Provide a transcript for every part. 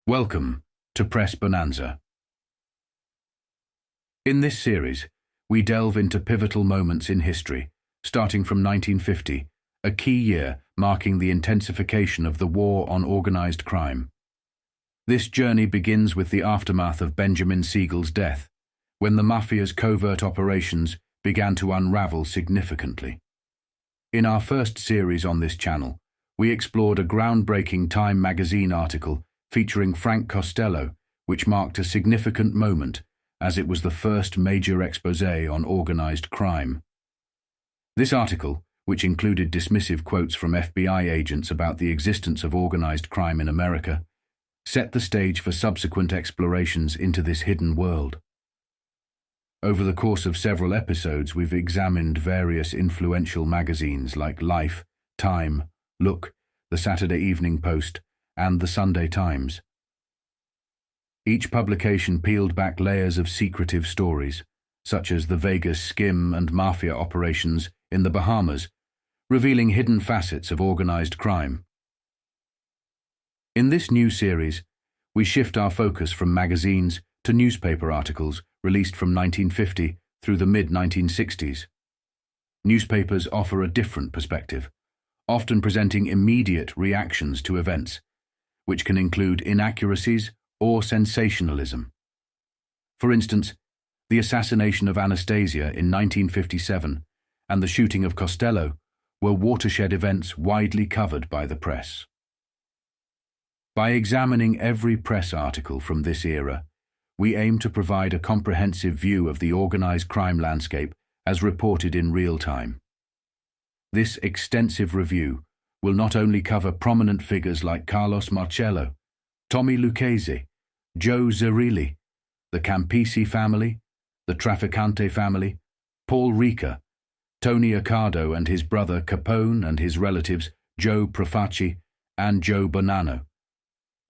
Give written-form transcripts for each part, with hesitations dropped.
Welcome to Press Bonanza. In this series, we delve into pivotal moments in history, starting from 1950, a key year marking the intensification of the war on organized crime. This journey begins with the aftermath of Benjamin Siegel's death, when the Mafia's covert operations began to unravel significantly. In our first series on this channel, we explored a groundbreaking Time magazine article featuring Frank Costello, which marked a significant moment as it was the first major expose on organized crime. This article, which included dismissive quotes from FBI agents about the existence of organized crime in America, set the stage for subsequent explorations into this hidden world. Over the course of several episodes, we've examined various influential magazines like Life, Time, Look, the Saturday Evening Post, and the Sunday Times. Each publication peeled back layers of secretive stories, such as the Vegas skim and Mafia operations in the Bahamas, revealing hidden facets of organized crime. In this new series, we shift our focus from magazines to newspaper articles released from 1950 through the mid-1960s. Newspapers offer a different perspective, often presenting immediate reactions to events, which can include inaccuracies or sensationalism. For instance, the assassination of Anastasia in 1957 and the shooting of Costello were watershed events widely covered by the press. By examining every press article from this era, we aim to provide a comprehensive view of the organized crime landscape as reported in real time. This extensive review will not only cover prominent figures like Marcello, Tommy Lucchese, Joe Zerilli, the Campisi family, the Trafficante family, Paul Ricca, Tony Accardo and his brother Capone and his relatives Joe Profaci and Joe Bonanno,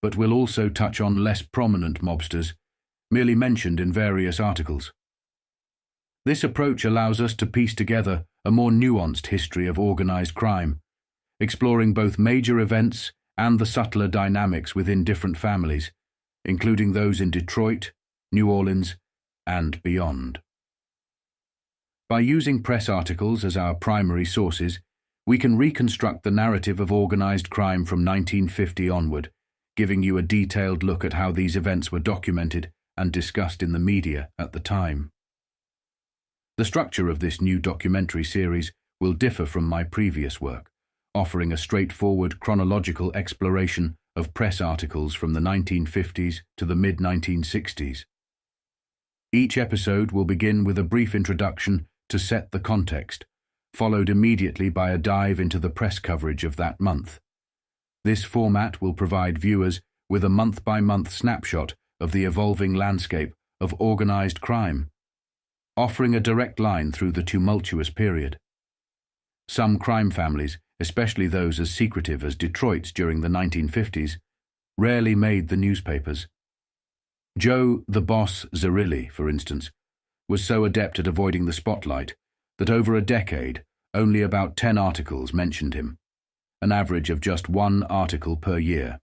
but will also touch on less prominent mobsters, merely mentioned in various articles. This approach allows us to piece together a more nuanced history of organized crime, exploring both major events and the subtler dynamics within different families, including those in Detroit, New Orleans, and beyond. By using press articles as our primary sources, we can reconstruct the narrative of organized crime from 1950 onward, giving you a detailed look at how these events were documented and discussed in the media at the time. The structure of this new documentary series will differ from my previous work, offering a straightforward chronological exploration of press articles from the 1950s to the mid-1960s. Each episode will begin with a brief introduction to set the context, followed immediately by a dive into the press coverage of that month. This format will provide viewers with a month-by-month snapshot of the evolving landscape of organized crime, offering a direct line through the tumultuous period. Some crime families, especially those as secretive as Detroit's during the 1950s, rarely made the newspapers. Joe the Boss Zerilli, for instance, was so adept at avoiding the spotlight that over a decade, only about 10 articles mentioned him, an average of just one article per year.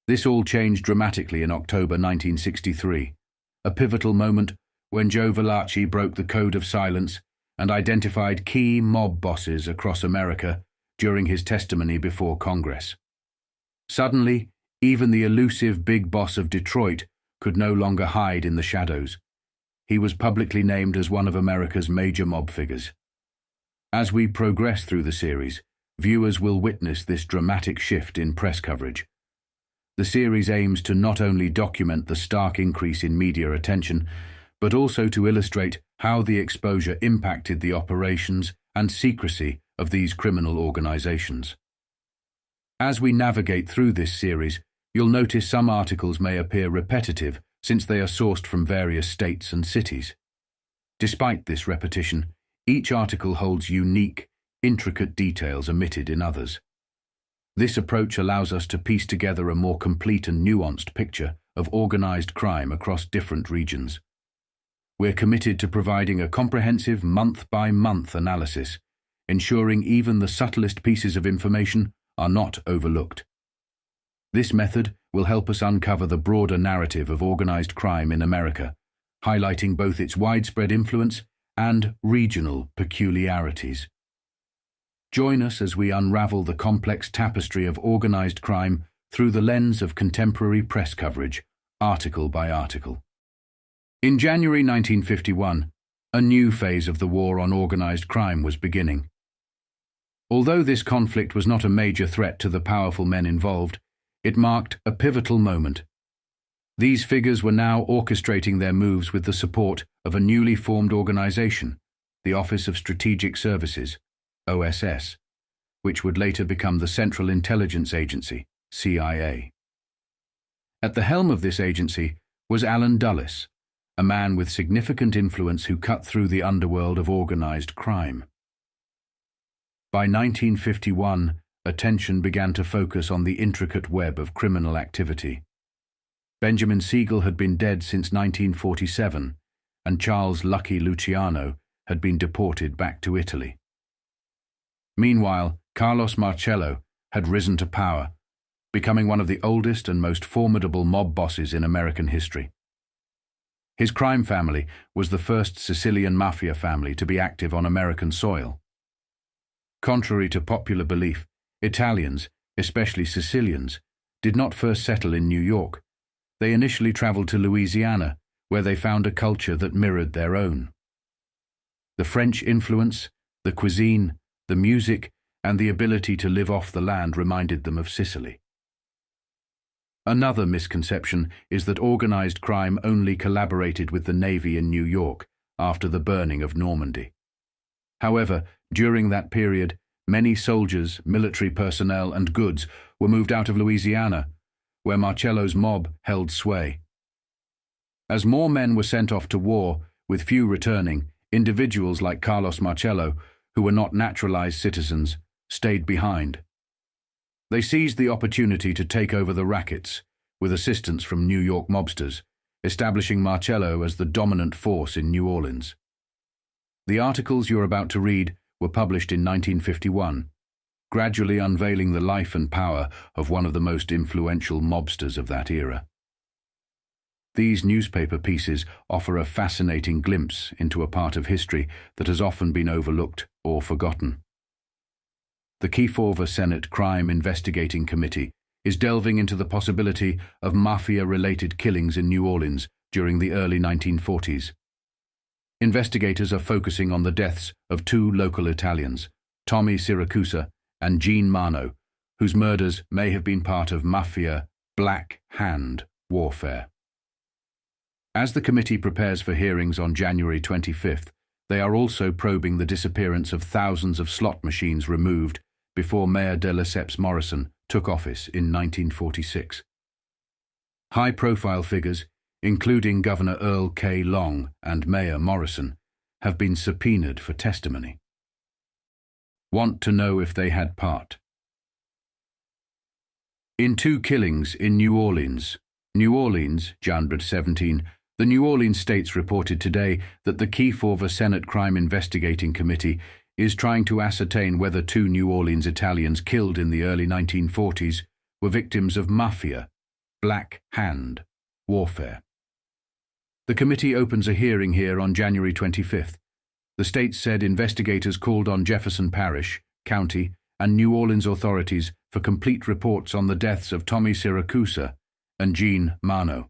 This all changed dramatically in October 1963, a pivotal moment when Joe Valachi broke the code of silence and identified key mob bosses across America during his testimony before Congress. Suddenly, even the elusive big boss of Detroit could no longer hide in the shadows. He was publicly named as one of America's major mob figures. As we progress through the series, viewers will witness this dramatic shift in press coverage. The series aims to not only document the stark increase in media attention, but also to illustrate how the exposure impacted the operations and secrecy of these criminal organizations. As we navigate through this series, you'll notice some articles may appear repetitive since they are sourced from various states and cities. Despite this repetition, each article holds unique, intricate details omitted in others. This approach allows us to piece together a more complete and nuanced picture of organized crime across different regions. We're committed to providing a comprehensive month-by-month analysis, ensuring even the subtlest pieces of information are not overlooked. This method will help us uncover the broader narrative of organized crime in America, highlighting both its widespread influence and regional peculiarities. Join us as we unravel the complex tapestry of organized crime through the lens of contemporary press coverage, article by article. In January 1951, a new phase of the war on organized crime was beginning. Although this conflict was not a major threat to the powerful men involved, it marked a pivotal moment. These figures were now orchestrating their moves with the support of a newly formed organization, the Office of Strategic Services, OSS, which would later become the Central Intelligence Agency, CIA. At the helm of this agency was Allen Dulles, a man with significant influence who cut through the underworld of organized crime. By 1951, attention began to focus on the intricate web of criminal activity. Benjamin Siegel had been dead since 1947, and Charles Lucky Luciano had been deported back to Italy. Meanwhile, Carlos Marcello had risen to power, becoming one of the oldest and most formidable mob bosses in American history. His crime family was the first Sicilian Mafia family to be active on American soil. Contrary to popular belief, Italians, especially Sicilians, did not first settle in New York. They initially traveled to Louisiana, where they found a culture that mirrored their own. The French influence, the cuisine, the music, and the ability to live off the land reminded them of Sicily. Another misconception is that organized crime only collaborated with the Navy in New York after the burning of Normandy. However, during that period, many soldiers, military personnel, and goods were moved out of Louisiana, where Marcello's mob held sway. As more men were sent off to war, with few returning, individuals like Carlos Marcello, who were not naturalized citizens, stayed behind. They seized the opportunity to take over the rackets, with assistance from New York mobsters, establishing Marcello as the dominant force in New Orleans. The articles you're about to read were published in 1951, gradually unveiling the life and power of one of the most influential mobsters of that era. These newspaper pieces offer a fascinating glimpse into a part of history that has often been overlooked or forgotten. The Kefauver Senate Crime Investigating Committee is delving into the possibility of Mafia-related killings in New Orleans during the early 1940s. Investigators are focusing on the deaths of two local Italians, Tommy Siracusa and Gene Mano, whose murders may have been part of Mafia Black Hand warfare. As the committee prepares for hearings on January 25th, they are also probing the disappearance of thousands of slot machines removed before Mayor de Lesseps Morrison took office in 1946. High-profile figures, including Governor Earl K. Long and Mayor Morrison, have been subpoenaed for testimony. Want to know if they had part? In two killings in New Orleans, January 17, the New Orleans States reported today that the Kefauver Senate Crime Investigating Committee is trying to ascertain whether two New Orleans Italians killed in the early 1940s were victims of Mafia, Black Hand, warfare. The committee opens a hearing here on January 25th. The state said investigators called on Jefferson Parish, County, and New Orleans authorities for complete reports on the deaths of Tommy Siracusa and Gene Mano.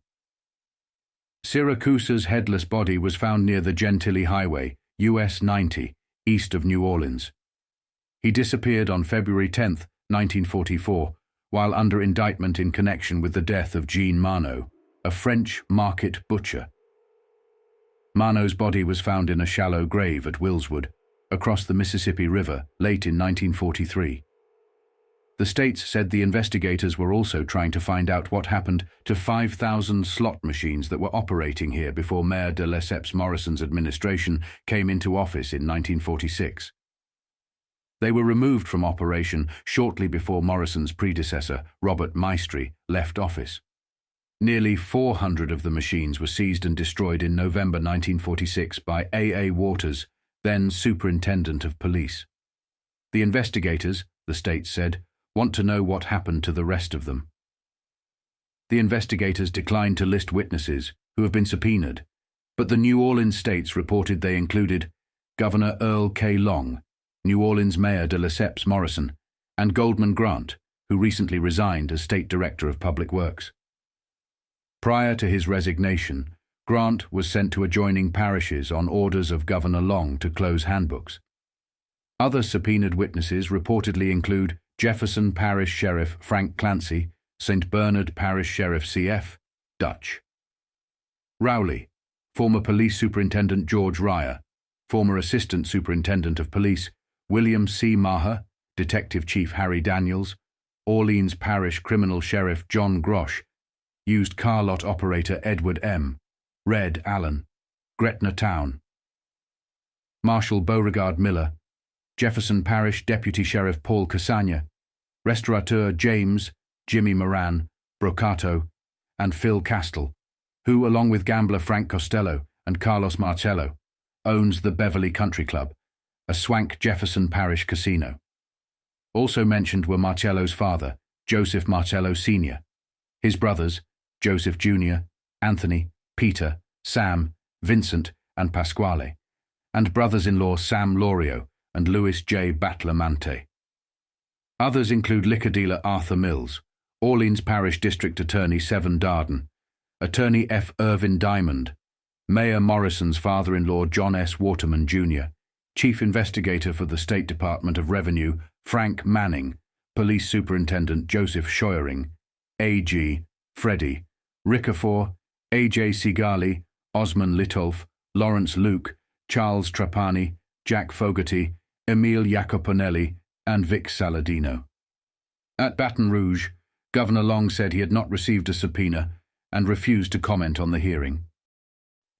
Siracusa's headless body was found near the Gentilly Highway, US 90, east of New Orleans. He disappeared on February 10, 1944, while under indictment in connection with the death of Gene Mano, a French market butcher. Mano's body was found in a shallow grave at Willswood, across the Mississippi River, late in 1943. The states said the investigators were also trying to find out what happened to 5,000 slot machines that were operating here before Mayor de Lesseps Morrison's administration came into office in 1946. They were removed from operation shortly before Morrison's predecessor, Robert Maestri, left office. Nearly 400 of the machines were seized and destroyed in November 1946 by A.A. Waters, then Superintendent of Police. The investigators, the state said, want to know what happened to the rest of them. The investigators declined to list witnesses who have been subpoenaed, but the New Orleans States reported they included Governor Earl K. Long, New Orleans Mayor de Lesseps Morrison, and Goldman Grant, who recently resigned as State Director of Public Works. Prior to his resignation, Grant was sent to adjoining parishes on orders of Governor Long to close handbooks. Other subpoenaed witnesses reportedly include Jefferson Parish Sheriff Frank Clancy, St. Bernard Parish Sheriff C.F. Dutch. Rowley, former Police Superintendent George Ryer, former Assistant Superintendent of Police William C. Maher, Detective Chief Harry Daniels, Orleans Parish Criminal Sheriff John Grosh, used car lot operator Edward M., Red Allen, Gretna Town, Marshal Beauregard Miller, Jefferson Parish Deputy Sheriff Paul Cassagna, Restaurateur James, Jimmy Moran, Brocato, and Phil Castell, who, along with gambler Frank Costello and Carlos Marcello, owns the Beverly Country Club, a swank Jefferson Parish casino. Also mentioned were Marcello's father, Joseph Marcello Sr., his brothers, Joseph Jr., Anthony, Peter, Sam, Vincent, and Pasquale, and brothers-in-law Sam Lorio and Louis J. Batlamante. Others include liquor dealer Arthur Mills, Orleans Parish District Attorney Seven Darden, Attorney F. Irvin Diamond, Mayor Morrison's father-in-law John S. Waterman, Jr., Chief Investigator for the State Department of Revenue Frank Manning, Police Superintendent Joseph Scheuering, A.G., Freddie, Rickafor, A.J. Sigali, Osman Litolf, Lawrence Luke, Charles Trapani, Jack Fogarty, Emile Jacoponelli, and Vic Saladino. At Baton Rouge, Governor Long said he had not received a subpoena and refused to comment on the hearing.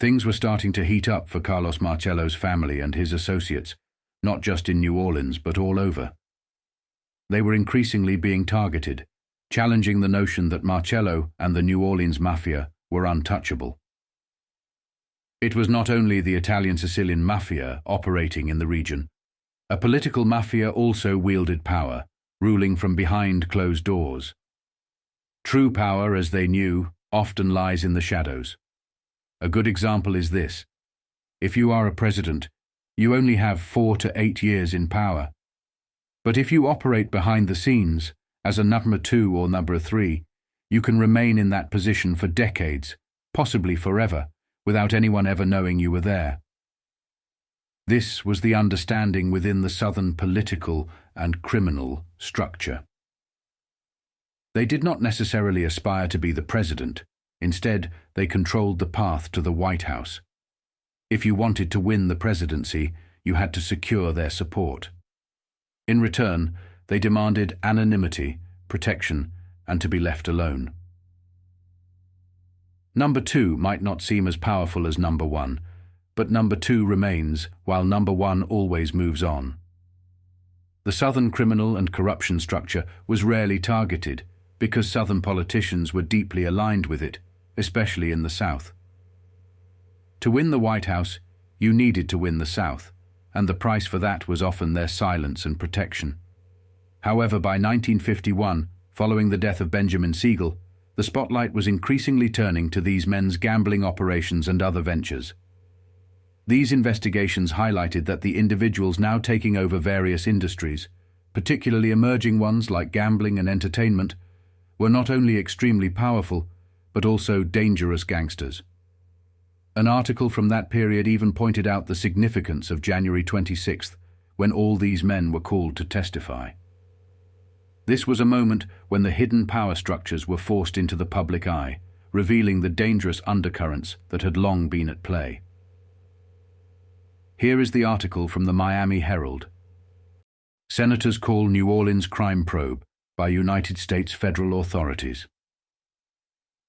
Things were starting to heat up for Carlos Marcello's family and his associates, not just in New Orleans but all over. They were increasingly being targeted, challenging the notion that Marcello and the New Orleans Mafia were untouchable. It was not only the Italian-Sicilian Mafia operating in the region. A political mafia also wielded power, ruling from behind closed doors. True power, as they knew, often lies in the shadows. A good example is this. If you are a president, you only have 4 to 8 years in power. But if you operate behind the scenes, as a number 2 or number 3, you can remain in that position for decades, possibly forever, without anyone ever knowing you were there. This was the understanding within the Southern political and criminal structure. They did not necessarily aspire to be the president. Instead, they controlled the path to the White House. If you wanted to win the presidency, you had to secure their support. In return, they demanded anonymity, protection, and to be left alone. Number 2 might not seem as powerful as number 1, but number 2 remains while number 1 always moves on. The Southern criminal and corruption structure was rarely targeted because Southern politicians were deeply aligned with it, especially in the South. To win the White House, you needed to win the South, and the price for that was often their silence and protection. However, by 1951, following the death of Benjamin Siegel, the spotlight was increasingly turning to these men's gambling operations and other ventures. These investigations highlighted that the individuals now taking over various industries, particularly emerging ones like gambling and entertainment, were not only extremely powerful, but also dangerous gangsters. An article from that period even pointed out the significance of January 26th, when all these men were called to testify. This was a moment when the hidden power structures were forced into the public eye, revealing the dangerous undercurrents that had long been at play. Here is the article from the Miami Herald. Senators call New Orleans crime probe by United States federal authorities.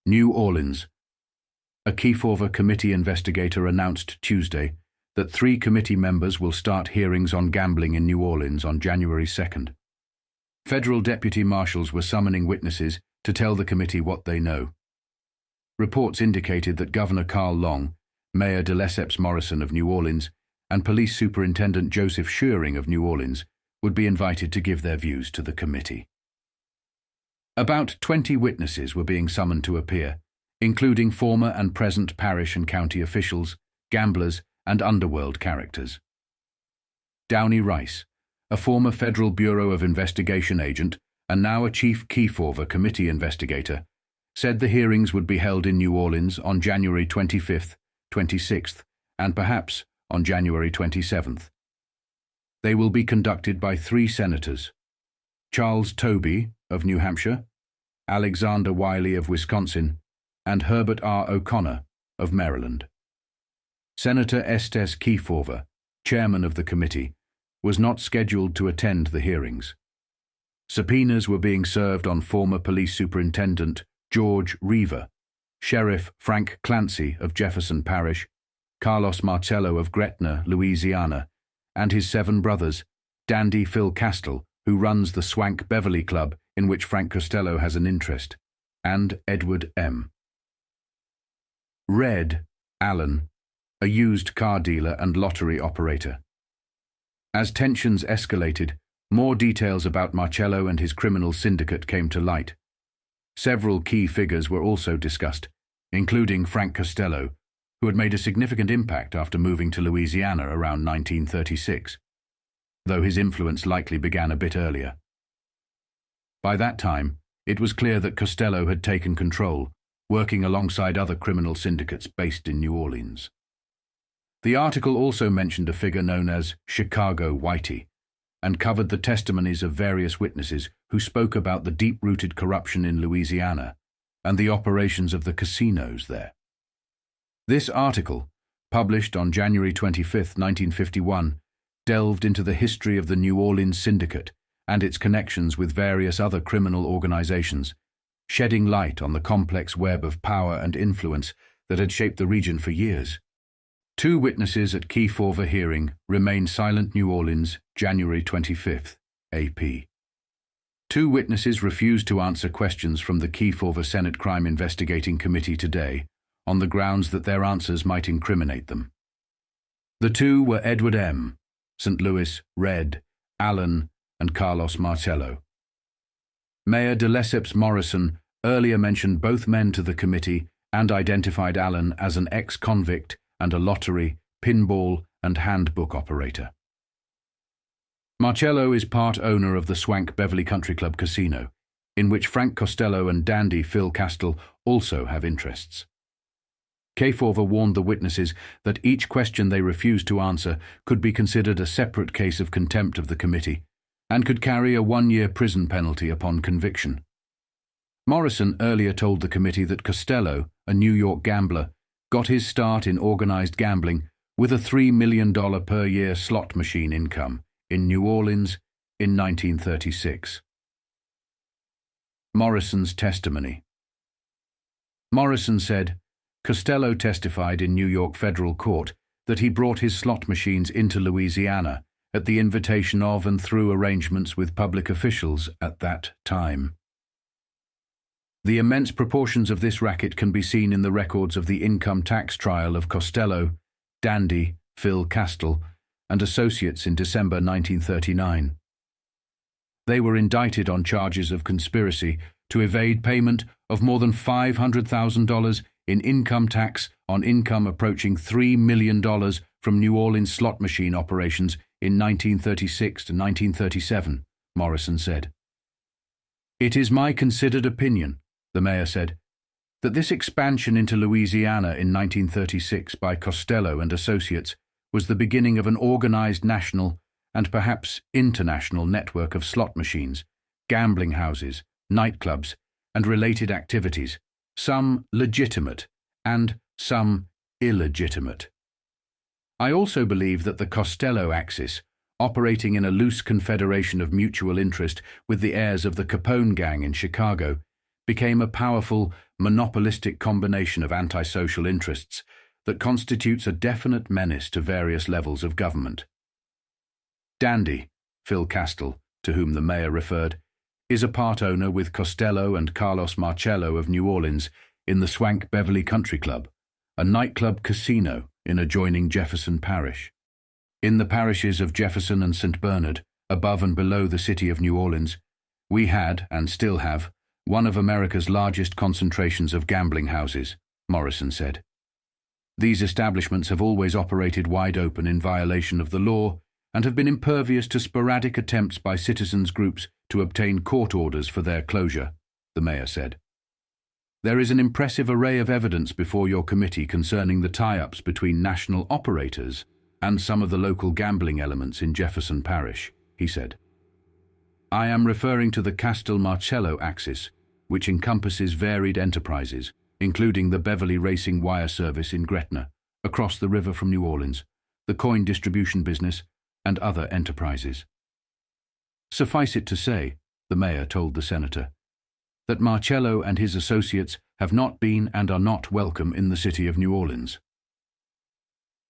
New Orleans. A Kefauver committee investigator announced Tuesday that 3 committee members will start hearings on gambling in New Orleans on January 2nd. Federal deputy marshals were summoning witnesses to tell the committee what they know. Reports indicated that Governor Carl Long, Mayor de Lesseps Morrison of New Orleans, and Police Superintendent Joseph Scheuring of New Orleans would be invited to give their views to the committee. About 20 witnesses were being summoned to appear, including former and present parish and county officials, gamblers, and underworld characters. Downey Rice, a former Federal Bureau of Investigation agent and now a chief Kefauver committee investigator, said the hearings would be held in New Orleans on January 25th, 26th, and perhaps on January 27th. They will be conducted by 3 senators: Charles Tobey of New Hampshire, Alexander Wiley of Wisconsin, and Herbert R. O'Connor of Maryland. Senator Estes Kefauver, chairman of the committee, was not scheduled to attend the hearings. Subpoenas were being served on former police superintendent George Reaver, Sheriff Frank Clancy of Jefferson Parish, Carlos Marcello of Gretna, Louisiana, and his 7 brothers, Dandy Phil Costello, who runs the swank Beverly Club in which Frank Costello has an interest, and Edward M. Red Allen, a used car dealer and lottery operator. As tensions escalated, more details about Marcello and his criminal syndicate came to light. Several key figures were also discussed, including Frank Costello, who had made a significant impact after moving to Louisiana around 1936, though his influence likely began a bit earlier. By that time, it was clear that Costello had taken control, working alongside other criminal syndicates based in New Orleans. The article also mentioned a figure known as Chicago Whitey, and covered the testimonies of various witnesses who spoke about the deep-rooted corruption in Louisiana and the operations of the casinos there. This article, published on January 25, 1951, delved into the history of the New Orleans Syndicate and its connections with various other criminal organizations, shedding light on the complex web of power and influence that had shaped the region for years. 2 witnesses at Kefauver hearing remained silent. New Orleans, January 25th, AP. 2 witnesses refused to answer questions from the Kefauver Senate Crime Investigating Committee today on the grounds that their answers might incriminate them. The 2 were Edward M., St. Louis, Red, Allen, and Carlos Marcello. Mayor de Lesseps Morrison earlier mentioned both men to the committee and identified Allen as an ex-convict and a lottery, pinball, and handbook operator. Marcello is part owner of the swank Beverly Country Club casino, in which Frank Costello and Dandy Phil Costello also have interests. Kefauver warned the witnesses that each question they refused to answer could be considered a separate case of contempt of the committee and could carry a 1-year prison penalty upon conviction. Morrison earlier told the committee that Costello, a New York gambler, got his start in organized gambling with a $3 million per year slot machine income in New Orleans in 1936. Morrison's testimony. Morrison said, Costello testified in New York federal court that he brought his slot machines into Louisiana at the invitation of and through arrangements with public officials at that time. The immense proportions of this racket can be seen in the records of the income tax trial of Costello, Dandy, Phil Costello, and associates in December 1939. They were indicted on charges of conspiracy to evade payment of more than $500,000 in income tax on income approaching $3 million from New Orleans slot machine operations in 1936 to 1937, Morrison said. It is my considered opinion, the mayor said, that this expansion into Louisiana in 1936 by Costello and associates was the beginning of an organized national and perhaps international network of slot machines, gambling houses, nightclubs, and related activities, some legitimate and some illegitimate. I also believe that the Costello axis, operating in a loose confederation of mutual interest with the heirs of the Capone gang in Chicago, became a powerful, monopolistic combination of antisocial interests that constitutes a definite menace to various levels of government. Dandy, Phil Costello, to whom the mayor referred, is a part owner with Costello and Carlos Marcello of New Orleans in the swank Beverly Country Club, a nightclub casino in adjoining Jefferson Parish. In the parishes of Jefferson and St. Bernard, above and below the city of New Orleans, we had, and still have, one of America's largest concentrations of gambling houses, Morrison said. These establishments have always operated wide open in violation of the law and have been impervious to sporadic attempts by citizens' groups to obtain court orders for their closure, the mayor said. There is an impressive array of evidence before your committee concerning the tie-ups between national operators and some of the local gambling elements in Jefferson Parish, he said. I am referring to the Castel-Marcello axis, which encompasses varied enterprises, including the Beverly Racing Wire Service in Gretna, across the river from New Orleans, the coin distribution business, and other enterprises. Suffice it to say, the mayor told the senator, that Marcello and his associates have not been and are not welcome in the city of New Orleans.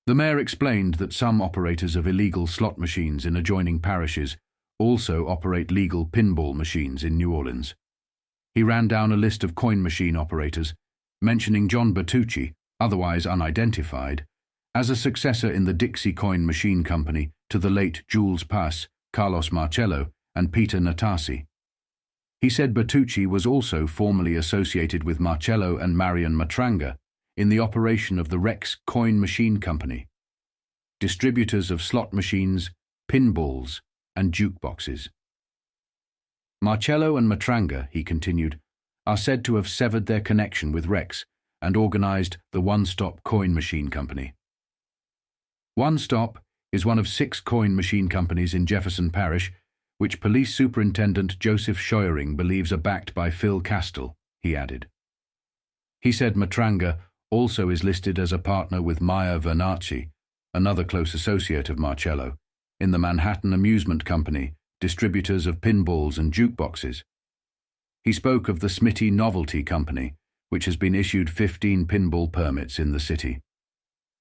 The mayor explained that some operators of illegal slot machines in adjoining parishes also operate legal pinball machines in New Orleans. He ran down a list of coin machine operators, mentioning John Bertucci, otherwise unidentified, as a successor in the Dixie Coin Machine Company to the late Jules Pass, Carlos Marcello, and Peter Natasi. He said Bertucci was also formerly associated with Marcello and Marion Matranga in the operation of the Rex Coin Machine Company, distributors of slot machines, pinballs, and jukeboxes. Marcello and Matranga, he continued, are said to have severed their connection with Rex and organized the One Stop Coin Machine Company. One Stop is one of 6 coin machine companies in Jefferson Parish, which Police Superintendent Joseph Scheuring believes are backed by Phil Castell, he added. He said Matranga also is listed as a partner with Maya Vernacci, another close associate of Marcello, in the Manhattan Amusement Company, distributors of pinballs and jukeboxes. He spoke of the Smitty Novelty Company, which has been issued 15 pinball permits in the city.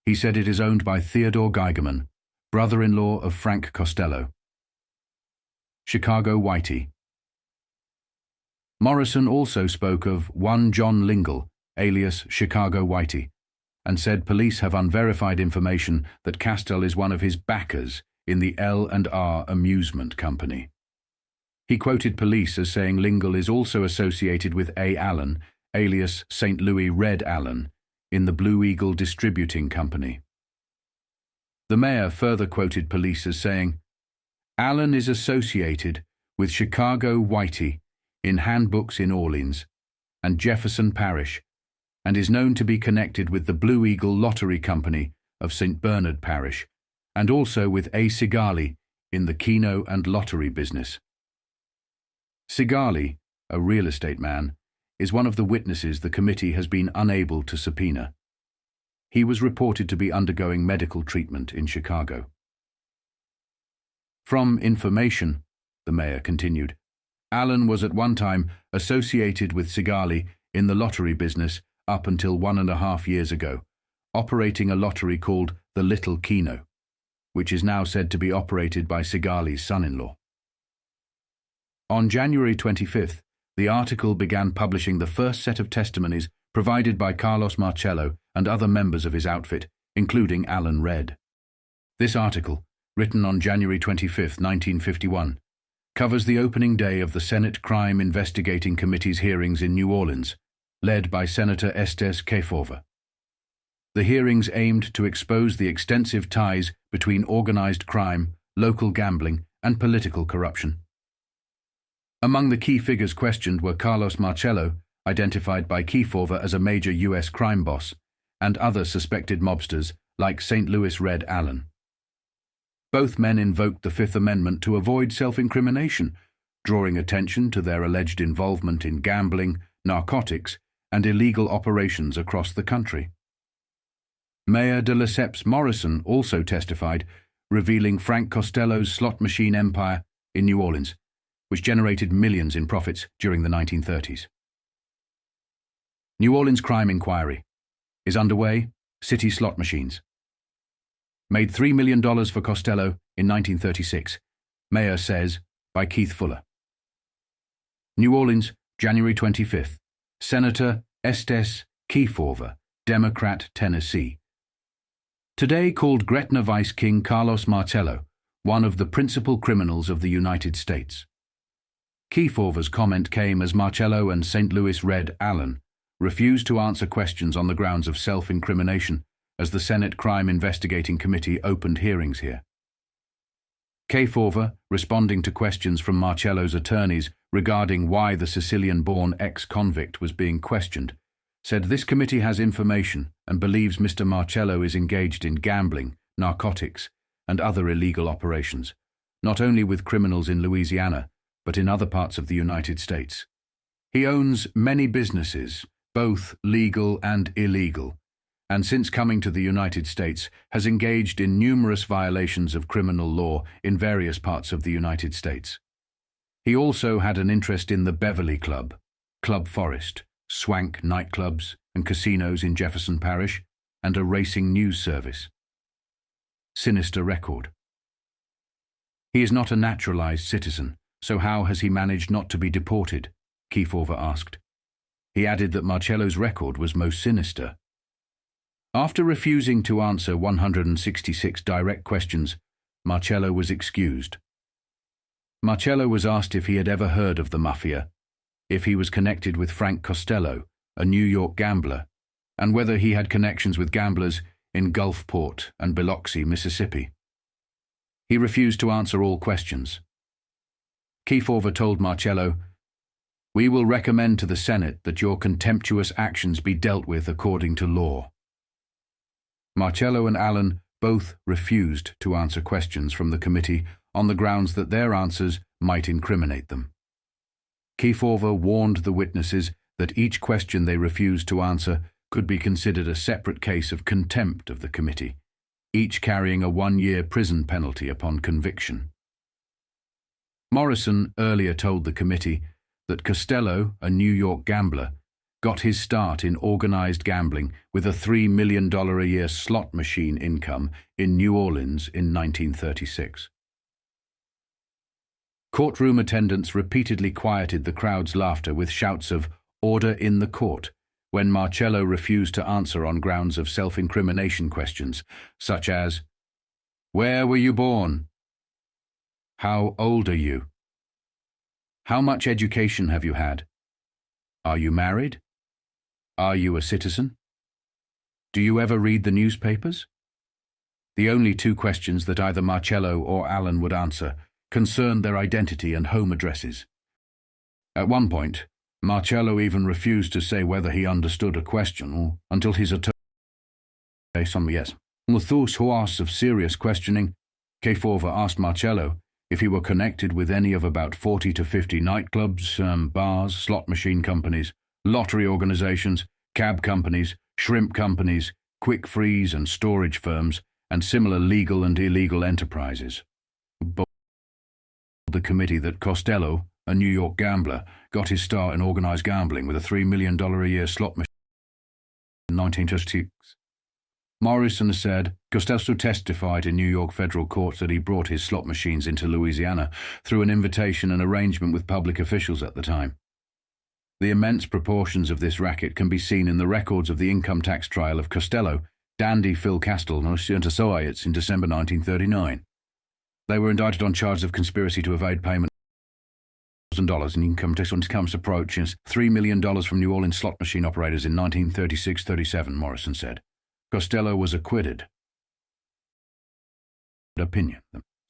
He said it is owned by Theodore Geigerman, brother-in-law of Frank Costello. Chicago Whitey. Morrison also spoke of one John Lingle, alias Chicago Whitey, and said police have unverified information that Castell is one of his backers in the L&R Amusement Company. He quoted police as saying Lingle is also associated with A. Allen, alias St. Louis Red Allen, in the Blue Eagle Distributing Company. The mayor further quoted police as saying, Allen is associated with Chicago Whitey in handbooks in Orleans and Jefferson Parish, and is known to be connected with the Blue Eagle Lottery Company of St. Bernard Parish, and also with A. Sigali in the Keno and lottery business. Sigali, a real estate man, is one of the witnesses the committee has been unable to subpoena. He was reported to be undergoing medical treatment in Chicago. From information, the mayor continued, Allen was at one time associated with Sigali in the lottery business up until 1.5 years ago, operating a lottery called the Little Keno, which is now said to be operated by Sigali's son-in-law. On January 25th, the article began publishing the first set of testimonies provided by Carlos Marcello and other members of his outfit, including Alan Redd. This article, written on January 25, 1951, covers the opening day of the Senate Crime Investigating Committee's hearings in New Orleans, led by Senator Estes Kefauver. The hearings aimed to expose the extensive ties between organized crime, local gambling, and political corruption. Among the key figures questioned were Carlos Marcello, identified by Kefauver as a major U.S. crime boss, and other suspected mobsters like St. Louis Red Allen. Both men invoked the Fifth Amendment to avoid self-incrimination, drawing attention to their alleged involvement in gambling, narcotics, and illegal operations across the country. Mayor de Lesseps Morrison also testified, revealing Frank Costello's slot machine empire in New Orleans, which generated millions in profits during the 1930s. New Orleans crime inquiry is underway. City slot machines. Made $3 million for Costello in 1936, Mayor says, by Keith Fuller. New Orleans, January 25th. Senator Estes Kefauver, Democrat, Tennessee. Today called Gretna Vice King Carlos Marcello one of the principal criminals of the United States. Kefauver's comment came as Marcello and St. Louis Red Allen refused to answer questions on the grounds of self-incrimination as the Senate Crime Investigating Committee opened hearings here. Kefauver, responding to questions from Marcello's attorneys regarding why the Sicilian-born ex-convict was being questioned, said this committee has information and believes Mr. Marcello is engaged in gambling, narcotics, and other illegal operations, not only with criminals in Louisiana, but in other parts of the United States. He owns many businesses, both legal and illegal, and since coming to the United States has engaged in numerous violations of criminal law in various parts of the United States. He also had an interest in the Beverly Club, Club Forest, swank nightclubs and casinos in Jefferson Parish, and a racing news service. Sinister record. He is not a naturalized citizen, so how has he managed not to be deported? Kefauver asked. He added that Marcello's record was most sinister. After refusing to answer 166 direct questions, Marcello was excused. Marcello was asked if he had ever heard of the Mafia, if he was connected with Frank Costello, a New York gambler, and whether he had connections with gamblers in Gulfport and Biloxi, Mississippi. He refused to answer all questions. Kefauver told Marcello, "We will recommend to the Senate that your contemptuous actions be dealt with according to law." Marcello and Allen both refused to answer questions from the committee on the grounds that their answers might incriminate them. Kefauver warned the witnesses that each question they refused to answer could be considered a separate case of contempt of the committee, each carrying a 1-year prison penalty upon conviction. Morrison earlier told the committee that Costello, a New York gambler, got his start in organized gambling with a $3 million a year slot machine income in New Orleans in 1936. Courtroom attendants repeatedly quieted the crowd's laughter with shouts of "Order in the court" when Marcello refused to answer on grounds of self-incrimination questions, such as, "Where were you born? How old are you? How much education have you had? Are you married? Are you a citizen? Do you ever read the newspapers?" The only two questions that either Marcello or Allen would answer concerned their identity and home addresses. At one point, Marcello even refused to say whether he understood a question until his attorney said some yes. With those hours of serious questioning, Kefauver asked Marcello if he were connected with any of about 40 to 50 nightclubs, bars, slot machine companies, lottery organizations, cab companies, shrimp companies, quick freeze and storage firms, and similar legal and illegal enterprises. But the committee that Costello, a New York gambler, got his start in organized gambling with a $3 million a year slot machine in 1936. Morrison said Costello testified in New York federal courts that he brought his slot machines into Louisiana through an invitation and arrangement with public officials at the time. The immense proportions of this racket can be seen in the records of the income tax trial of Costello, Dandy Phil Castell, and associates in December 1939. They were indicted on charges of conspiracy to evade payment of $1,000 in income tax on incomes approaches $3 million from New Orleans slot machine operators in 1936-37, Morrison said. Costello was acquitted. Opinion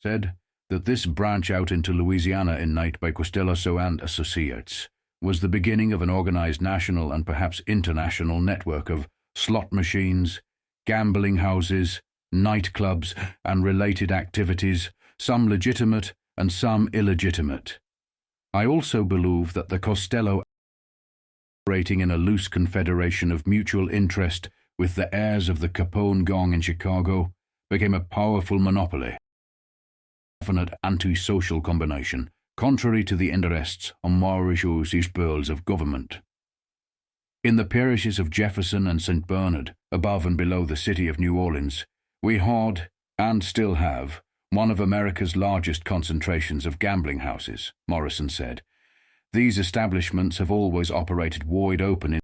said that this branch out into Louisiana in night by Costello and associates was the beginning of an organized national and perhaps international network of slot machines, gambling houses, nightclubs, and related activities, some legitimate and some illegitimate. I also believe that the Costello, operating in a loose confederation of mutual interest with the heirs of the Capone Gong in Chicago, became a powerful monopoly, often an anti-social combination, contrary to the interests of Mauritius pearls of government. In the parishes of Jefferson and St. Bernard, above and below the city of New Orleans, we had, and still have, one of America's largest concentrations of gambling houses, Morrison said. These establishments have always operated wide open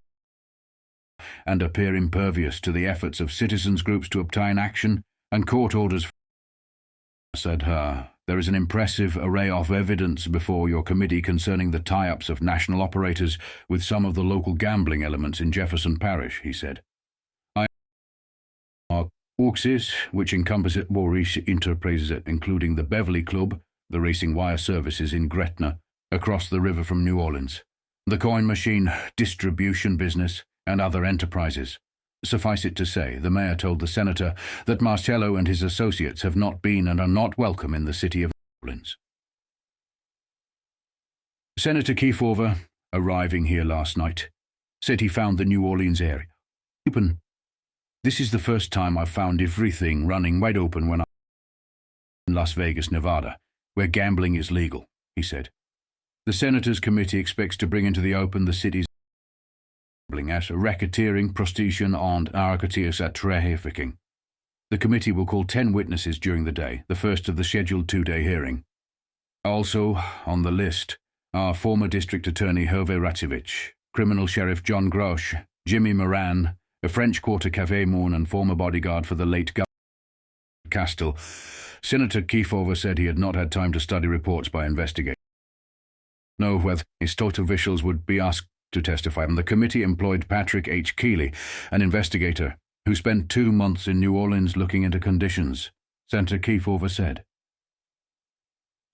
and appear impervious to the efforts of citizens groups to obtain action and court orders. Said There is an impressive array of evidence before your committee concerning the tie-ups of national operators with some of the local gambling elements in Jefferson Parish, he said. Auxes, which encompasses Maurice enterprises including the Beverly Club, the racing wire services in Gretna, across the river from New Orleans, the coin machine distribution business, and other enterprises. Suffice it to say, the mayor told the senator that Marcello and his associates have not been and are not welcome in the city of New Orleans. Senator Kefauver, arriving here last night, said he found the New Orleans area open. This is the first time I've found everything running wide open when I'm in Las Vegas, Nevada, where gambling is legal, he said. The Senators' Committee expects to bring into the open the city's gambling as racketeering, prostitution, and narcotics trafficking. The committee will call 10 witnesses during the day, the first of the scheduled 2-day hearing. Also on the list are former District Attorney Hervé Ratzevich, Criminal Sheriff John Grosh, Jimmy Moran, a French Quarter Café Moon and former bodyguard for the late Governor Castile. Senator Kefauver said he had not had time to study reports by investigators. Know whether state officials would be asked to testify. The committee employed Patrick H. Keeley, an investigator, who spent 2 months in New Orleans looking into conditions, Senator Kefauver said.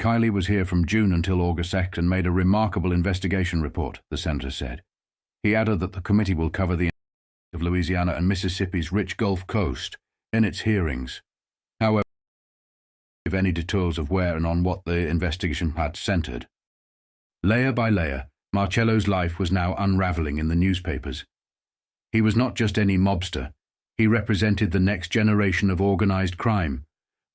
Keeley was here from June until August 2nd and made a remarkable investigation report, the senator said. He added that the committee will cover the of Louisiana and Mississippi's rich Gulf Coast in its hearings. However, give any details of where and on what the investigation had centered. Layer by layer, Marcello's life was now unraveling in the newspapers. He was not just any mobster. He represented the next generation of organized crime,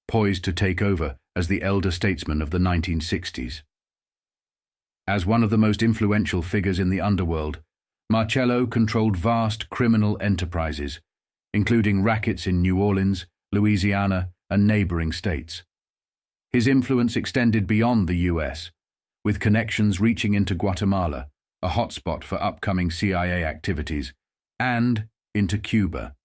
poised to take over as the elder statesman of the 1960s. As one of the most influential figures in the underworld, Marcello controlled vast criminal enterprises, including rackets in New Orleans, Louisiana, and neighboring states. His influence extended beyond the U.S., with connections reaching into Guatemala, a hotspot for upcoming CIA activities, and into Cuba.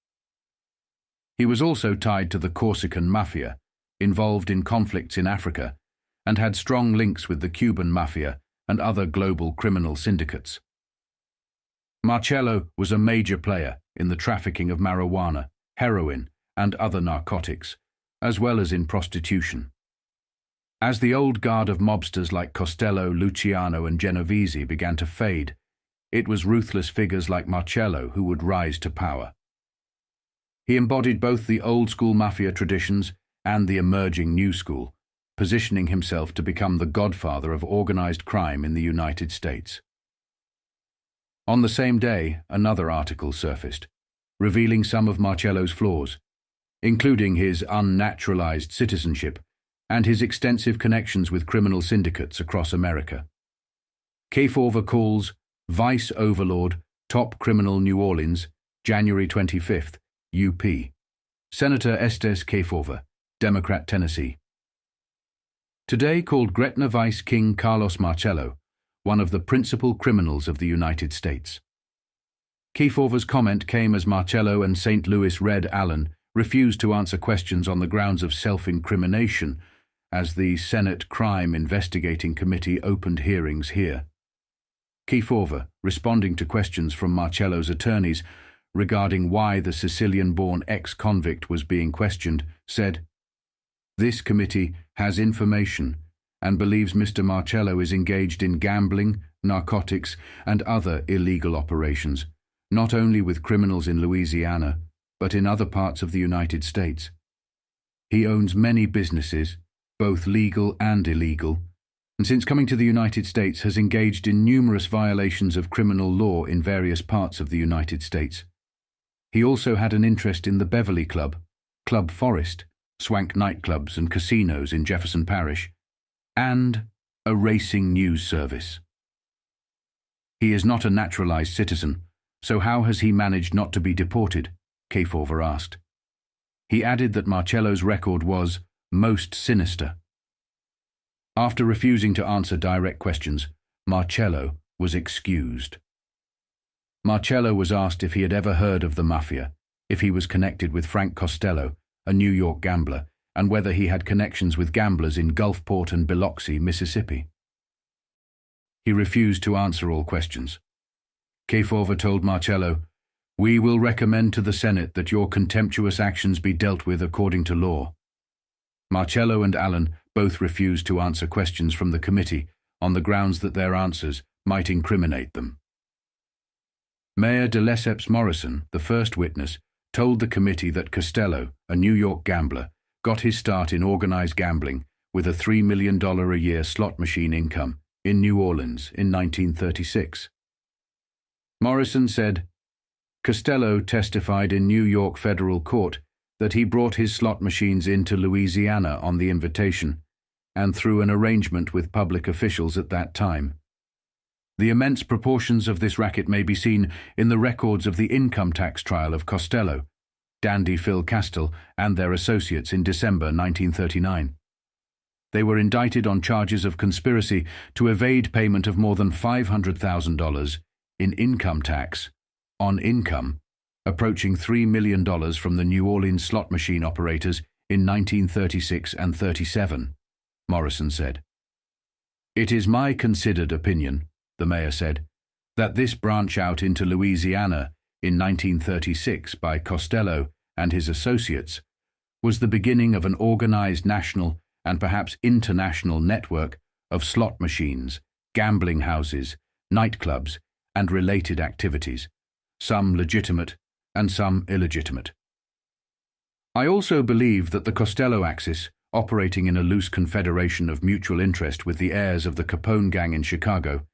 He was also tied to the Corsican Mafia, involved in conflicts in Africa, and had strong links with the Cuban Mafia and other global criminal syndicates. Marcello was a major player in the trafficking of marijuana, heroin, and other narcotics, as well as in prostitution. As the old guard of mobsters like Costello, Luciano, and Genovese began to fade, it was ruthless figures like Marcello who would rise to power. He embodied both the old-school mafia traditions and the emerging new school, positioning himself to become the godfather of organized crime in the United States. On the same day, another article surfaced, revealing some of Marcello's flaws, including his unnaturalized citizenship and his extensive connections with criminal syndicates across America. Kefauver calls Vice Overlord, Top Criminal New Orleans, January 25th, UP. Senator Estes Kefauver, Democrat, Tennessee. Today called Gretna Vice King Carlos Marcello, one of the principal criminals of the United States. Kefauver's comment came as Marcello and St. Louis Red Allen refused to answer questions on the grounds of self-incrimination as the Senate Crime Investigating Committee opened hearings here. Kefauver, responding to questions from Marcello's attorneys regarding why the Sicilian-born ex-convict was being questioned, said, "This committee has information and believes Mr. Marcello is engaged in gambling, narcotics, and other illegal operations, not only with criminals in Louisiana, but in other parts of the United States. He owns many businesses, both legal and illegal, and since coming to the United States has engaged in numerous violations of criminal law in various parts of the United States. He also had an interest in the Beverly Club, Club Forest, swank nightclubs and casinos in Jefferson Parish, and a racing news service. He is not a naturalized citizen, so how has he managed not to be deported?" Kefauver asked. He added that Marcello's record was most sinister. After refusing to answer direct questions, Marcello was excused. Marcello was asked if he had ever heard of the Mafia, if he was connected with Frank Costello, a New York gambler, and whether he had connections with gamblers in Gulfport and Biloxi, Mississippi. He refused to answer all questions. Kefauver told Marcello, "We will recommend to the Senate that your contemptuous actions be dealt with according to law." Marcello and Allen both refused to answer questions from the committee on the grounds that their answers might incriminate them. Mayor de Lesseps Morrison, the first witness, told the committee that Costello, a New York gambler, got his start in organized gambling with a $3 million a year slot machine income in New Orleans in 1936. Morrison said, "Costello testified in New York federal court that he brought his slot machines into Louisiana on the invitation and through an arrangement with public officials at that time. The immense proportions of this racket may be seen in the records of the income tax trial of Costello, Dandy Phil Castell, and their associates in December 1939. They were indicted on charges of conspiracy to evade payment of more than $500,000 in income tax on income approaching $3 million from the New Orleans slot machine operators in 1936 and 37, Morrison said. "It is my considered opinion," the mayor said, "that this branch out into Louisiana in 1936 by Costello and his associates was the beginning of an organized national and perhaps international network of slot machines, gambling houses, nightclubs, and related activities, some legitimate and some illegitimate. I also believe that the Costello axis, operating in a loose confederation of mutual interest with the heirs of the Capone gang in Chicago,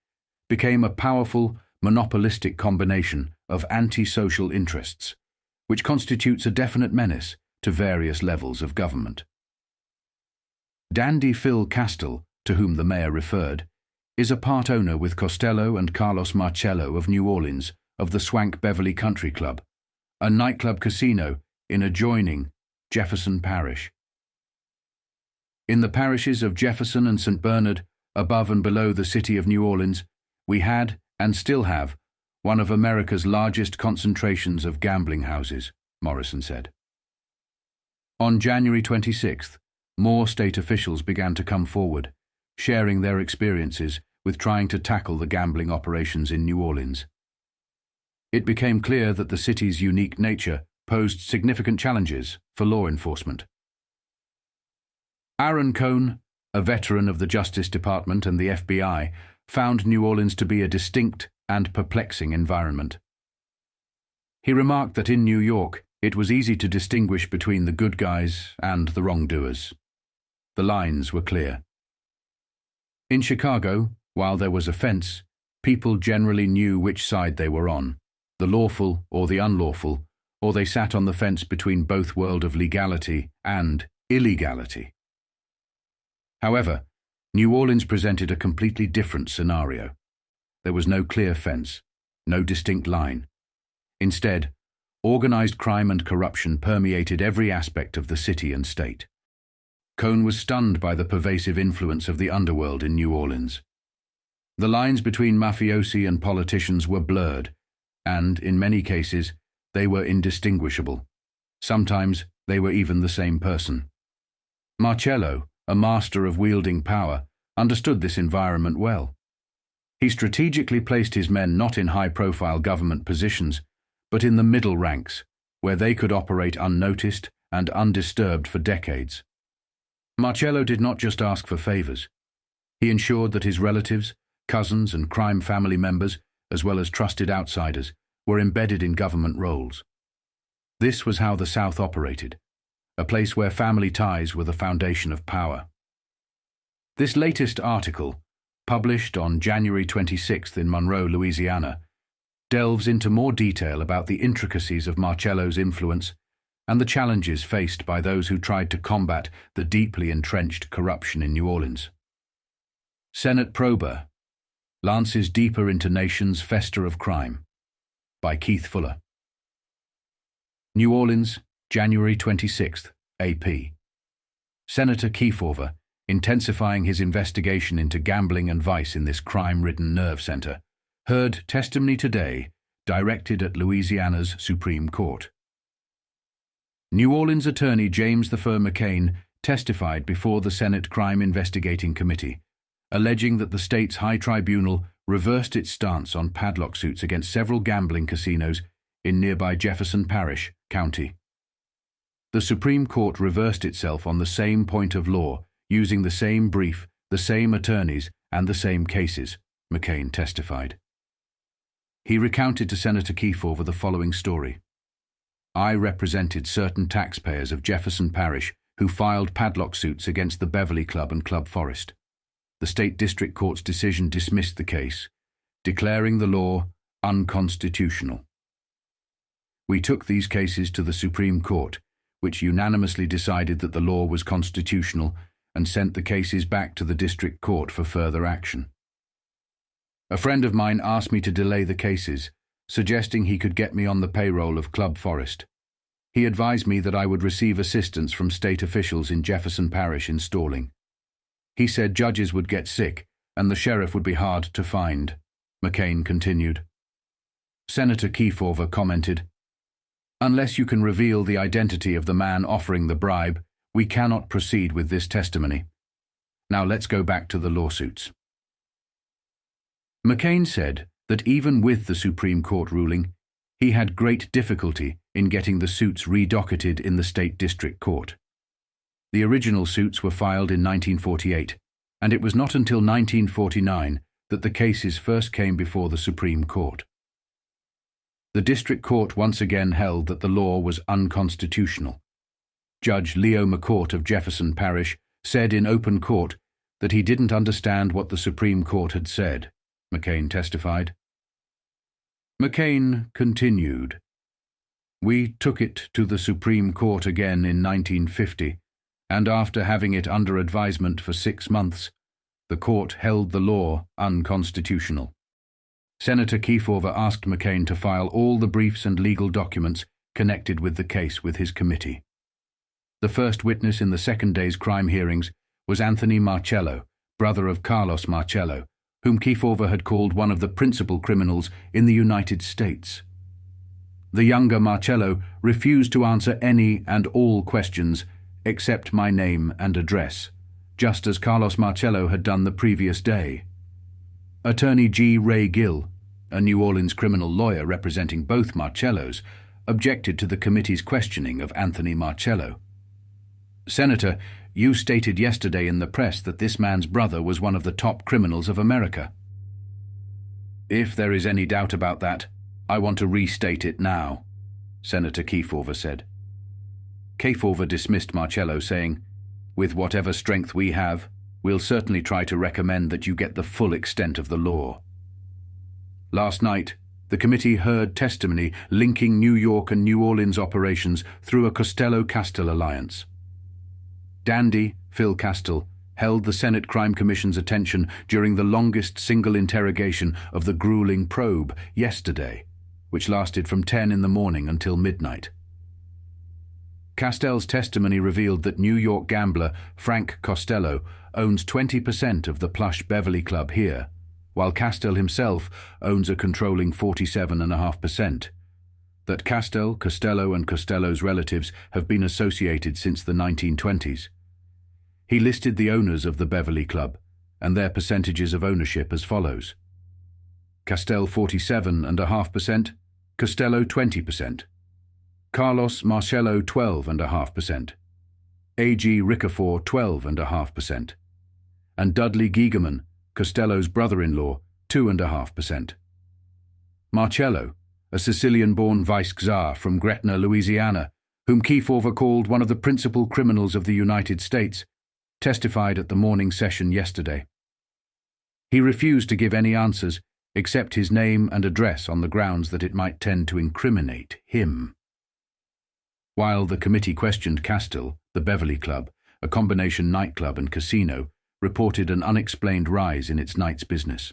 became a powerful, monopolistic combination of anti-social interests, which constitutes a definite menace to various levels of government." Dandy Phil Castell, to whom the mayor referred, is a part owner with Costello and Carlos Marcello of New Orleans of the Swank Beverly Country Club, a nightclub casino in adjoining Jefferson Parish. In the parishes of Jefferson and St. Bernard, above and below the city of New Orleans, we had, and still have, one of America's largest concentrations of gambling houses, Morrison said. On January 26th, more state officials began to come forward, sharing their experiences with trying to tackle the gambling operations in New Orleans. It became clear that the city's unique nature posed significant challenges for law enforcement. Aaron Cohn, a veteran of the Justice Department and the FBI, found New Orleans to be a distinct and perplexing environment. He remarked that in New York, it was easy to distinguish between the good guys and the wrongdoers. The lines were clear. In Chicago, while there was a fence, people generally knew which side they were on, the lawful or the unlawful, or they sat on the fence between both world of legality and illegality. However, New Orleans presented a completely different scenario. There was no clear fence, no distinct line. Instead, organized crime and corruption permeated every aspect of the city and state. Cohn was stunned by the pervasive influence of the underworld in New Orleans. The lines between mafiosi and politicians were blurred, and, in many cases, they were indistinguishable. Sometimes they were even the same person. Marcello, a master of wielding power, understood this environment well. He strategically placed his men not in high-profile government positions, but in the middle ranks, where they could operate unnoticed and undisturbed for decades. Marcello did not just ask for favors. He ensured that his relatives, cousins, and crime family members, as well as trusted outsiders, were embedded in government roles. This was how the South operated, a place where family ties were the foundation of power. This latest article, published on January 26th in Monroe, Louisiana, delves into more detail about the intricacies of Marcello's influence and the challenges faced by those who tried to combat the deeply entrenched corruption in New Orleans. Senate Prober lances deeper into nation's fester of crime, by Keith Fuller. New Orleans, January 26th, AP. Senator Kefauver, intensifying his investigation into gambling and vice in this crime-ridden nerve center, heard testimony today directed at Louisiana's Supreme Court. New Orleans attorney James the Fur McCain testified before the Senate Crime Investigating Committee, alleging that the state's high tribunal reversed its stance on padlock suits against several gambling casinos in nearby Jefferson Parish, County. The Supreme Court reversed itself on the same point of law, using the same brief, the same attorneys, and the same cases, McCain testified. He recounted to Senator Kefauver the following story. I represented certain taxpayers of Jefferson Parish who filed padlock suits against the Beverly Club and Club Forest. The state district court's decision dismissed the case, declaring the law unconstitutional. We took these cases to the Supreme Court, which unanimously decided that the law was constitutional and sent the cases back to the district court for further action. A friend of mine asked me to delay the cases, suggesting he could get me on the payroll of Club Forest. He advised me that I would receive assistance from state officials in Jefferson Parish in stalling. He said judges would get sick and the sheriff would be hard to find, McCain continued. Senator Kefauver commented, Unless you can reveal the identity of the man offering the bribe, we cannot proceed with this testimony. Now let's go back to the lawsuits. McCain said that even with the Supreme Court ruling, he had great difficulty in getting the suits redocketed in the state district court. The original suits were filed in 1948, and it was not until 1949 that the cases first came before the Supreme Court. The district court once again held that the law was unconstitutional. Judge Leo McCourt of Jefferson Parish said in open court that he didn't understand what the Supreme Court had said, McCain testified. McCain continued, We took it to the Supreme Court again in 1950, and after having it under advisement for 6 months, the court held the law unconstitutional. Senator Kefauver asked McCain to file all the briefs and legal documents connected with the case with his committee. The first witness in the second day's crime hearings was Anthony Marcello, brother of Carlos Marcello, whom Kefauver had called one of the principal criminals in the United States. The younger Marcello refused to answer any and all questions except my name and address, just as Carlos Marcello had done the previous day. Attorney G. Ray Gill, a New Orleans criminal lawyer representing both Marcellos, objected to the committee's questioning of Anthony Marcello. Senator, you stated yesterday in the press that this man's brother was one of the top criminals of America. If there is any doubt about that, I want to restate it now, Senator Kefauver said. Kefauver dismissed Marcello, saying, With whatever strength we have, we'll certainly try to recommend that you get the full extent of the law. Last night, the committee heard testimony linking New York and New Orleans operations through a Costello-Castile alliance. Dandy Phil Castile held the Senate Crime Commission's attention during the longest single interrogation of the grueling probe yesterday, which lasted from 10 in the morning until midnight. Castell's testimony revealed that New York gambler Frank Costello owns 20% of the plush Beverly Club here, while Castell himself owns a controlling 47.5%. That Castell, Costello and Costello's relatives have been associated since the 1920s. He listed the owners of the Beverly Club and their percentages of ownership as follows. Castell 47.5%, Costello 20%, Carlos Marcello 12.5%, A.G. Ricafort 12.5%, and Dudley Giegerman, Costello's brother-in-law, 2.5%. Marcello, a Sicilian-born vice-czar from Gretna, Louisiana, whom Kefauver called one of the principal criminals of the United States, testified at the morning session yesterday. He refused to give any answers except his name and address on the grounds that it might tend to incriminate him. While the committee questioned Castell, the Beverly Club, a combination nightclub and casino, reported an unexplained rise in its night's business.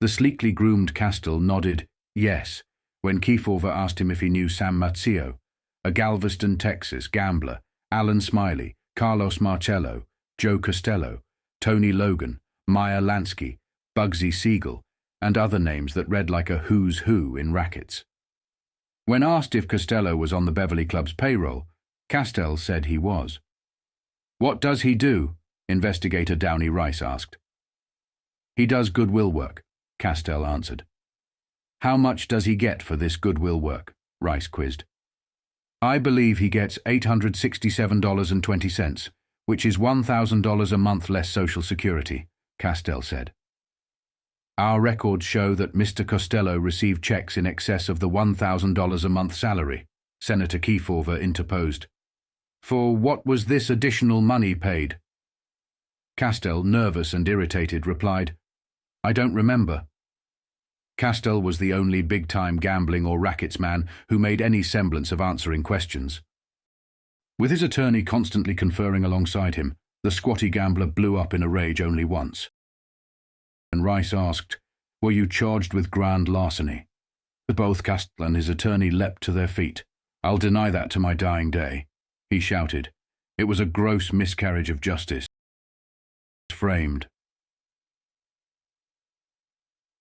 The sleekly groomed Castell nodded yes when Kefauver asked him if he knew Sam Mazzio, a Galveston, Texas gambler, Alan Smiley, Carlos Marcello, Joe Costello, Tony Logan, Meyer Lansky, Bugsy Siegel, and other names that read like a who's who in rackets. When asked if Costello was on the Beverly Club's payroll, Castell said he was. "What does he do?" Investigator Downey Rice asked. "He does goodwill work," Costello answered. "How much does he get for this goodwill work?" Rice quizzed. "I believe he gets $867.20, which is $1,000 a month less Social Security," Costello said. "Our records show that Mr. Costello received checks in excess of the $1,000 a month salary," Senator Kefauver interposed. "For what was this additional money paid?" Costello, nervous and irritated, replied, "I don't remember." Costello was the only big-time gambling or rackets man who made any semblance of answering questions. With his attorney constantly conferring alongside him, the squatty gambler blew up in a rage only once. And Rice asked, "Were you charged with grand larceny?" But both Costello and his attorney leapt to their feet. "I'll deny that to my dying day," he shouted. "It was a gross miscarriage of justice." Framed.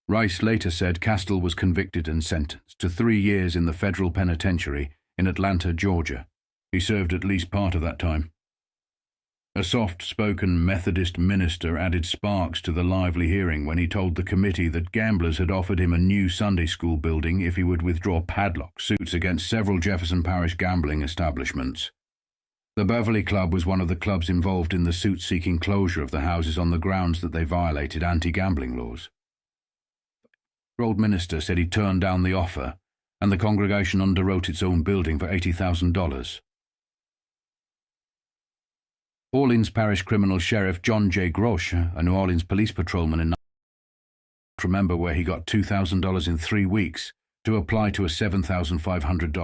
Rice later said Costello was convicted and sentenced to 3 years in the federal penitentiary in Atlanta, Georgia. He served at least part of that time. A soft-spoken Methodist minister added sparks to the lively hearing when he told the committee that gamblers had offered him a new Sunday school building if he would withdraw padlock suits against several Jefferson Parish gambling establishments. The Beverly Club was one of the clubs involved in the suit seeking closure of the houses on the grounds that they violated anti-gambling laws. The old minister said he turned down the offer, and the congregation underwrote its own building for $80,000. Orleans Parish criminal sheriff John J. Grosh, a New Orleans police patrolman in remember where he got $2,000 in 3 weeks to apply to a $7,500.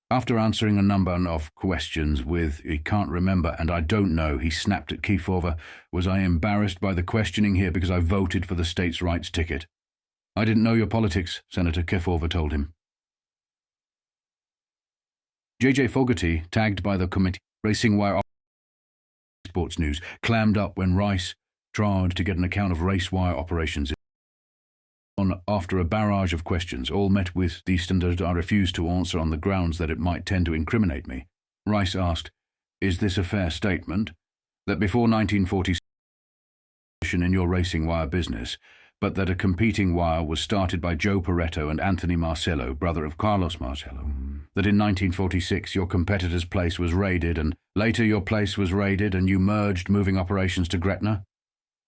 After answering a number of questions with, "He can't remember and I don't know," he snapped at Kefauver, "Was I embarrassed by the questioning here because I voted for the states' rights ticket?" "I didn't know your politics," Senator Kefauver told him. J.J. Fogarty, tagged by the committee, Racing Wire Sports News, clammed up when Rice tried to get an account of race wire operations. After a barrage of questions, all met with the standard "I refuse to answer on the grounds that it might tend to incriminate me," Rice asked, "Is this a fair statement, that before 1946 in your racing wire business, but that a competing wire was started by Joe Pareto and Anthony Marcello, brother of Carlos Marcello, that in 1946 your competitor's place was raided and later your place was raided and you merged moving operations to Gretna?"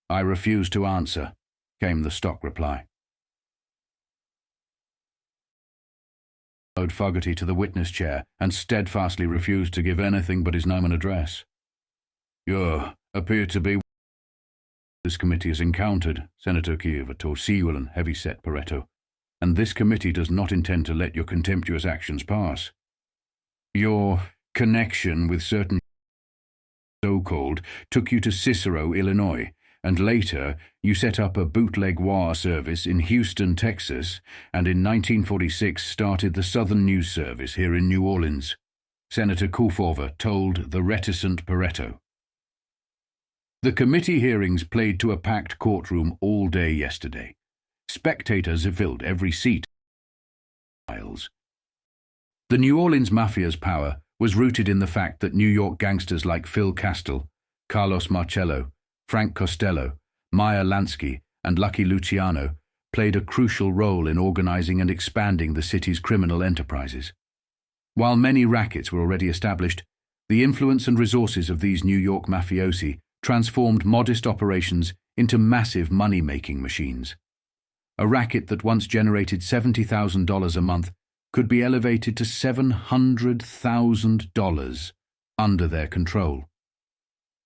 "I refuse to answer," came the stock reply. Fogarty to the witness chair and steadfastly refused to give anything but his name and address. "You appear to be this committee has encountered," Senator Kefauver told Siegel and heavy-set Pareto, "and this committee does not intend to let your contemptuous actions pass. Your connection with certain so-called took you to Cicero, Illinois, and later you set up a bootleg wire service in Houston, Texas, and in 1946 started the Southern News Service here in New Orleans," Senator Kefauver told the reticent Pareto. The committee hearings played to a packed courtroom all day yesterday. Spectators filled every seat. The New Orleans Mafia's power was rooted in the fact that New York gangsters like Phil Costello, Carlos Marcello, Frank Costello, Meyer Lansky, and Lucky Luciano played a crucial role in organizing and expanding the city's criminal enterprises. While many rackets were already established, the influence and resources of these New York mafiosi transformed modest operations into massive money-making machines. A racket that once generated $70,000 a month could be elevated to $700,000 under their control.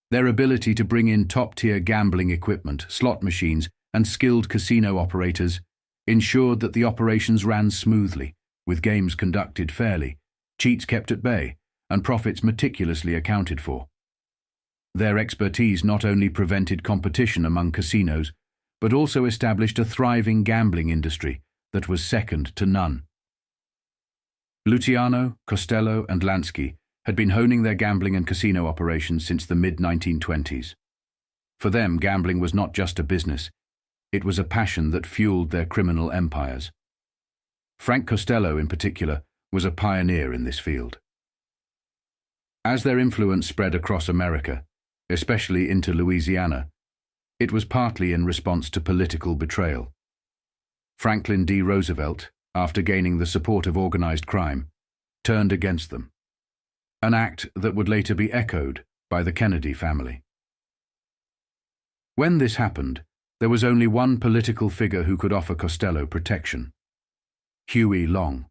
Their ability to bring in top-tier gambling equipment, slot machines, and skilled casino operators ensured that the operations ran smoothly, with games conducted fairly, cheats kept at bay, and profits meticulously accounted for. Their expertise not only prevented competition among casinos, but also established a thriving gambling industry that was second to none. Luciano, Costello, and Lansky had been honing their gambling and casino operations since the mid-1920s. For them, gambling was not just a business, it was a passion that fueled their criminal empires. Frank Costello, in particular, was a pioneer in this field. As their influence spread across America, especially into Louisiana, it was partly in response to political betrayal. Franklin D. Roosevelt, after gaining the support of organized crime, turned against them, an act that would later be echoed by the Kennedy family. When this happened, there was only one political figure who could offer Costello protection: Huey Long.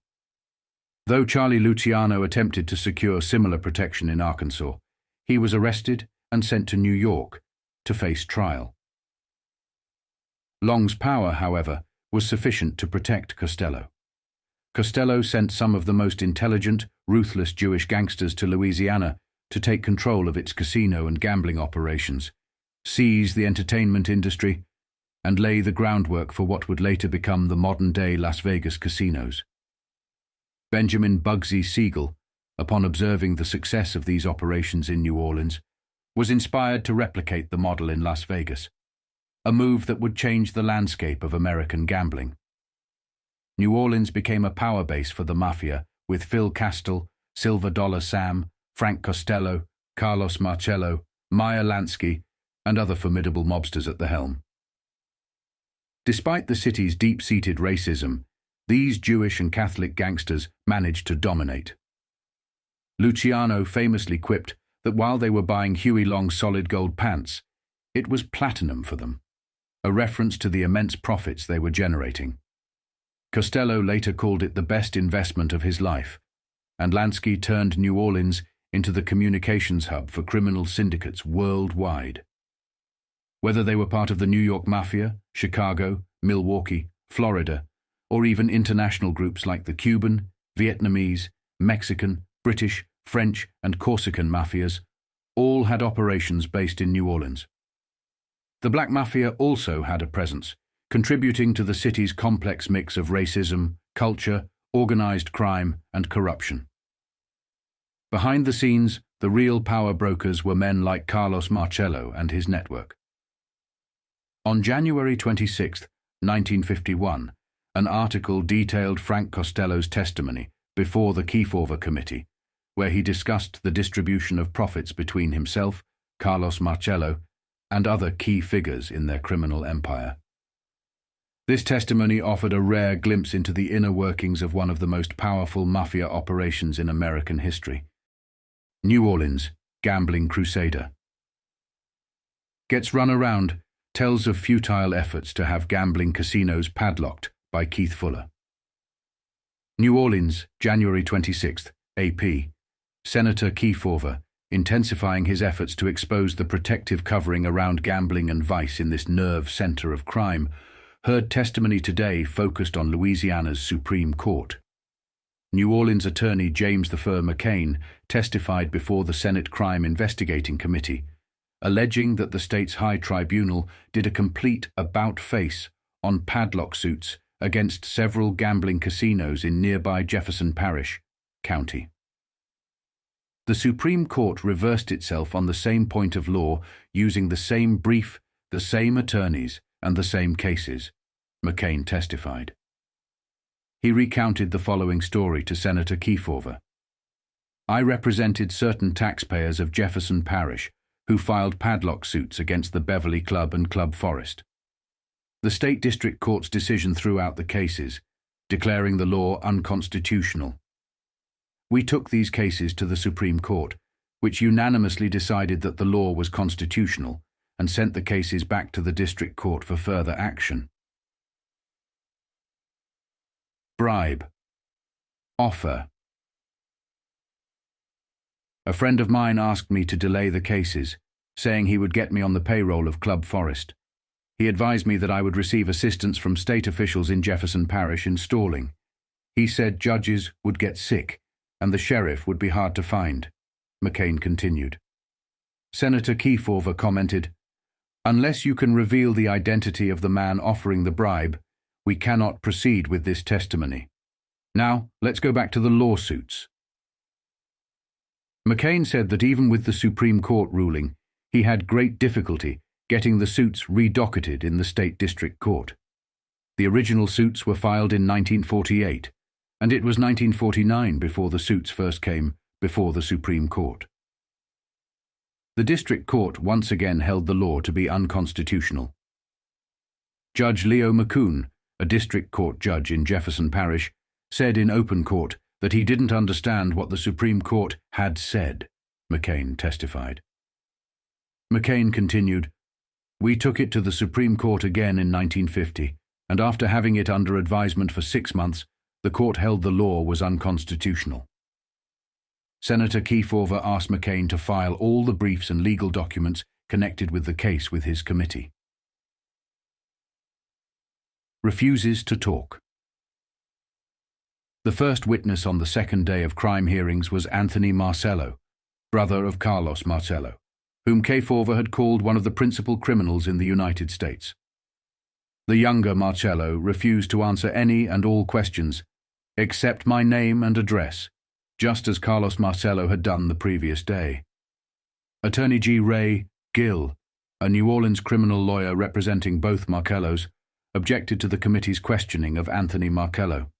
Though Charlie Luciano attempted to secure similar protection in Arkansas, he was arrested and sent to New York to face trial. Long's power, however, was sufficient to protect Costello. Costello sent some of the most intelligent, ruthless Jewish gangsters to Louisiana to take control of its casino and gambling operations, seize the entertainment industry, and lay the groundwork for what would later become the modern-day Las Vegas casinos. Benjamin Bugsy Siegel, upon observing the success of these operations in New Orleans, was inspired to replicate the model in Las Vegas, a move that would change the landscape of American gambling. New Orleans became a power base for the Mafia, with Phil Castile, Silver Dollar Sam, Frank Costello, Carlos Marcello, Meyer Lansky, and other formidable mobsters at the helm. Despite the city's deep-seated racism, these Jewish and Catholic gangsters managed to dominate. Luciano famously quipped that while they were buying Huey Long's solid gold pants, it was platinum for them, a reference to the immense profits they were generating. Costello later called it the best investment of his life, and Lansky turned New Orleans into the communications hub for criminal syndicates worldwide. Whether they were part of the New York Mafia, Chicago, Milwaukee, Florida, or even international groups like the Cuban, Vietnamese, Mexican, British, French, and Corsican mafias, all had operations based in New Orleans. The Black Mafia also had a presence, contributing to the city's complex mix of racism, culture, organized crime, and corruption. Behind the scenes, the real power brokers were men like Carlos Marcello and his network. On January 26, 1951, an article detailed Frank Costello's testimony before the Kefauver Committee, where he discussed the distribution of profits between himself, Carlos Marcello, and other key figures in their criminal empire. This testimony offered a rare glimpse into the inner workings of one of the most powerful mafia operations in American history. New Orleans, gambling crusader. Gets run around, tells of futile efforts to have gambling casinos padlocked by Keith Fuller. New Orleans, January 26th, AP. Senator Kefauver, intensifying his efforts to expose the protective covering around gambling and vice in this nerve center of crime, heard testimony today focused on Louisiana's Supreme Court. New Orleans attorney James the Fur McCain testified before the Senate Crime Investigating Committee, alleging that the state's high tribunal did a complete about-face on padlock suits against several gambling casinos in nearby Jefferson Parish, County. The Supreme Court reversed itself on the same point of law using the same brief, the same attorneys, and the same cases, McCain testified. He recounted the following story to Senator Kefauver. I represented certain taxpayers of Jefferson Parish who filed padlock suits against the Beverly Club and Club Forest. The State District Court's decision threw out the cases, declaring the law unconstitutional. We took these cases to the Supreme Court, which unanimously decided that the law was constitutional and sent the cases back to the District Court for further action. Bribe. Offer. A friend of mine asked me to delay the cases, saying he would get me on the payroll of Club Forest. He advised me that I would receive assistance from state officials in Jefferson Parish in stalling. He said judges would get sick and the sheriff would be hard to find, McCain continued. Senator Kefauver commented, unless you can reveal the identity of the man offering the bribe, we cannot proceed with this testimony. Now, let's go back to the lawsuits. McCain said that even with the Supreme Court ruling, he had great difficulty getting the suits redocketed in the State District Court. The original suits were filed in 1948, and it was 1949 before the suits first came before the Supreme Court. The district court once again held the law to be unconstitutional. Judge Leo McCoon, a district court judge in Jefferson Parish, said in open court that he didn't understand what the Supreme Court had said, McCain testified. McCain continued, "We took it to the Supreme Court again in 1950, and after having it under advisement for 6 months, the court held the law was unconstitutional." Senator Kefauver asked McCain to file all the briefs and legal documents connected with the case with his committee. Refuses to talk. The first witness on the second day of crime hearings was Anthony Marcello, brother of Carlos Marcello, whom Kefauver had called one of the principal criminals in the United States. The younger Marcello refused to answer any and all questions, except my name and address, just as Carlos Marcello had done the previous day. Attorney G. Ray Gill, a New Orleans criminal lawyer representing both Marcellos, objected to the committee's questioning of Anthony Marcello.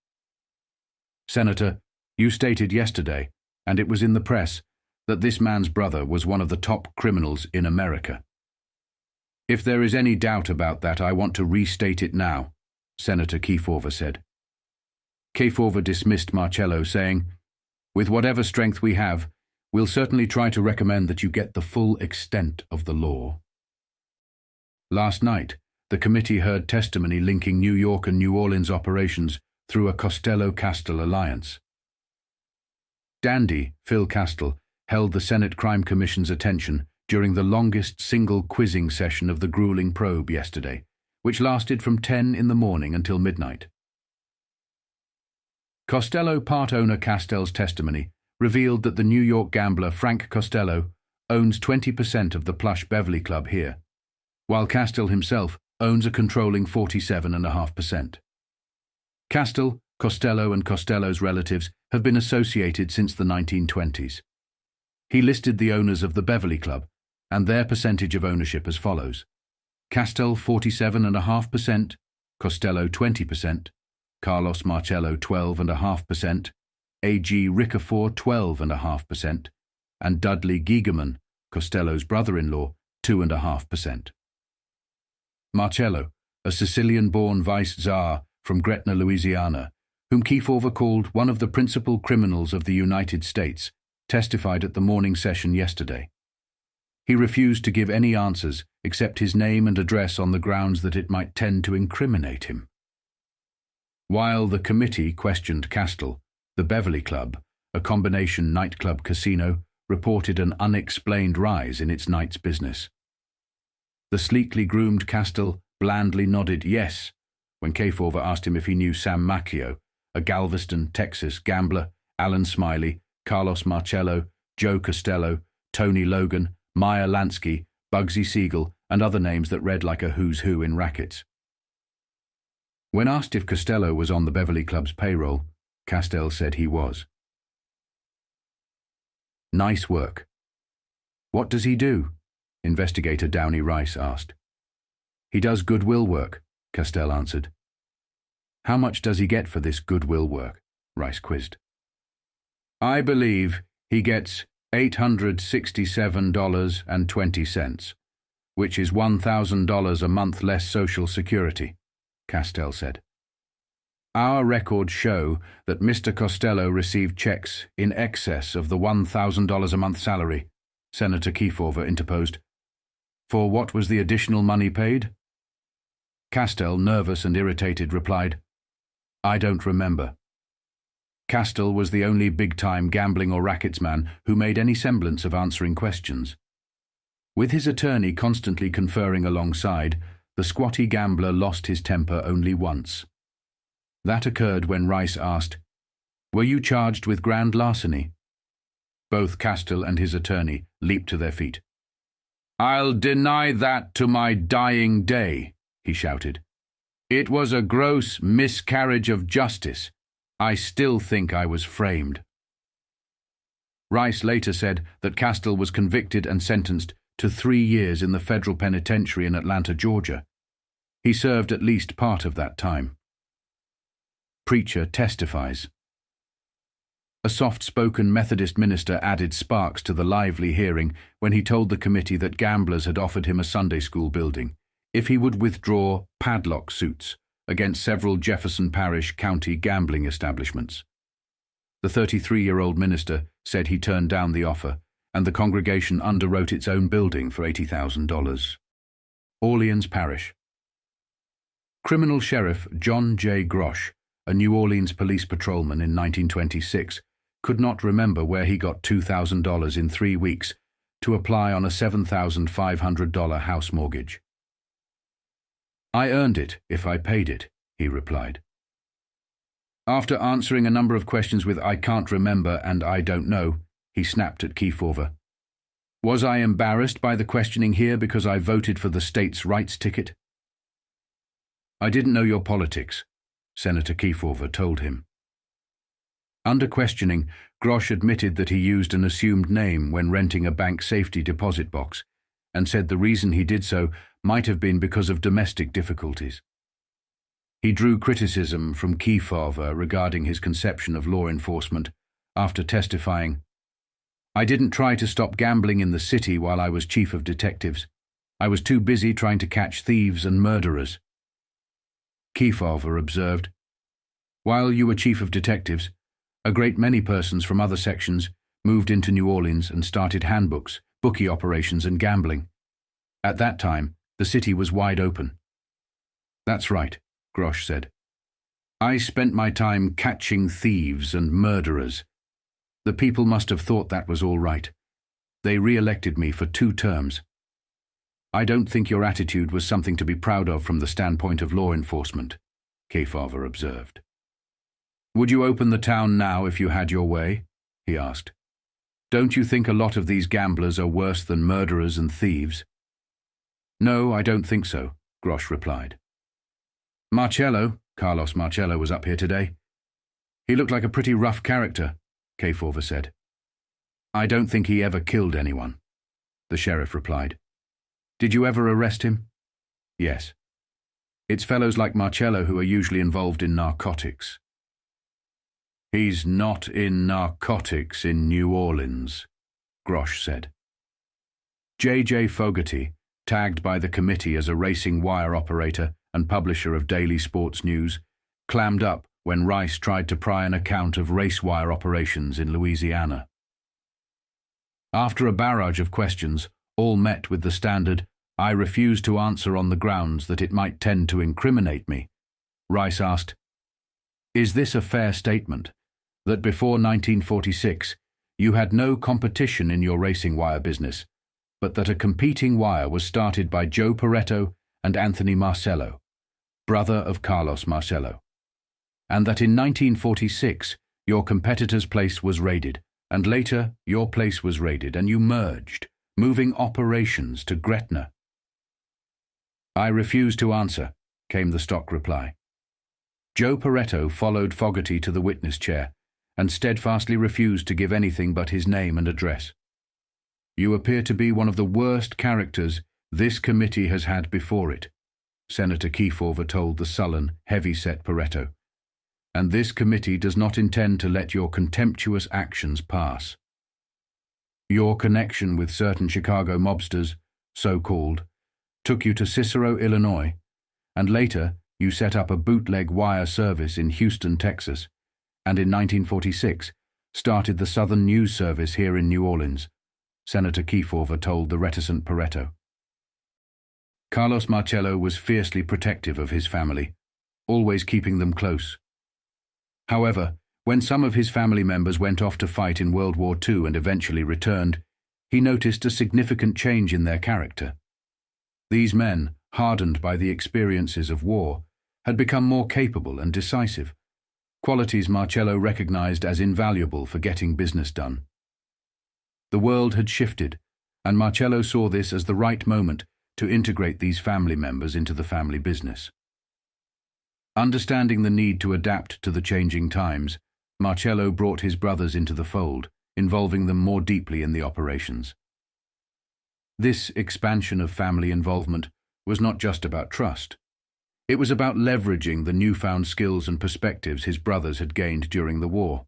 "Senator, you stated yesterday, and it was in the press, that this man's brother was one of the top criminals in America. If there is any doubt about that, I want to restate it now," Senator Kefauver said. Kefauver dismissed Marcello, saying, "With whatever strength we have, we'll certainly try to recommend that you get the full extent of the law." Last night, the committee heard testimony linking New York and New Orleans operations through a Costello-Castile alliance. Dandy Phil Castile held the Senate Crime Commission's attention during the longest single quizzing session of the grueling probe yesterday, which lasted from 10 in the morning until midnight. Costello part owner Castell's testimony revealed that the New York gambler Frank Costello owns 20% of the plush Beverly Club here, while Castell himself owns a controlling 47.5%. Castell, Costello and Costello's relatives have been associated since the 1920s. He listed the owners of the Beverly Club and their percentage of ownership as follows: Castell 47.5%, Costello 20%, Carlos Marcello 12.5%, A.G. Ricafort 12.5%, and Dudley Gigerman, Costello's brother-in-law, 2.5%. Marcello, a Sicilian-born vice-czar from Gretna, Louisiana, whom Kefauver called one of the principal criminals of the United States, testified at the morning session yesterday. He refused to give any answers except his name and address on the grounds that it might tend to incriminate him. While the committee questioned Castell, the Beverly Club, a combination nightclub casino, reported an unexplained rise in its night's business. The sleekly groomed Castell blandly nodded yes when Kefauver asked him if he knew Sam Macchio, a Galveston, Texas gambler, Alan Smiley, Carlos Marcello, Joe Costello, Tony Logan, Meyer Lansky, Bugsy Siegel, and other names that read like a who's who in rackets. When asked if Costello was on the Beverly Club's payroll, Castell said he was. "Nice work." "What does he do?" Investigator Downey Rice asked. "He does goodwill work," Castell answered. "How much does he get for this goodwill work?" Rice quizzed. "I believe he gets $867.20, which is $1,000 a month less Social Security," Castell said. "Our records show that Mr. Costello received checks in excess of the $1,000 a month salary," Senator Kefauver interposed. "For what was the additional money paid?" Castell, nervous and irritated, replied, "I don't remember." Castell was the only big-time gambling or rackets man who made any semblance of answering questions. With his attorney constantly conferring alongside, the squatty gambler lost his temper only once. That occurred when Rice asked, "Were you charged with grand larceny?" Both Castell and his attorney leaped to their feet. "I'll deny that to my dying day," he shouted. "It was a gross miscarriage of justice. I still think I was framed." Rice later said that Castell was convicted and sentenced to 3 years in the federal penitentiary in Atlanta, Georgia. He served at least part of that time. Preacher testifies. A soft-spoken Methodist minister added sparks to the lively hearing when he told the committee that gamblers had offered him a Sunday school building if he would withdraw padlock suits against several Jefferson Parish County gambling establishments. The 33-year-old minister said he turned down the offer, and the congregation underwrote its own building for $80,000. Orleans Parish. Criminal Sheriff John J. Grosh, a New Orleans police patrolman in 1926, could not remember where he got $2,000 in 3 weeks to apply on a $7,500 house mortgage. "I earned it if I paid it," he replied. After answering a number of questions with "I can't remember" and "I don't know," he snapped at Kefauver. "Was I embarrassed by the questioning here because I voted for the states' rights ticket?" "I didn't know your politics," Senator Kefauver told him. Under questioning, Grosh admitted that he used an assumed name when renting a bank safety deposit box, and said the reason he did so might have been because of domestic difficulties. He drew criticism from Kefauver regarding his conception of law enforcement after testifying, "I didn't try to stop gambling in the city while I was chief of detectives. I was too busy trying to catch thieves and murderers." Kefauver observed, "While you were chief of detectives, a great many persons from other sections moved into New Orleans and started handbooks, bookie operations and gambling. At that time, the city was wide open." "That's right," Grosh said. "I spent my time catching thieves and murderers. The people must have thought that was all right. They re-elected me for 2 terms. I don't think your attitude was something to be proud of from the standpoint of law enforcement," Kefauver observed. "Would you open the town now if you had your way?" he asked. "Don't you think a lot of these gamblers are worse than murderers and thieves?" "No, I don't think so," Grosh replied. Carlos Marcello was up here today. He looked like a pretty rough character," Kefauver said. "I don't think he ever killed anyone," the sheriff replied. "Did you ever arrest him?" "Yes. It's fellows like Marcello who are usually involved in narcotics." "He's not in narcotics in New Orleans," Grosh said. J.J. Fogarty, tagged by the committee as a racing wire operator and publisher of daily sports news, clammed up when Rice tried to pry an account of race wire operations in Louisiana. After a barrage of questions, all met with the standard, "I refuse to answer on the grounds that it might tend to incriminate me," Rice asked, "Is this a fair statement, that before 1946 you had no competition in your racing wire business, but that a competing wire was started by Joe Pareto and Anthony Marcello, brother of Carlos Marcello, and that in 1946 your competitor's place was raided, and later your place was raided and you merged, moving operations to Gretna?" "I refuse to answer," came the stock reply. Joe Pareto followed Fogarty to the witness chair and steadfastly refused to give anything but his name and address. "You appear to be one of the worst characters this committee has had before it," Senator Kefauver told the sullen, heavy-set Pareto, "and this committee does not intend to let your contemptuous actions pass. Your connection with certain Chicago mobsters, so-called, took you to Cicero, Illinois, and later you set up a bootleg wire service in Houston, Texas, and in 1946 started the Southern News Service here in New Orleans," Senator Kefauver told the reticent Pareto. Carlos Marcello was fiercely protective of his family, always keeping them close. However, when some of his family members went off to fight in World War II and eventually returned, he noticed a significant change in their character. These men, hardened by the experiences of war, had become more capable and decisive, qualities Marcello recognized as invaluable for getting business done. The world had shifted, and Marcello saw this as the right moment to integrate these family members into the family business. Understanding the need to adapt to the changing times, Marcello brought his brothers into the fold, involving them more deeply in the operations. This expansion of family involvement was not just about trust. It was about leveraging the newfound skills and perspectives his brothers had gained during the war.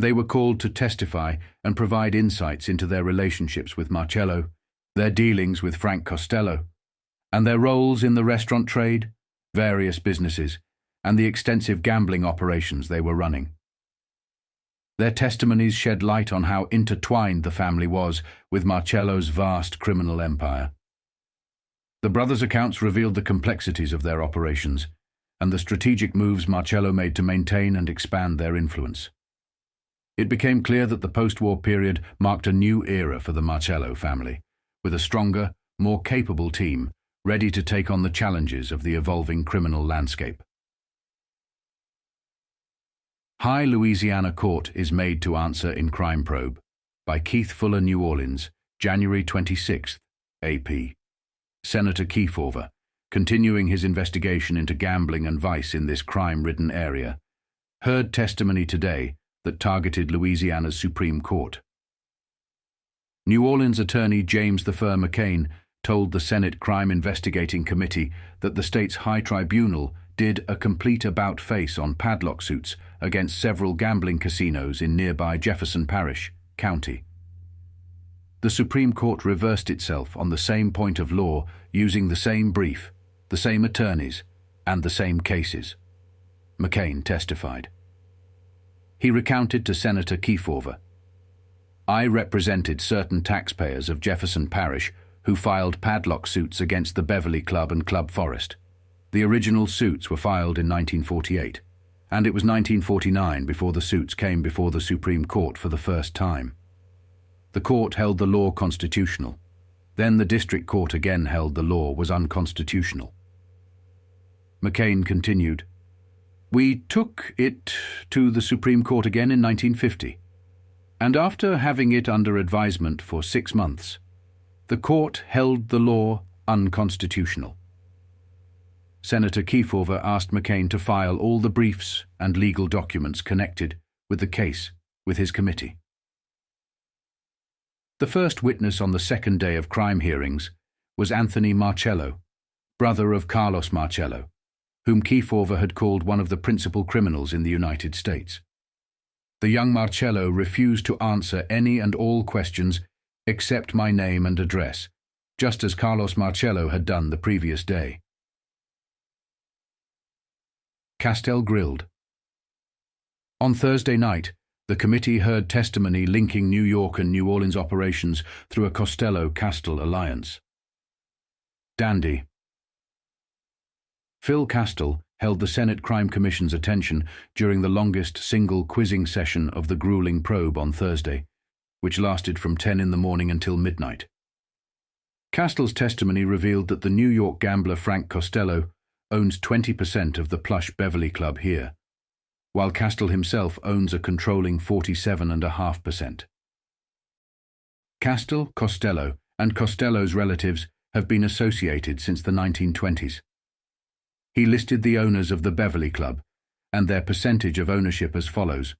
They were called to testify and provide insights into their relationships with Marcello, their dealings with Frank Costello, and their roles in the restaurant trade, various businesses, and the extensive gambling operations they were running. Their testimonies shed light on how intertwined the family was with Marcello's vast criminal empire. The brothers' accounts revealed the complexities of their operations and the strategic moves Marcello made to maintain and expand their influence. It became clear that the post-war period marked a new era for the Marcello family, with a stronger, more capable team ready to take on the challenges of the evolving criminal landscape. High Louisiana Court is Made to Answer in Crime Probe by Keith Fuller, New Orleans, January 26, AP. Senator Kefauver, continuing his investigation into gambling and vice in this crime-ridden area, heard testimony today that targeted Louisiana's Supreme Court. New Orleans attorney James the Fur McCain told the Senate Crime Investigating Committee that the state's high tribunal did a complete about-face on padlock suits against several gambling casinos in nearby Jefferson Parish, County. The Supreme Court reversed itself on the same point of law using the same brief, the same attorneys, and the same cases. McCain testified. He recounted to Senator Kefauver, "I represented certain taxpayers of Jefferson Parish who filed padlock suits against the Beverly Club and Club Forest. The original suits were filed in 1948, and it was 1949 before the suits came before the Supreme Court for the first time. The court held the law constitutional. Then the district court again held the law was unconstitutional." McCain continued, "We took it to the Supreme Court again in 1950, and after having it under advisement for 6 months, the court held the law unconstitutional." Senator Kefauver asked McCain to file all the briefs and legal documents connected with the case with his committee. The first witness on the second day of crime hearings was Anthony Marcello, brother of Carlos Marcello, whom Kefauver had called one of the principal criminals in the United States. The young Marcello refused to answer any and all questions except my name and address, just as Carlos Marcello had done the previous day. Costello grilled. On Thursday night, the committee heard testimony linking New York and New Orleans operations through a Costello-Castile alliance. Dandy. Phil Costello held the Senate Crime Commission's attention during the longest single quizzing session of the grueling probe on Thursday, which lasted from 10 in the morning until midnight. Costello's testimony revealed that the New York gambler Frank Costello owns 20% of the plush Beverly Club here, while Costello himself owns a controlling 47.5%. Costello, and Costello's relatives have been associated since the 1920s. He listed the owners of the Beverly Club and their percentage of ownership as follows: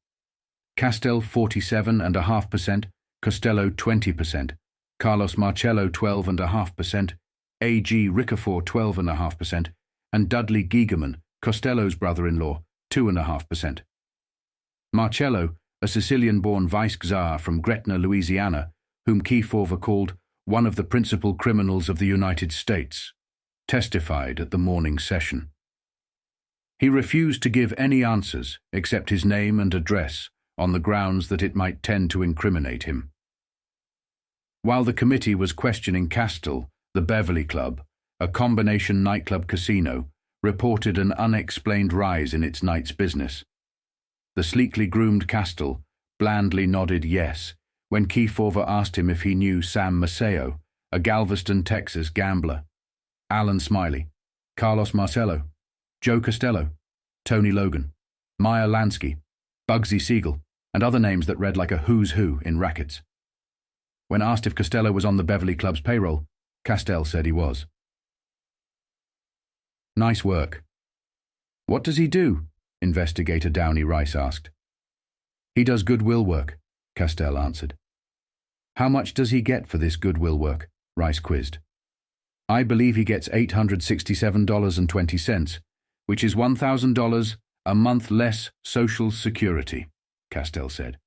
Costello 47.5%, Costello 20%, Carlos Marcello 12.5%, A.G. Ricafort 12.5%, and Dudley Giegerman, Costello's brother-in-law, 2.5%. Marcello, a Sicilian-born vice-czar from Gretna, Louisiana, whom Kefauver called one of the principal criminals of the United States, testified at the morning session. He refused to give any answers except his name and address on the grounds that it might tend to incriminate him. While the committee was questioning Costello, the Beverly Club, a combination nightclub casino, reported an unexplained rise in its night's business. The sleekly groomed Costello blandly nodded yes when Kefauver asked him if he knew Sam Maceo, a Galveston, Texas gambler, Alan Smiley, Carlos Marcello, Joe Costello, Tony Logan, Meyer Lansky, Bugsy Siegel, and other names that read like a who's who in rackets. When asked if Costello was on the Beverly Club's payroll, Costello said he was. Nice work. What does he do? Investigator Downey Rice asked. He does goodwill work, Costello answered. How much does he get for this goodwill work? Rice quizzed. I believe he gets $867.20, which is $1,000 a month less Social Security, Costello said.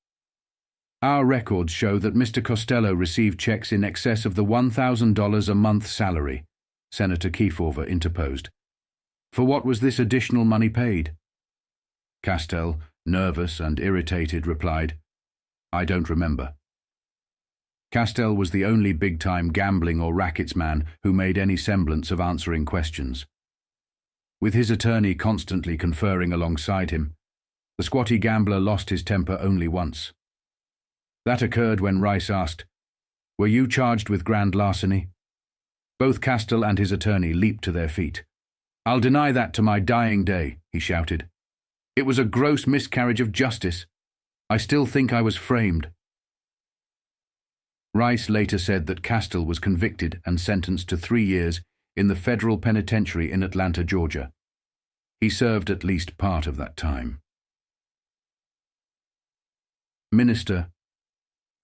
Our records show that Mr. Costello received checks in excess of the $1,000 a month salary, Senator Kefauver interposed. For what was this additional money paid? Costello, nervous and irritated, replied, I don't remember. Costello was the only big-time gambling or rackets man who made any semblance of answering questions. With his attorney constantly conferring alongside him, the squatty gambler lost his temper only once. That occurred when Rice asked, Were you charged with grand larceny? Both Costello and his attorney leaped to their feet. I'll deny that to my dying day, he shouted. It was a gross miscarriage of justice. I still think I was framed. Rice later said that Costello was convicted and sentenced to 3 years in the federal penitentiary in Atlanta, Georgia. He served at least part of that time. Minister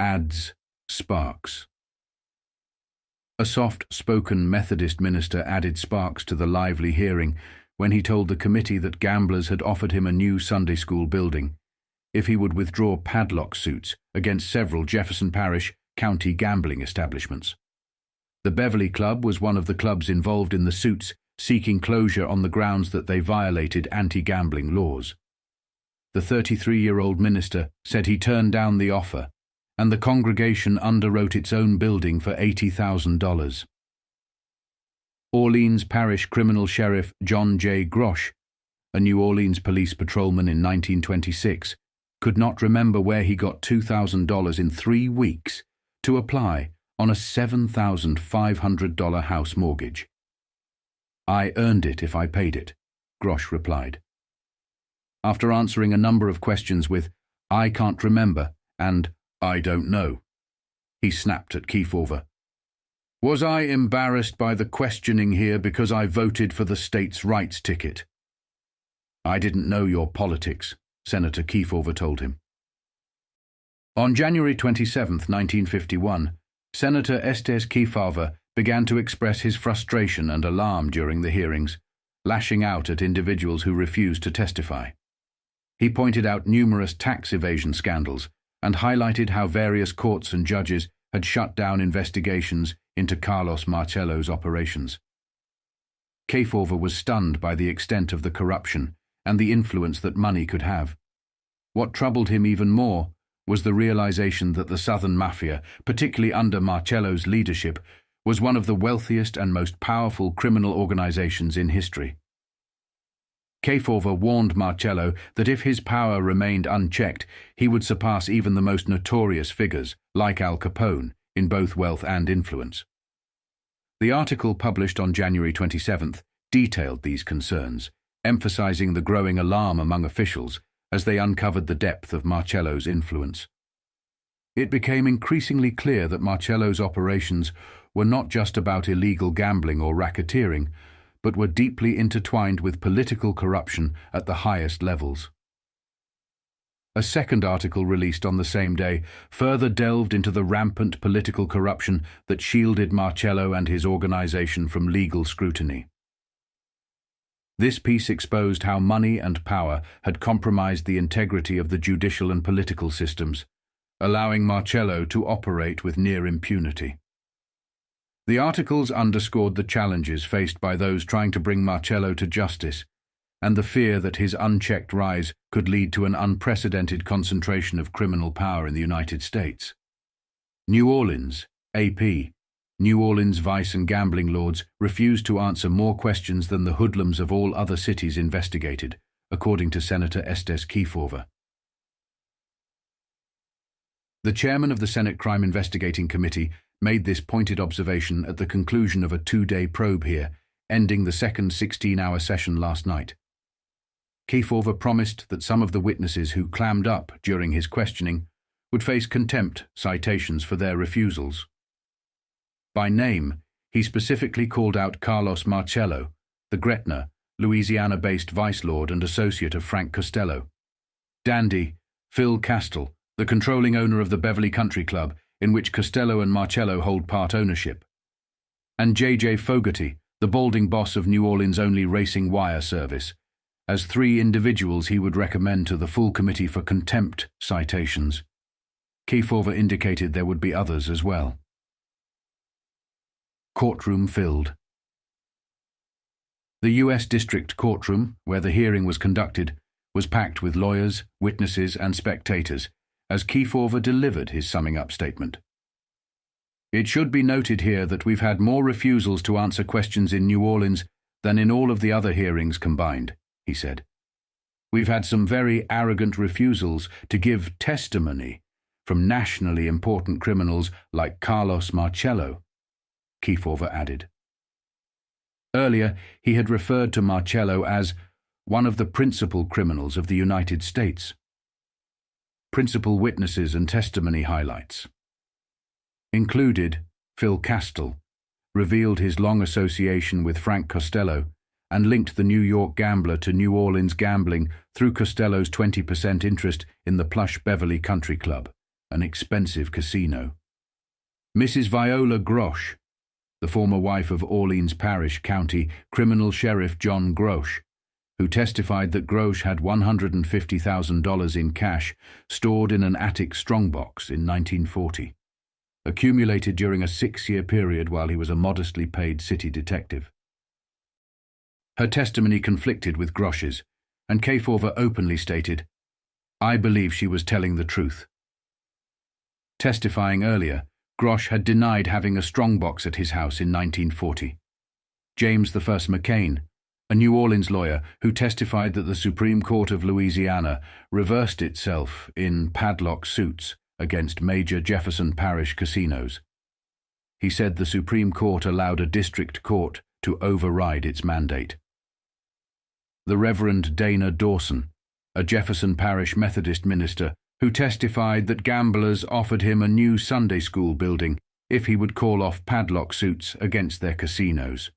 adds sparks. A soft-spoken Methodist minister added sparks to the lively hearing when he told the committee that gamblers had offered him a new Sunday school building if he would withdraw padlock suits against several Jefferson Parish county gambling establishments. The Beverly Club was one of the clubs involved in the suits, seeking closure on the grounds that they violated anti-gambling laws. The 33-year-old minister said he turned down the offer, and the congregation underwrote its own building for $80,000. Orleans Parish Criminal Sheriff John J. Grosh, a New Orleans police patrolman in 1926, could not remember where he got $2,000 in 3 weeks to apply on a $7,500 house mortgage. I earned it if I paid it, Grosh replied. After answering a number of questions with, I can't remember, and I don't know, he snapped at Kefauver. Was I embarrassed by the questioning here because I voted for the states' rights ticket? I didn't know your politics, Senator Kefauver told him. On January 27, 1951, Senator Estes Kefauver began to express his frustration and alarm during the hearings, lashing out at individuals who refused to testify. He pointed out numerous tax evasion scandals and highlighted how various courts and judges had shut down investigations into Carlos Marcello's operations. Kefauver was stunned by the extent of the corruption and the influence that money could have. What troubled him even more was the realization that the Southern Mafia, particularly under Marcello's leadership, was one of the wealthiest and most powerful criminal organizations in history. Kefauver warned Marcello that if his power remained unchecked, he would surpass even the most notorious figures, like Al Capone, in both wealth and influence. The article published on January 27th detailed these concerns, emphasizing the growing alarm among officials as they uncovered the depth of Marcello's influence. It became increasingly clear that Marcello's operations were not just about illegal gambling or racketeering, but were deeply intertwined with political corruption at the highest levels. A second article released on the same day further delved into the rampant political corruption that shielded Marcello and his organization from legal scrutiny. This piece exposed how money and power had compromised the integrity of the judicial and political systems, allowing Marcello to operate with near impunity. The articles underscored the challenges faced by those trying to bring Marcello to justice, and the fear that his unchecked rise could lead to an unprecedented concentration of criminal power in the United States. New Orleans, AP, New Orleans vice and gambling lords refused to answer more questions than the hoodlums of all other cities investigated, according to Senator Estes Kefauver. The chairman of the Senate Crime Investigating Committee made this pointed observation at the conclusion of a 2-day probe here, ending the second 16-hour session last night. Kefauver promised that some of the witnesses who clammed up during his questioning would face contempt citations for their refusals. By name, he specifically called out Carlos Marcello, the Gretna, Louisiana-based vice lord and associate of Frank Costello; Dandy, Phil Costello, the controlling owner of the Beverly Country Club, in which Costello and Marcello hold part ownership; and J.J. Fogarty, the balding boss of New Orleans' only racing wire service, as 3 individuals he would recommend to the full committee for contempt citations. Kefauver indicated there would be others as well. Courtroom filled. The U.S. District Courtroom, where the hearing was conducted, was packed with lawyers, witnesses, and spectators as Kefauver delivered his summing-up statement. "It should be noted here that we've had more refusals to answer questions in New Orleans than in all of the other hearings combined," he said. "We've had some very arrogant refusals to give testimony from nationally important criminals like Carlos Marcello," Kefauver added. Earlier, he had referred to Marcello as one of the principal criminals of the United States. Principal witnesses and testimony highlights included Phil Castell, revealed his long association with Frank Costello and linked the New York gambler to New Orleans gambling through Costello's 20% interest in the plush Beverly Country Club, an expensive casino. Mrs. Viola Grosh, the former wife of Orleans Parish County Criminal Sheriff John Grosh, who testified that Grosh had $150,000 in cash stored in an attic strongbox in 1940, accumulated during a 6-year period while he was a modestly paid city detective. Her testimony conflicted with Grosh's, and Kefauver openly stated, "I believe she was telling the truth." Testifying earlier, Grosh had denied having a strongbox at his house in 1940. James I McCain, a New Orleans lawyer who testified that the Supreme Court of Louisiana reversed itself in padlock suits against major Jefferson Parish casinos. He said the Supreme Court allowed a district court to override its mandate. The Reverend Dana Dawson, a Jefferson Parish Methodist minister who testified that gamblers offered him a new Sunday school building if he would call off padlock suits against their casinos.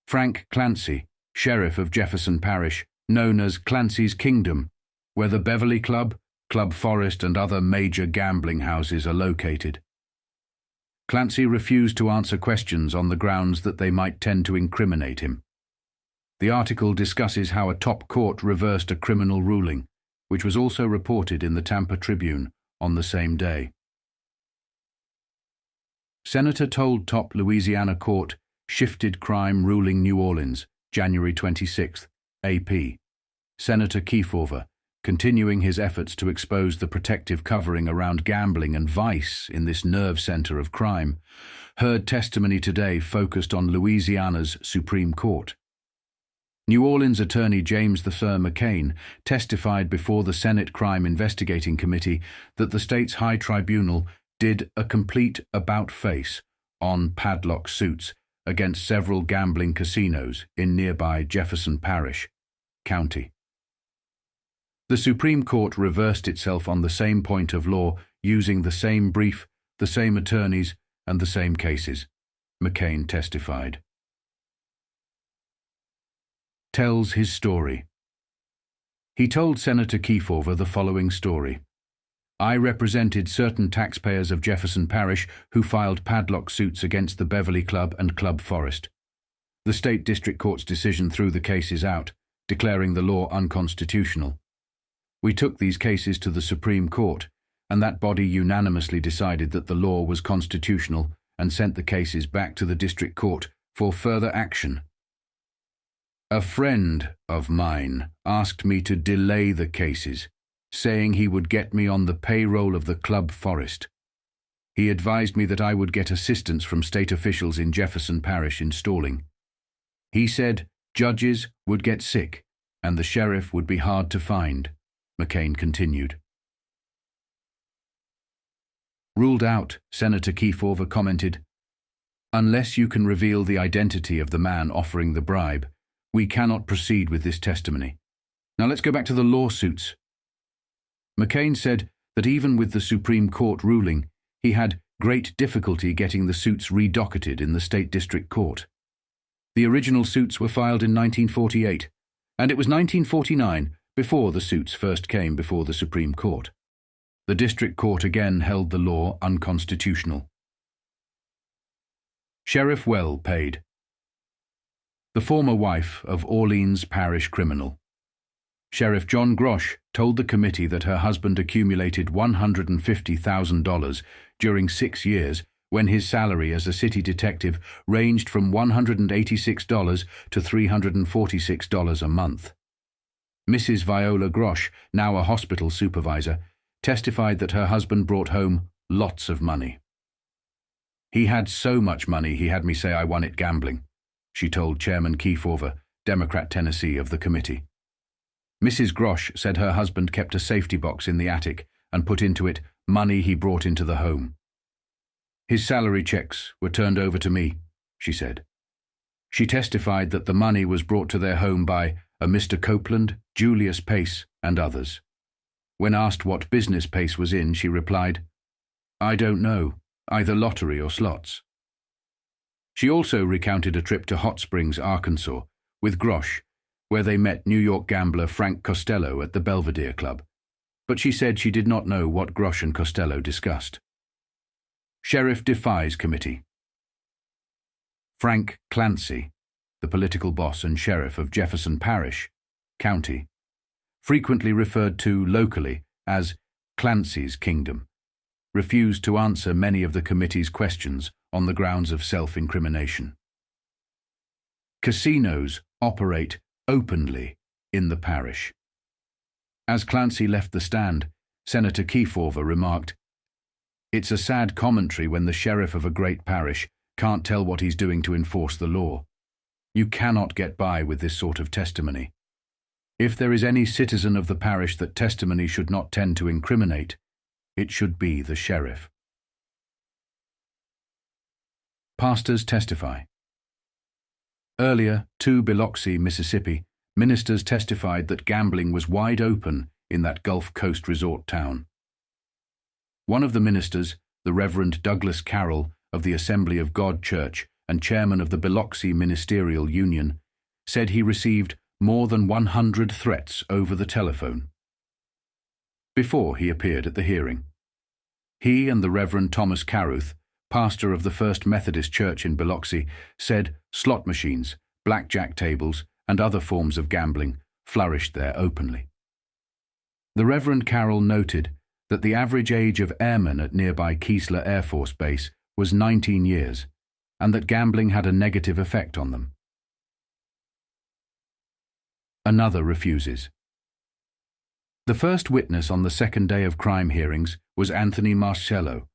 Frank Clancy, sheriff of Jefferson Parish, known as Clancy's Kingdom, where the Beverly Club, Club Forest, and other major gambling houses are located. Clancy refused to answer questions on the grounds that they might tend to incriminate him. The article discusses how a top court reversed a criminal ruling, which was also reported in the Tampa Tribune on the same day. Senator told top Louisiana court shifted crime ruling New Orleans, January 26, AP. Senator Kefauver, continuing his efforts to expose the protective covering around gambling and vice in this nerve center of crime, heard testimony today focused on Louisiana's Supreme Court. New Orleans attorney James I McCain testified before the Senate Crime Investigating Committee that the state's high tribunal did a complete about-face on padlock suits against several gambling casinos in nearby Jefferson Parish County. The Supreme Court reversed itself on the same point of law using the same brief, the same attorneys, and the same cases, McCain testified. Tells his story. He told Senator Kefauver the following story. "I represented certain taxpayers of Jefferson Parish who filed padlock suits against the Beverly Club and Club Forest. The state district court's decision threw the cases out, declaring the law unconstitutional. We took these cases to the Supreme Court, and that body unanimously decided that the law was constitutional and sent the cases back to the district court for further action. A friend of mine asked me to delay the cases, saying he would get me on the payroll of the Club Forest. He advised me that I would get assistance from state officials in Jefferson Parish installing. He said judges would get sick and the sheriff would be hard to find," McCain continued. Ruled out, Senator Kefauver commented, "Unless you can reveal the identity of the man offering the bribe, we cannot proceed with this testimony. Now let's go back to the lawsuits." McCain said that even with the Supreme Court ruling, he had great difficulty getting the suits redocketed in the state district court. The original suits were filed in 1948, and it was 1949 before the suits first came before the Supreme Court. The district court again held the law unconstitutional. Sheriff well paid. The former wife of Orleans Parish criminal. Sheriff John Grosh told the committee that her husband accumulated $150,000 during 6 years when his salary as a city detective ranged from $186 to $346 a month. Mrs. Viola Grosh, now a hospital supervisor, testified that her husband brought home lots of money. "He had so much money he had me say I won it gambling," she told Chairman Kefauver, Democrat Tennessee, of the committee. Mrs. Grosh said her husband kept a safety box in the attic and put into it money he brought into the home. "His salary checks were turned over to me," she said. She testified that the money was brought to their home by a Mr. Copeland, Julius Pace, and others. When asked what business Pace was in, she replied, "I don't know, either lottery or slots." She also recounted a trip to Hot Springs, Arkansas, with Grosh, where they met New York gambler Frank Costello at the Belvedere Club, but she said she did not know what Grosh and Costello discussed. Sheriff defies committee. Frank Clancy, the political boss and sheriff of Jefferson Parish, County, frequently referred to locally as Clancy's Kingdom, refused to answer many of the committee's questions on the grounds of self-incrimination. Casinos operate openly in the parish. As Clancy left the stand, Senator Kefauver remarked, "It's a sad commentary when the sheriff of a great parish can't tell what he's doing to enforce the law. You cannot get by with this sort of testimony. If there is any citizen of the parish that testimony should not tend to incriminate, it should be the sheriff." Pastors testify. Earlier, to Biloxi, Mississippi, ministers testified that gambling was wide open in that Gulf Coast resort town. One of the ministers, the Reverend Douglas Carroll of the Assembly of God Church and chairman of the Biloxi Ministerial Union, said he received more than 100 threats over the telephone before he appeared at the hearing. He and the Reverend Thomas Caruth, pastor of the First Methodist Church in Biloxi, said slot machines, blackjack tables, and other forms of gambling flourished there openly. The Reverend Carroll noted that the average age of airmen at nearby Keesler Air Force Base was 19 years, and that gambling had a negative effect on them. Another refuses. The first witness on the second day of crime hearings was Anthony Marcello,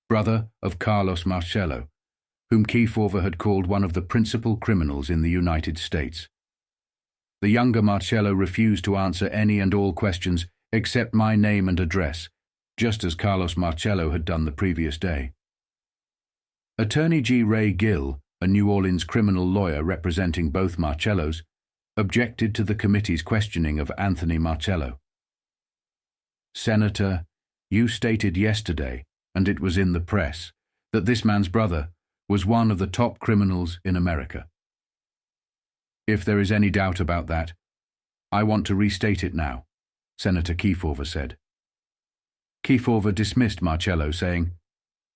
brother of Carlos Marcello, whom Kefauver had called one of the principal criminals in the United States. The younger Marcello refused to answer any and all questions except my name and address, just as Carlos Marcello had done the previous day. Attorney G. Ray Gill, a New Orleans criminal lawyer representing both Marcellos, objected to the committee's questioning of Anthony Marcello. "Senator, you stated yesterday, and it was in the press, that this man's brother was one of the top criminals in America. If there is any doubt about that, I want to restate it now," Senator Kefauver said. Kefauver dismissed Marcello, saying,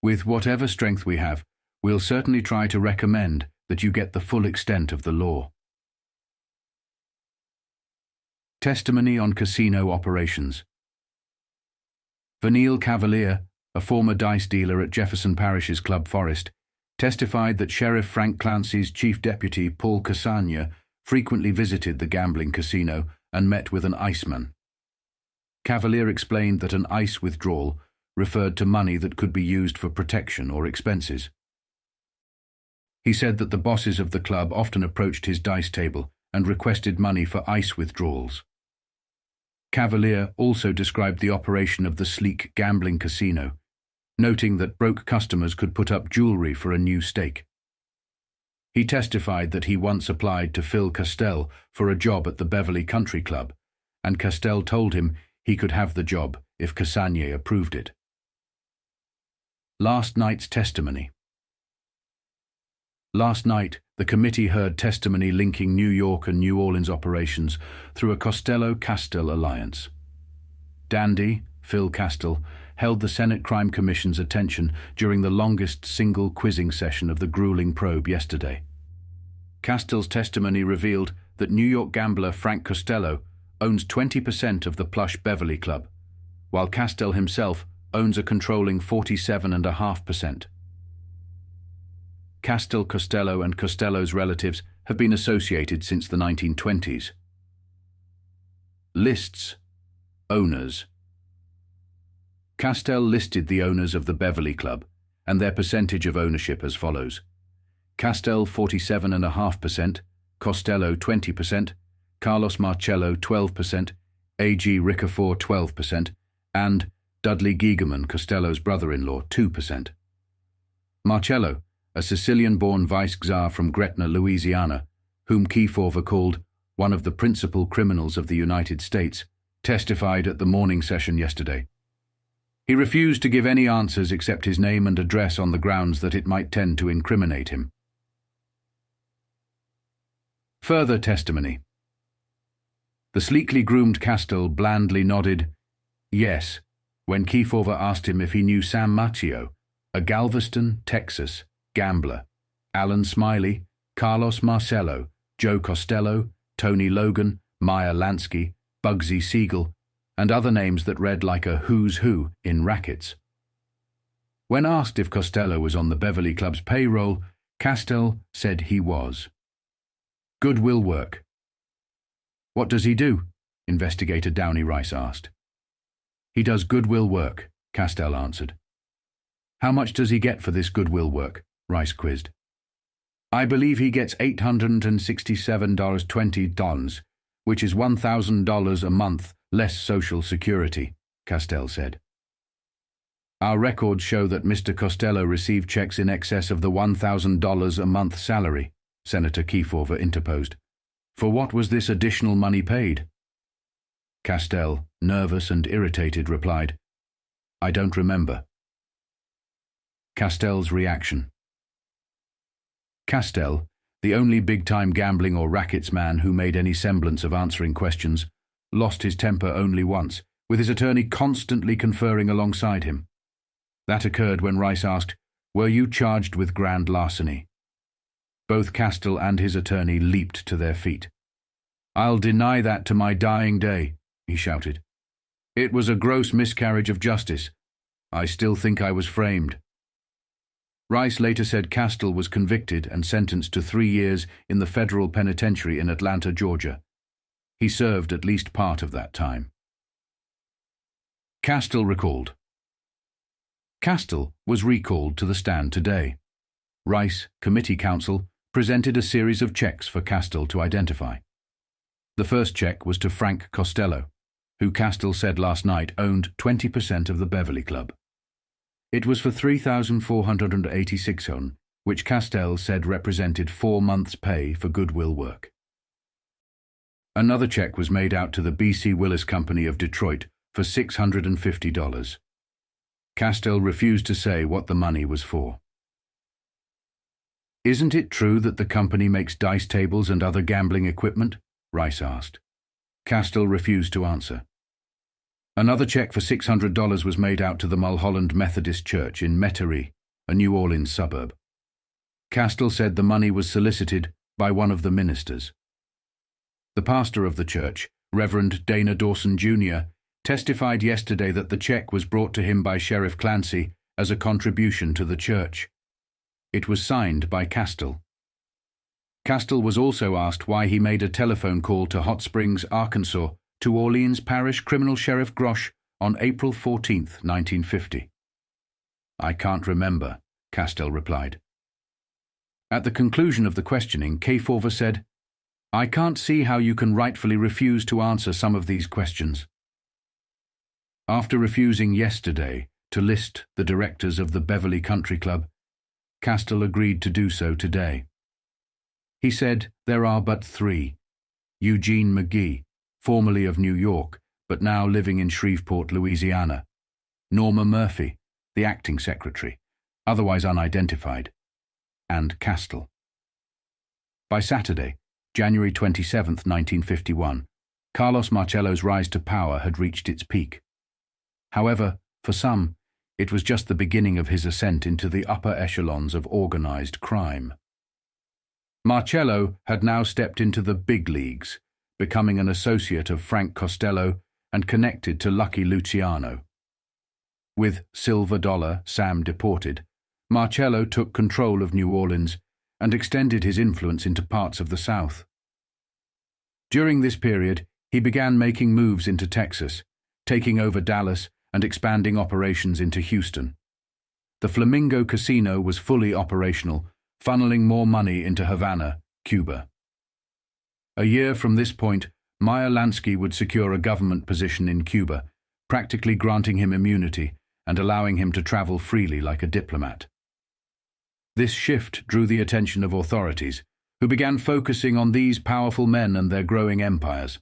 "With whatever strength we have, we'll certainly try to recommend that you get the full extent of the law." Testimony on casino operations. Vanille Cavalier, a former dice dealer at Jefferson Parish's Club Forest, testified that Sheriff Frank Clancy's chief deputy, Paul Cassagna, frequently visited the gambling casino and met with an iceman. Cavalier explained that an ice withdrawal referred to money that could be used for protection or expenses. He said that the bosses of the club often approached his dice table and requested money for ice withdrawals. Cavalier also described the operation of the sleek gambling casino, noting that broke customers could put up jewelry for a new stake. He testified that he once applied to Phil Costello for a job at the Beverly Country Club, and Costello told him he could have the job if Cassagna approved it. Last night's testimony. Last night, the committee heard testimony linking New York and New Orleans operations through a Costello-Castile alliance. Dandy, Phil Castile, held the Senate Crime Commission's attention during the longest single quizzing session of the grueling probe yesterday. Castile's testimony revealed that New York gambler Frank Costello owns 20% of the plush Beverly Club, while Costello himself owns a controlling 47.5%. Costello and Costello's relatives have been associated since the 1920s. Lists. Owners. Costello listed the owners of the Beverly Club and their percentage of ownership as follows: Costello 47.5%, Costello 20%, Carlos Marcello 12%, A.G. Ricafort 12%, and Dudley Gigerman, Costello's brother-in-law, 2%. Marcello, a Sicilian-born vice-czar from Gretna, Louisiana, whom Kefauver called one of the principal criminals of the United States, testified at the morning session yesterday. He refused to give any answers except his name and address on the grounds that it might tend to incriminate him. Further testimony. The sleekly groomed Costello blandly nodded yes when Kefauver asked him if he knew Sam Macchio, a Galveston, Texas, gambler, Alan Smiley, Carlos Marcello, Joe Costello, Tony Logan, Meyer Lansky, Bugsy Siegel, and other names that read like a who's who in rackets. When asked if Costello was on the Beverly Club's payroll, Costello said he was. Goodwill work. What does he do? Investigator Downey Rice asked. He does goodwill work, Costello answered. How much does he get for this goodwill work? Rice quizzed. I believe he gets $867.20, which is $1,000 a month less Social Security, Costello said. Our records show that Mr. Costello received checks in excess of the $1,000 a month salary, Senator Kefauver interposed. For what was this additional money paid? Costello, nervous and irritated, replied, I don't remember. Costello's reaction. Costello, the only big-time gambling or rackets man who made any semblance of answering questions, lost his temper only once, with his attorney constantly conferring alongside him. That occurred when Rice asked, Were you charged with grand larceny? Both Costello and his attorney leaped to their feet. I'll deny that to my dying day, he shouted. It was a gross miscarriage of justice. I still think I was framed. Rice later said Costello was convicted and sentenced to 3 years in the federal penitentiary in Atlanta, Georgia. He served at least part of that time. Costello recalled. Costello was recalled to the stand today. Rice, committee counsel, presented a series of checks for Costello to identify. The first check was to Frank Costello, who Costello said last night owned 20% of the Beverly Club. It was for $3,486, which Costello said represented 4 months' pay for goodwill work. Another check was made out to the B.C. Willis Company of Detroit for $650. Costello refused to say what the money was for. Isn't it true that the company makes dice tables and other gambling equipment? Rice asked. Costello refused to answer. Another check for $600 was made out to the Mulholland Methodist Church in Metairie, a New Orleans suburb. Costello said the money was solicited by one of the ministers. The pastor of the church, Reverend Dana Dawson Jr., testified yesterday that the check was brought to him by Sheriff Clancy as a contribution to the church. It was signed by Costello. Costello was also asked why he made a telephone call to Hot Springs, Arkansas, to Orleans Parish Criminal Sheriff Grosh on April 14, 1950. I can't remember, Costello replied. At the conclusion of the questioning, Kefauver said, I can't see how you can rightfully refuse to answer some of these questions. After refusing yesterday to list the directors of the Beverly Country Club, Costello agreed to do so today. He said there are but 3: Eugene McGee, formerly of New York, but now living in Shreveport, Louisiana; Norma Murphy, the acting secretary, otherwise unidentified; and Costello. By Saturday, January 27, 1951, Carlos Marcello's rise to power had reached its peak. However, for some, it was just the beginning of his ascent into the upper echelons of organized crime. Marcello had now stepped into the big leagues, becoming an associate of Frank Costello and connected to Lucky Luciano. With Silver Dollar Sam deported, Marcello took control of New Orleans and extended his influence into parts of the South. During this period, he began making moves into Texas, taking over Dallas and expanding operations into Houston. The Flamingo Casino was fully operational, funneling more money into Havana, Cuba. A year from this point, Meyer Lansky would secure a government position in Cuba, practically granting him immunity and allowing him to travel freely like a diplomat. This shift drew the attention of authorities, who began focusing on these powerful men and their growing empires.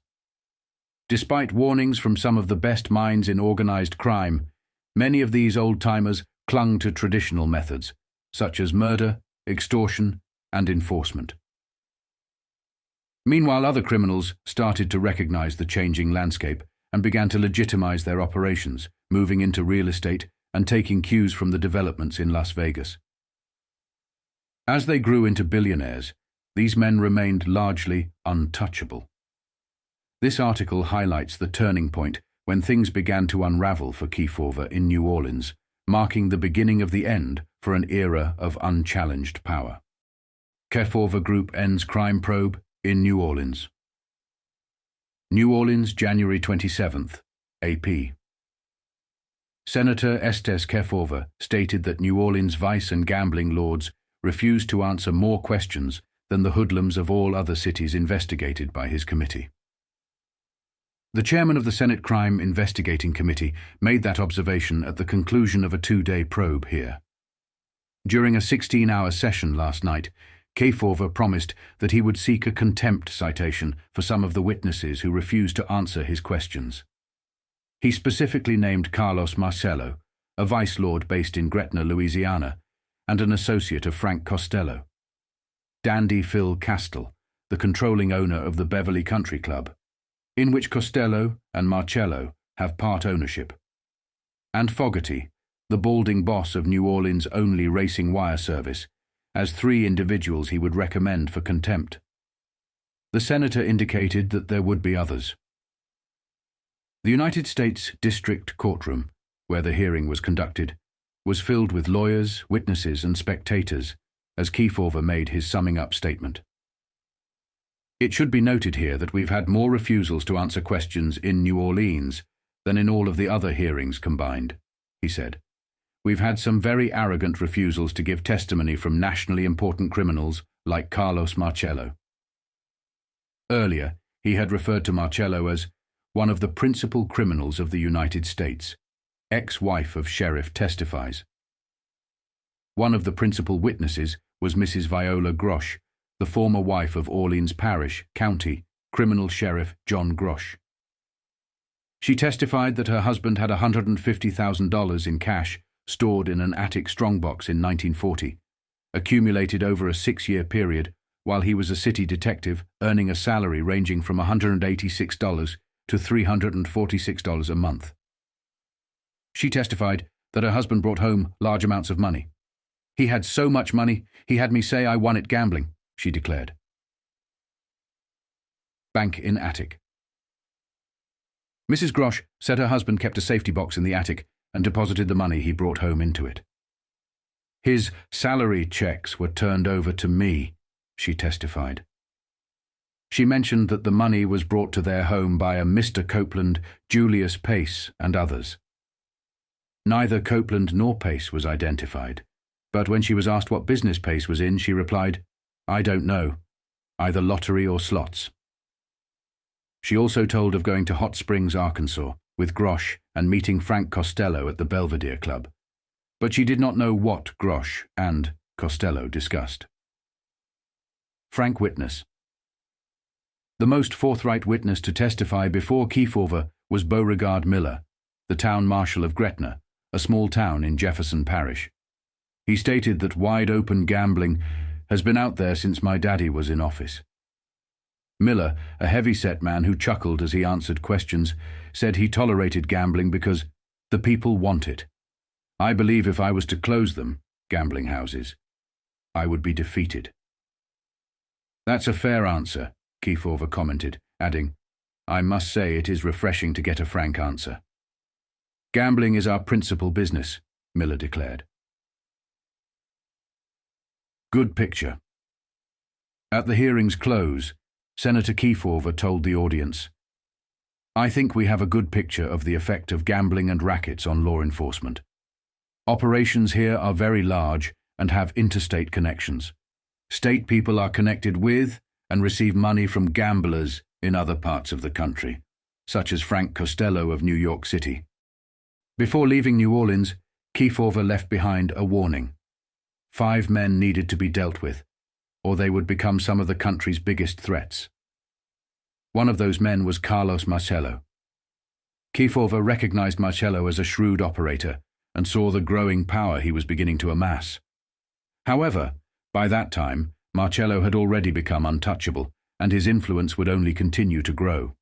Despite warnings from some of the best minds in organized crime, many of these old-timers clung to traditional methods, such as murder, extortion, and enforcement. Meanwhile, other criminals started to recognize the changing landscape and began to legitimize their operations, moving into real estate and taking cues from the developments in Las Vegas. As they grew into billionaires, these men remained largely untouchable. This article highlights the turning point when things began to unravel for Kefauver in New Orleans, marking the beginning of the end for an era of unchallenged power. Kefauver Group ends crime probe in New Orleans. New Orleans, January 27th, AP. Senator Estes Kefauver stated that New Orleans vice and gambling lords refused to answer more questions than the hoodlums of all other cities investigated by his committee. The chairman of the Senate Crime Investigating Committee made that observation at the conclusion of a 2-day probe here. During a 16-hour session last night, Kefauver promised that he would seek a contempt citation for some of the witnesses who refused to answer his questions. He specifically named Carlos Marcello, a vice lord based in Gretna, Louisiana, and an associate of Frank Costello. Dandy Phil Castell, the controlling owner of the Beverly Country Club, in which Costello and Marcello have part ownership. And Fogarty, the balding boss of New Orleans' only racing wire service, as 3 individuals he would recommend for contempt. The senator indicated that there would be others. The United States District Courtroom, where the hearing was conducted, was filled with lawyers, witnesses, and spectators as Kefauver made his summing-up statement. It should be noted here that we've had more refusals to answer questions in New Orleans than in all of the other hearings combined, he said. We've had some very arrogant refusals to give testimony from nationally important criminals like Carlos Marcello. Earlier, he had referred to Marcello as one of the principal criminals of the United States. Ex-wife of sheriff testifies. One of the principal witnesses was Mrs. Viola Grosh, the former wife of Orleans Parish, County, criminal sheriff John Grosh. She testified that her husband had $150,000 in cash stored in an attic strongbox in 1940, accumulated over a 6-year period while he was a city detective earning a salary ranging from $186 to $346 a month. She testified that her husband brought home large amounts of money. He had so much money, he had me say I won it gambling, she declared. Bank in attic. Mrs. Grosh said her husband kept a safety box in the attic and deposited the money he brought home into it. His salary checks were turned over to me, she testified. She mentioned that the money was brought to their home by a Mr. Copeland, Julius Pace, and others. Neither Copeland nor Pace was identified, but when she was asked what business Pace was in, she replied, "I don't know, either lottery or slots." She also told of going to Hot Springs, Arkansas, with Grosh and meeting Frank Costello at the Belvedere Club, but she did not know what Grosh and Costello discussed. Frank witness. The most forthright witness to testify before Kefauver was Beauregard Miller, the town marshal of Gretna, a small town in Jefferson Parish. He stated that wide-open gambling has been out there since my daddy was in office. Miller, a heavy-set man who chuckled as he answered questions, said he tolerated gambling because the people want it. I believe if I was to close them, gambling houses, I would be defeated. That's a fair answer, Kefauver commented, adding, "I must say it is refreshing to get a frank answer." "Gambling is our principal business," Miller declared. Good picture. At the hearing's close, Senator Kefauver told the audience, "I think we have a good picture of the effect of gambling and rackets on law enforcement. Operations here are very large and have interstate connections. State people are connected with and receive money from gamblers in other parts of the country, such as Frank Costello of New York City." Before leaving New Orleans, Kefauver left behind a warning. 5 men needed to be dealt with, or they would become some of the country's biggest threats. One of those men was Carlos Marcello. Kefauver recognized Marcello as a shrewd operator and saw the growing power he was beginning to amass. However, by that time, Marcello had already become untouchable, and his influence would only continue to grow.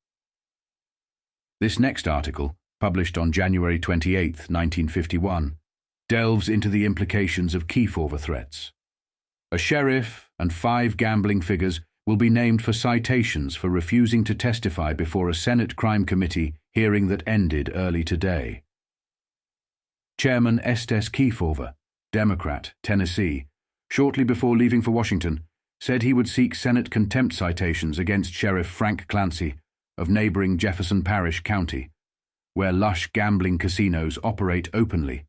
This next article, published on January 28, 1951, delves into the implications of Kefauver threats. A sheriff and 5 gambling figures will be named for citations for refusing to testify before a Senate Crime Committee hearing that ended early today. Chairman Estes Kefauver, Democrat, Tennessee, shortly before leaving for Washington, said he would seek Senate contempt citations against Sheriff Frank Clancy of neighboring Jefferson Parish County, where lush gambling casinos operate openly.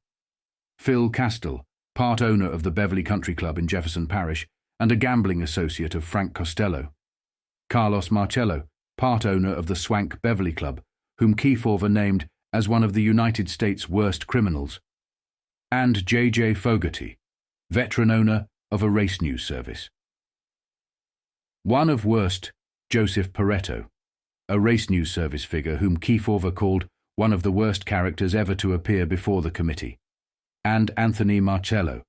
Phil Castell, part owner of the Beverly Country Club in Jefferson Parish and a gambling associate of Frank Costello. Carlos Marcello, part owner of the Swank Beverly Club, whom Kefauver named as one of the United States' worst criminals. And J.J. Fogarty, veteran owner of a race news service. One of worst, Joseph Pareto, a race news service figure whom Kefauver called one of the worst characters ever to appear before the committee, and Anthony Marcello,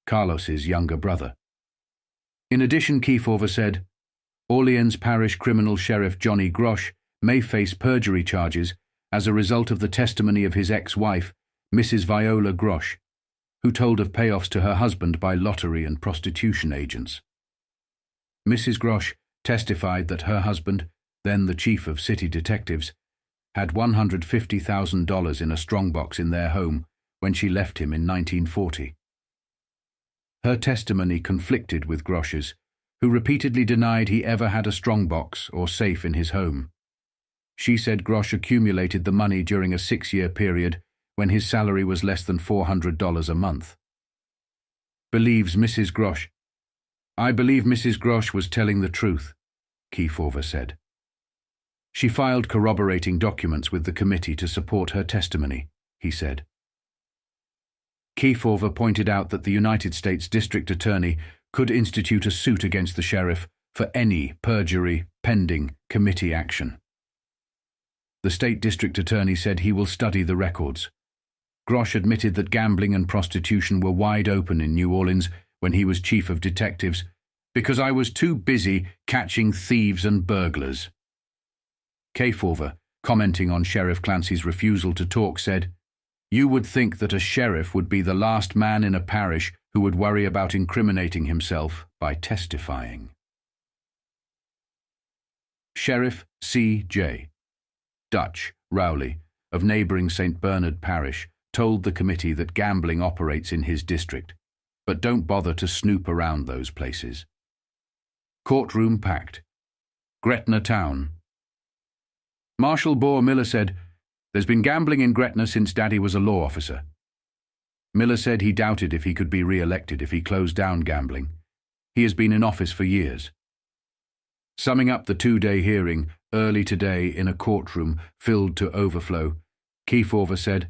Carlos's younger brother. In addition, Kefauver said, Orleans Parish criminal Sheriff Johnny Grosh may face perjury charges as a result of the testimony of his ex-wife, Mrs. Viola Grosh, who told of payoffs to her husband by lottery and prostitution agents. Mrs. Grosh testified that her husband, then the chief of city detectives, had $150,000 in a strongbox in their home when she left him in 1940. Her testimony conflicted with Grosh's, who repeatedly denied he ever had a strongbox or safe in his home. She said Grosh accumulated the money during a 6-year period when his salary was less than $400 a month. Believes Mrs. Grosh. I believe Mrs. Grosh was telling the truth, Kefauver said. She filed corroborating documents with the committee to support her testimony, he said. Kefauver pointed out that the United States District Attorney could institute a suit against the sheriff for any perjury pending committee action. The state district attorney said he will study the records. Grosh admitted that gambling and prostitution were wide open in New Orleans when he was chief of detectives, because I was too busy catching thieves and burglars. Kefauver, commenting on Sheriff Clancy's refusal to talk, said, You would think that a sheriff would be the last man in a parish who would worry about incriminating himself by testifying. Sheriff C.J. Dutch Rowley, of neighboring St. Bernard Parish, told the committee that gambling operates in his district, but don't bother to snoop around those places. Courtroom packed. Gretna Town. Marshal Bohr Miller said, There's been gambling in Gretna since Daddy was a law officer. Miller said he doubted if he could be re-elected if he closed down gambling. He has been in office for years. Summing up the 2-day hearing early today in a courtroom filled to overflow, Kefauver said,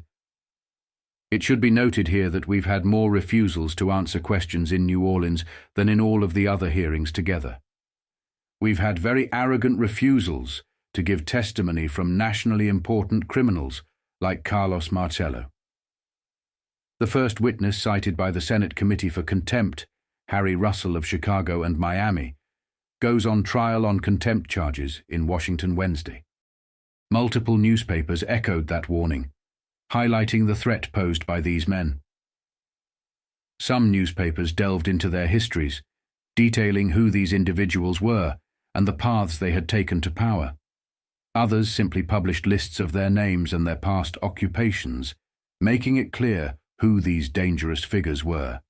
It should be noted here that we've had more refusals to answer questions in New Orleans than in all of the other hearings together. We've had very arrogant refusals to give testimony from nationally important criminals like Carlos Marcello. The first witness cited by the Senate Committee for Contempt, Harry Russell of Chicago and Miami, goes on trial on contempt charges in Washington Wednesday. Multiple newspapers echoed that warning, highlighting the threat posed by these men. Some newspapers delved into their histories, detailing who these individuals were and the paths they had taken to power. Others simply published lists of their names and their past occupations, making it clear who these dangerous figures were.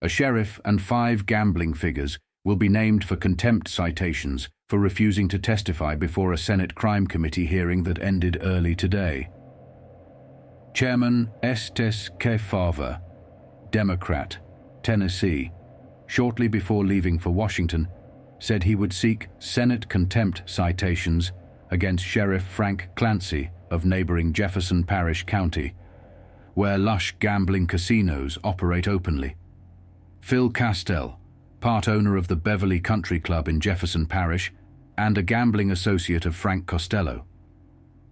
A sheriff and 5 gambling figures will be named for contempt citations for refusing to testify before a Senate Crime Committee hearing that ended early today. Chairman Estes Kefauver, Democrat, Tennessee, shortly before leaving for Washington, said he would seek Senate contempt citations against Sheriff Frank Clancy of neighboring Jefferson Parish County, where lush gambling casinos operate openly. Phil Costello, part owner of the Beverly Country Club in Jefferson Parish and a gambling associate of Frank Costello.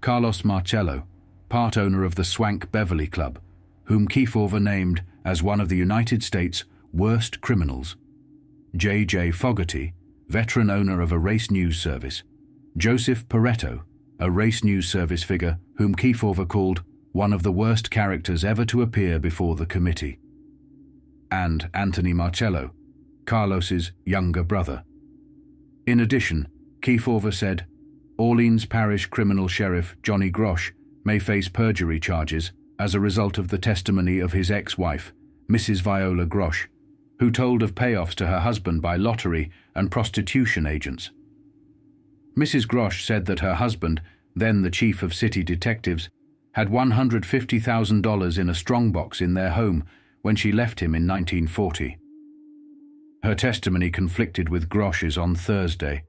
Carlos Marcello, part owner of the swank Beverly Club, whom Kefauver named as one of the United States' worst criminals. J.J. Fogarty, veteran owner of a race news service. Joseph Pareto, a race news service figure whom Kefauver called one of the worst characters ever to appear before the committee. And Anthony Marcello, Carlos's younger brother. In addition, Kefauver said, Orleans Parish criminal sheriff Johnny Grosh may face perjury charges as a result of the testimony of his ex-wife, Mrs. Viola Grosh, who told of payoffs to her husband by lottery and prostitution agents. Mrs. Grosh said that her husband, then the chief of city detectives, had $150,000 in a strongbox in their home when she left him in 1940. Her testimony conflicted with Grosh's on Thursday,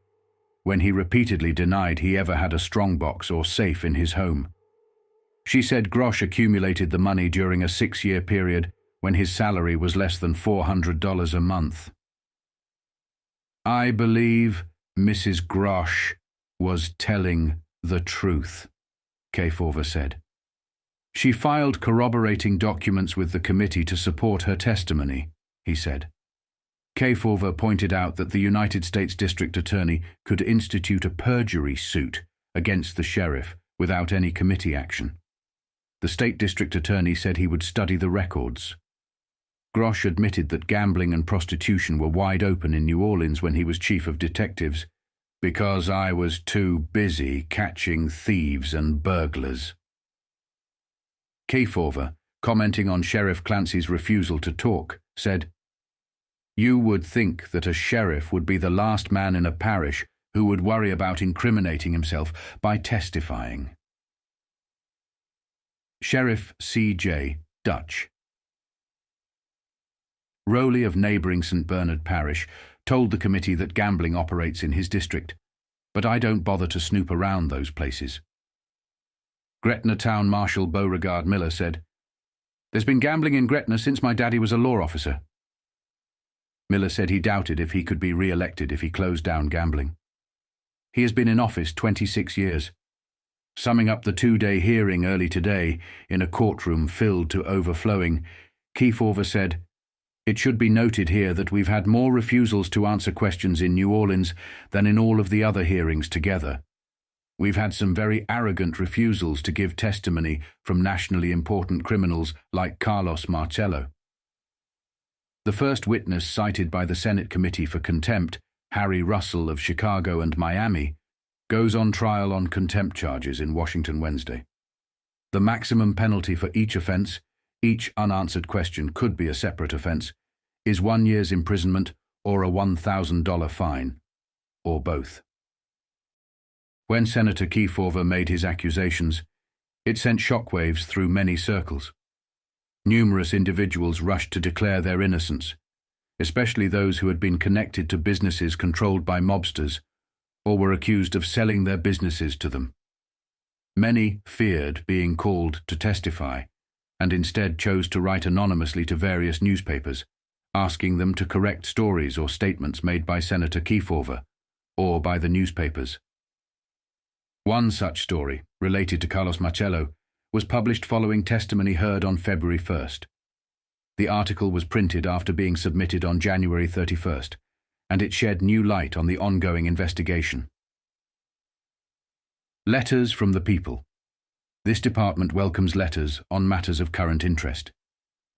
when he repeatedly denied he ever had a strongbox or safe in his home. She said Grosh accumulated the money during a 6-year period when his salary was less than $400 a month. I believe Mrs. Grosh was telling the truth, Kefauver said. She filed corroborating documents with the committee to support her testimony, he said. Kefauver pointed out that the United States District Attorney could institute a perjury suit against the sheriff without any committee action. The State District Attorney said he would study the records. Grosh admitted that gambling and prostitution were wide open in New Orleans when he was chief of detectives, because I was too busy catching thieves and burglars. Kefauver, commenting on Sheriff Clancy's refusal to talk, said, You would think that a sheriff would be the last man in a parish who would worry about incriminating himself by testifying. Sheriff C.J. Dutch. Rowley of neighboring St. Bernard Parish told the committee that gambling operates in his district, but I don't bother to snoop around those places. Gretna Town Marshal Beauregard Miller said, There's been gambling in Gretna since my daddy was a law officer. Miller said he doubted if he could be re-elected if he closed down gambling. He has been in office 26 years. Summing up the 2-day hearing early today in a courtroom filled to overflowing, Kefauver said, It should be noted here that we've had more refusals to answer questions in New Orleans than in all of the other hearings together. We've had some very arrogant refusals to give testimony from nationally important criminals like Carlos Marcello. The first witness cited by the Senate Committee for Contempt, Harry Russell of Chicago and Miami, goes on trial on contempt charges in Washington Wednesday. The maximum penalty for each offense, each unanswered question could be a separate offense, is 1 year's imprisonment or a $1,000 fine, or both. When Senator Kefauver made his accusations, it sent shockwaves through many circles. Numerous individuals rushed to declare their innocence, especially those who had been connected to businesses controlled by mobsters or were accused of selling their businesses to them. Many feared being called to testify and instead chose to write anonymously to various newspapers, asking them to correct stories or statements made by Senator Kefauver or by the newspapers. One such story, related to Carlos Marcello, was published following testimony heard on February 1st. The article was printed after being submitted on January 31st, and it shed new light on the ongoing investigation. Letters from the people. This department welcomes letters on matters of current interest.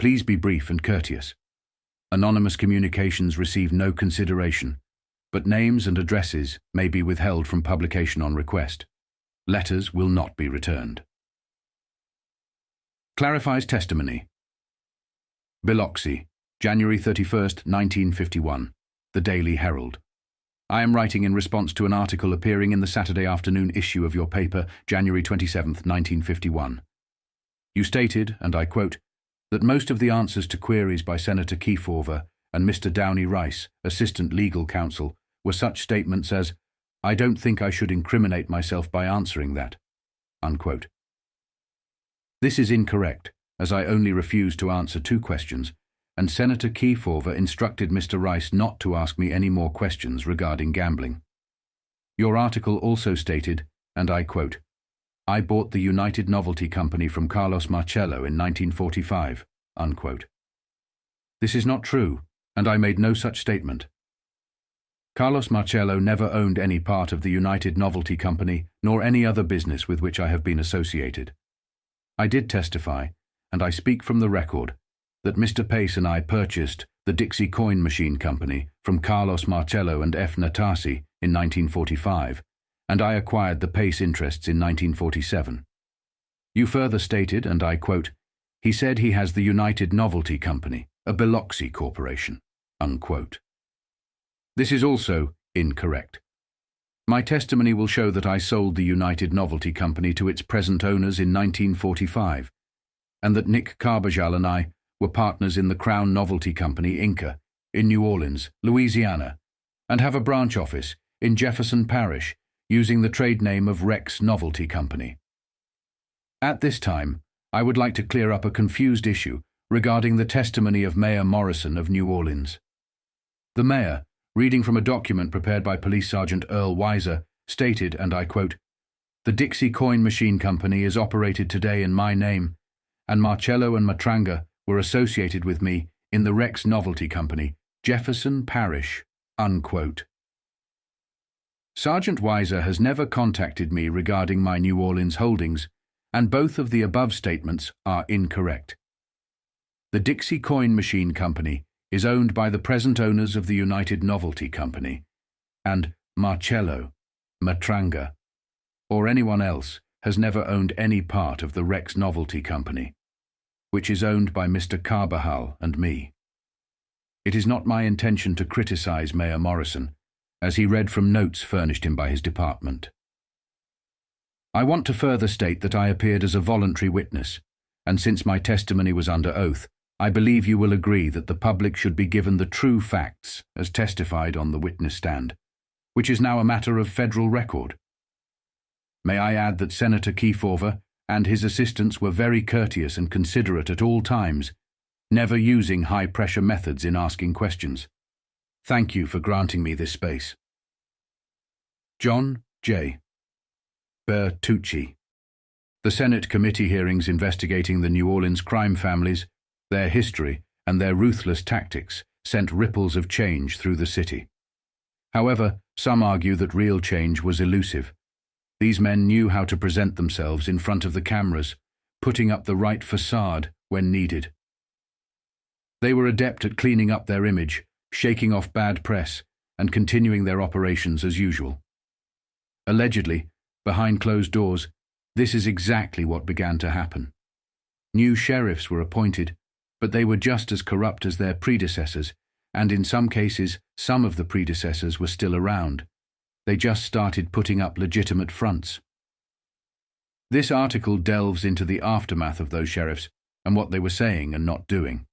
Please be brief and courteous. Anonymous communications receive no consideration, but names and addresses may be withheld from publication on request. Letters will not be returned. Clarifies testimony. Biloxi, January 31st, 1951. The Daily Herald. I am writing in response to an article appearing in the Saturday afternoon issue of your paper, January 27th, 1951. You stated, and I quote, that most of the answers to queries by Senator Kefauver and Mr. Downey Rice, Assistant Legal Counsel, were such statements as, "I don't think I should incriminate myself by answering that," unquote. This is incorrect, as I only refused to answer 2 questions, and Senator Kefauver instructed Mr. Rice not to ask me any more questions regarding gambling. Your article also stated, and I quote, "I bought the United Novelty Company from Carlos Marcello in 1945, unquote. This is not true, and I made no such statement. Carlos Marcello never owned any part of the United Novelty Company nor any other business with which I have been associated. I did testify, and I speak from the record, that Mr. Pace and I purchased the Dixie Coin Machine Company from Carlos Marcello and F. Natasi in 1945, and I acquired the Pace interests in 1947. You further stated, and I quote, he said he has the United Novelty Company, a Biloxi corporation, unquote. This is also incorrect. My testimony will show that I sold the United Novelty Company to its present owners in 1945, and that Nick Carbajal and I were partners in the Crown Novelty Company, Inc., in New Orleans, Louisiana, and have a branch office in Jefferson Parish using the trade name of Rex Novelty Company. At this time, I would like to clear up a confused issue regarding the testimony of Mayor Morrison of New Orleans. The mayor, reading from a document prepared by Police Sergeant Earl Weiser, stated, and I quote, "The Dixie Coin Machine Company is operated today in my name, and Marcello and Matranga were associated with me in the Rex Novelty Company, Jefferson Parish," unquote. Sergeant Weiser has never contacted me regarding my New Orleans holdings, and both of the above statements are incorrect. The Dixie Coin Machine Company is owned by the present owners of the United Novelty Company, and Marcello, Matranga, or anyone else has never owned any part of the Rex Novelty Company, which is owned by Mr. Carbajal and me. It is not my intention to criticize Mayor Morrison, as he read from notes furnished him by his department. I want to further state that I appeared as a voluntary witness, and since my testimony was under oath, I believe you will agree that the public should be given the true facts as testified on the witness stand, which is now a matter of federal record. May I add that Senator Kefauver and his assistants were very courteous and considerate at all times, never using high-pressure methods in asking questions. Thank you for granting me this space. John J. Bertucci. The Senate committee hearings investigating the New Orleans crime families, their history, and their ruthless tactics sent ripples of change through the city. However, some argue that real change was elusive. These men knew how to present themselves in front of the cameras, putting up the right facade when needed. They were adept at cleaning up their image, shaking off bad press, and continuing their operations as usual. Allegedly, behind closed doors, this is exactly what began to happen. New sheriffs were appointed, but they were just as corrupt as their predecessors, and in some cases, some of the predecessors were still around. They just started putting up legitimate fronts. This article delves into the aftermath of those sheriffs and what they were saying and not doing.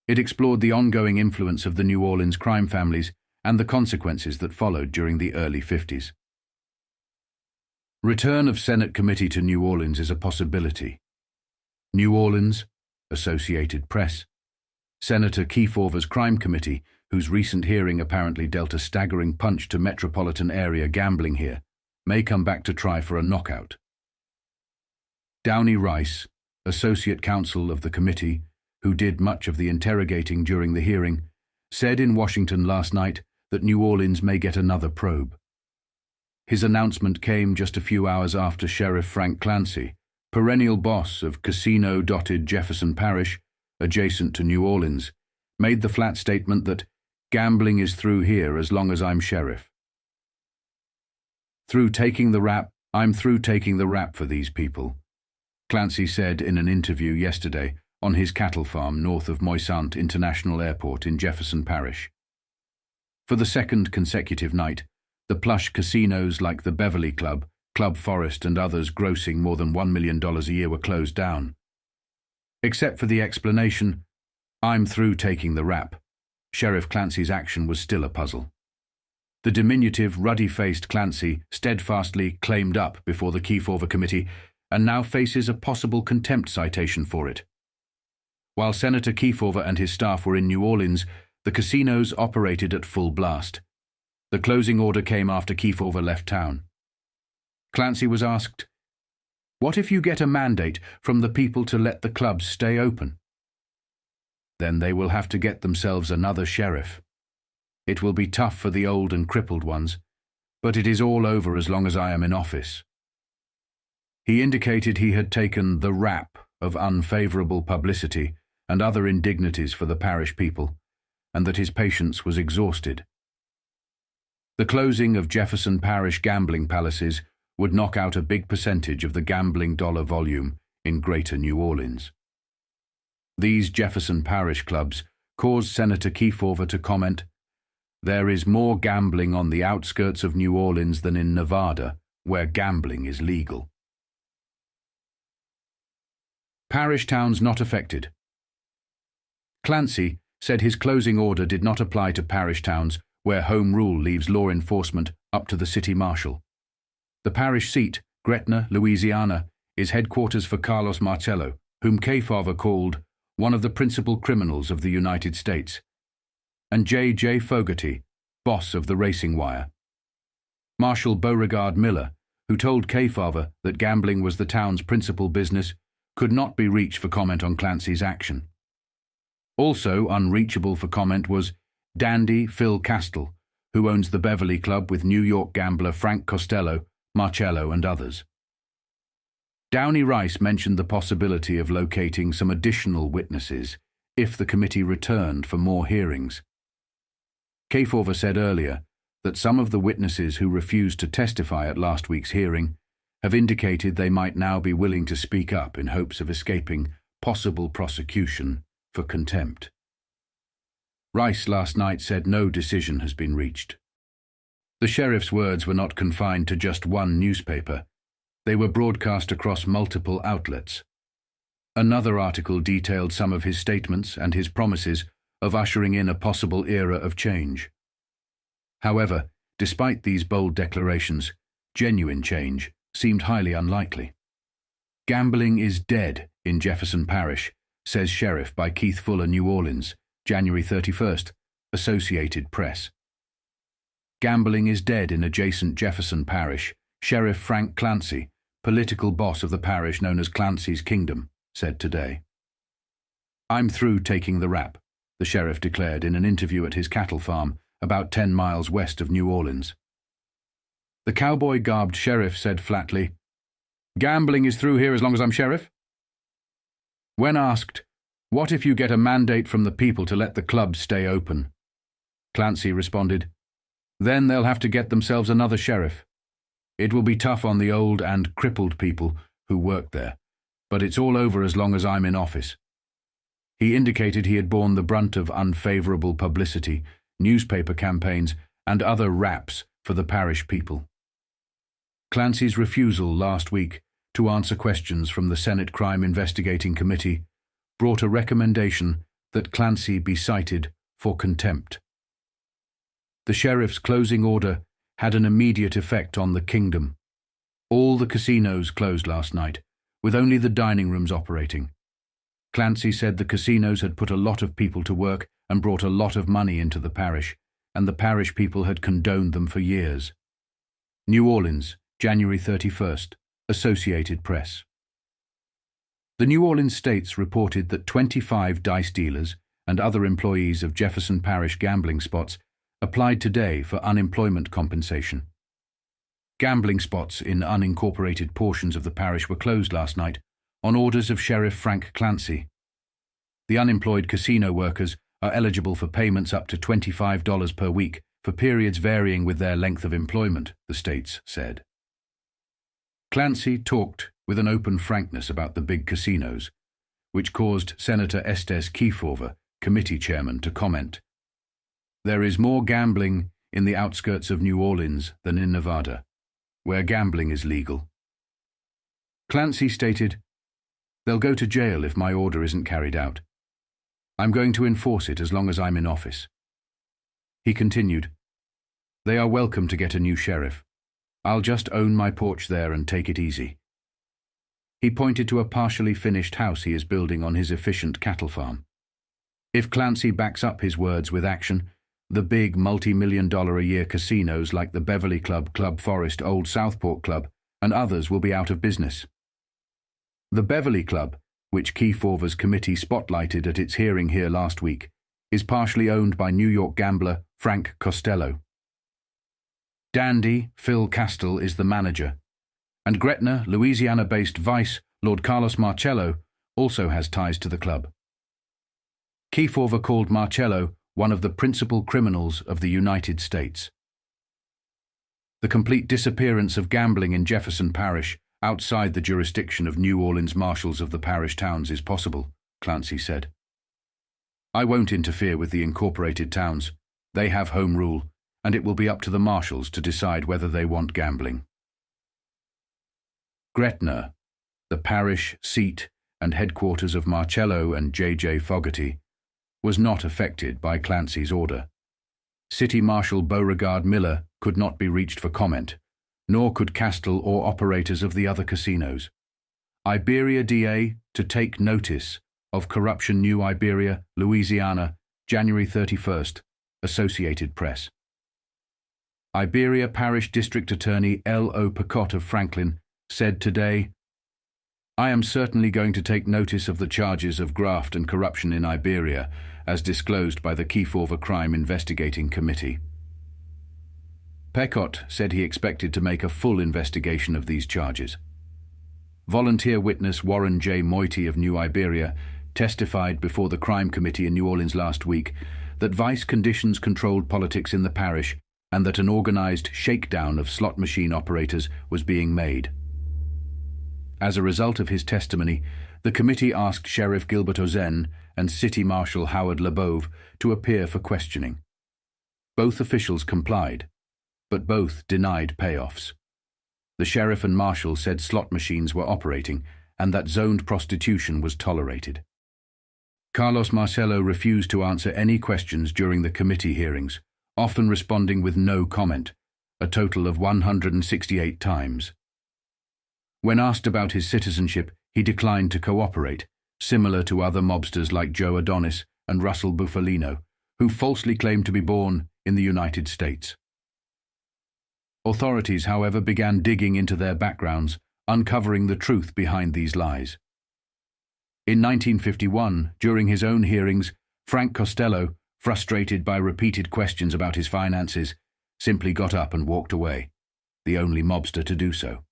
It explored the ongoing influence of the New Orleans crime families and the consequences that followed during the early 50s. Return of Senate Committee to New Orleans is a possibility. New Orleans, Associated Press. Senator Kefauver's Crime Committee, whose recent hearing apparently dealt a staggering punch to metropolitan area gambling here, may come back to try for a knockout. Downey Rice, Associate Counsel of the committee, who did much of the interrogating during the hearing, said in Washington last night that New Orleans may get another probe. His announcement came just a few hours after Sheriff Frank Clancy, perennial boss of casino-dotted Jefferson Parish, adjacent to New Orleans, made the flat statement that Gambling is through here as long as I'm sheriff. Through taking the rap, I'm through taking the rap for these people, Clancy said in an interview yesterday on his cattle farm north of Moisant International Airport in Jefferson Parish. For the second consecutive night, the plush casinos like the Beverly Club, Club Forest and others grossing more than $1 million a year were closed down. Except for the explanation, "I'm through taking the rap," Sheriff Clancy's action was still a puzzle. The diminutive, ruddy-faced Clancy steadfastly claimed up before the Kefauver committee and now faces a possible contempt citation for it. While Senator Kefauver and his staff were in New Orleans, the casinos operated at full blast. The closing order came after Kefauver left town. Clancy was asked, "What if you get a mandate from the people to let the clubs stay open?" "Then they will have to get themselves another sheriff. It will be tough for the old and crippled ones, but it is all over as long as I am in office." He indicated he had taken the rap of unfavorable publicity and other indignities for the parish people, and that his patience was exhausted. The closing of Jefferson Parish gambling palaces would knock out a big percentage of the gambling dollar volume in Greater New Orleans. These Jefferson Parish clubs caused Senator Kefauver to comment, "There is more gambling on the outskirts of New Orleans than in Nevada, where gambling is legal." Parish towns not affected. Clancy said his closing order did not apply to parish towns where home rule leaves law enforcement up to the city marshal. The parish seat, Gretna, Louisiana, is headquarters for Carlos Marcello, whom Kefauver called one of the principal criminals of the United States, and J. Fogarty, boss of the racing wire. Marshal Beauregard Miller, who told Kefauver that gambling was the town's principal business, could not be reached for comment on Clancy's action. Also unreachable for comment was dandy Phil Castell, who owns the Beverly Club with New York gambler Frank Costello, Marcello and others. Downey Rice mentioned the possibility of locating some additional witnesses if the committee returned for more hearings. Kefauver said earlier that some of the witnesses who refused to testify at last week's hearing have indicated they might now be willing to speak up in hopes of escaping possible prosecution for contempt. Rice last night said no decision has been reached. The sheriff's words were not confined to just one newspaper. They were broadcast across multiple outlets. Another article detailed some of his statements and his promises of ushering in a possible era of change. However, despite these bold declarations, genuine change seemed highly unlikely. "Gambling is dead in Jefferson Parish," says Sheriff by Keith Fuller, New Orleans, January 31st, Associated Press. "Gambling is dead in adjacent Jefferson Parish," Sheriff Frank Clancy, political boss of the parish known as Clancy's Kingdom, said today. "I'm through taking the rap," the sheriff declared in an interview at his cattle farm about 10 miles west of New Orleans. The cowboy-garbed sheriff said flatly, "Gambling is through here as long as I'm sheriff?" When asked, "What if you get a mandate from the people to let the clubs stay open?" Clancy responded, "Then they'll have to get themselves another sheriff. It will be tough on the old and crippled people who work there, but it's all over as long as I'm in office." He indicated he had borne the brunt of unfavorable publicity, newspaper campaigns, and other raps for the parish people. Clancy's refusal last week to answer questions from the Senate Crime Investigating Committee brought a recommendation that Clancy be cited for contempt. The sheriff's closing order had an immediate effect on the kingdom. All the casinos closed last night, with only the dining rooms operating. Clancy said the casinos had put a lot of people to work and brought a lot of money into the parish, and the parish people had condoned them for years. New Orleans, January 31st, Associated Press. The New Orleans States reported that 25 dice dealers and other employees of Jefferson Parish gambling spots applied today for unemployment compensation. Gambling spots in unincorporated portions of the parish were closed last night on orders of Sheriff Frank Clancy. The unemployed casino workers are eligible for payments up to $25 per week for periods varying with their length of employment, the states said. Clancy talked with an open frankness about the big casinos, which caused Senator Estes Kefauver, committee chairman, to comment, "There is more gambling in the outskirts of New Orleans than in Nevada, where gambling is legal." Clancy stated, "They'll go to jail if my order isn't carried out. I'm going to enforce it as long as I'm in office." He continued, "They are welcome to get a new sheriff. I'll just own my porch there and take it easy." He pointed to a partially finished house he is building on his efficient cattle farm. If Clancy backs up his words with action, the big multi-million-dollar-a-year casinos like the Beverly Club, Club Forest, Old Southport Club, and others will be out of business. The Beverly Club, which Kefauver's committee spotlighted at its hearing here last week, is partially owned by New York gambler Frank Costello. Dandy Phil Castile is the manager, and Gretna, Louisiana-based Vice Lord Carlos Marcello, also has ties to the club. Kefauver called Marcello one of the principal criminals of the United States. The complete disappearance of gambling in Jefferson Parish outside the jurisdiction of New Orleans marshals of the parish towns is possible, Clancy said. "I won't interfere with the incorporated towns. They have home rule, and it will be up to the marshals to decide whether they want gambling." Gretna, the parish seat and headquarters of Marcello and J.J. Fogarty, was not affected by Clancy's order. City Marshal Beauregard Miller could not be reached for comment, nor could Castile or operators of the other casinos. Iberia DA to take notice of corruption, New Iberia, Louisiana, January 31st, Associated Press. Iberia Parish District Attorney L.O. Picott of Franklin said today, "I am certainly going to take notice of the charges of graft and corruption in Iberia, as disclosed by the Kefauver Crime Investigating Committee." Picott said he expected to make a full investigation of these charges. Volunteer witness Warren J. Moiety of New Iberia testified before the Crime Committee in New Orleans last week that vice conditions controlled politics in the parish and that an organized shakedown of slot machine operators was being made. As a result of his testimony, the committee asked Sheriff Gilbert Ozen and City Marshal Howard LeBove to appear for questioning. Both officials complied, but both denied payoffs. The sheriff and marshal said slot machines were operating and that zoned prostitution was tolerated. Carlos Marcello refused to answer any questions during the committee hearings, often responding with no comment, a total of 168 times. When asked about his citizenship, he declined to cooperate, similar to other mobsters like Joe Adonis and Russell Bufalino, who falsely claimed to be born in the United States. Authorities, however, began digging into their backgrounds, uncovering the truth behind these lies. In 1951, during his own hearings, Frank Costello, frustrated by repeated questions about his finances, simply got up and walked away, the only mobster to do so.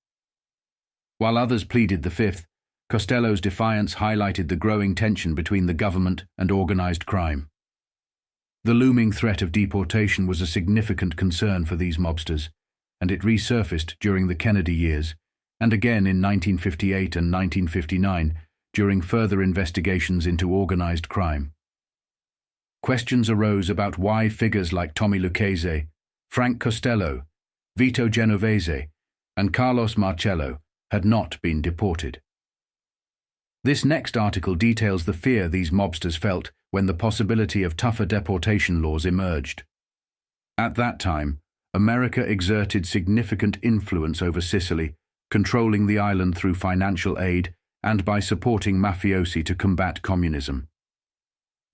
While others pleaded the fifth, Costello's defiance highlighted the growing tension between the government and organized crime. The looming threat of deportation was a significant concern for these mobsters, and it resurfaced during the Kennedy years, and again in 1958 and 1959 during further investigations into organized crime. Questions arose about why figures like Tommy Lucchese, Frank Costello, Vito Genovese, and Carlos Marcello had not been deported. This next article details the fear these mobsters felt when the possibility of tougher deportation laws emerged. At that time, America exerted significant influence over Sicily, controlling the island through financial aid and by supporting mafiosi to combat communism.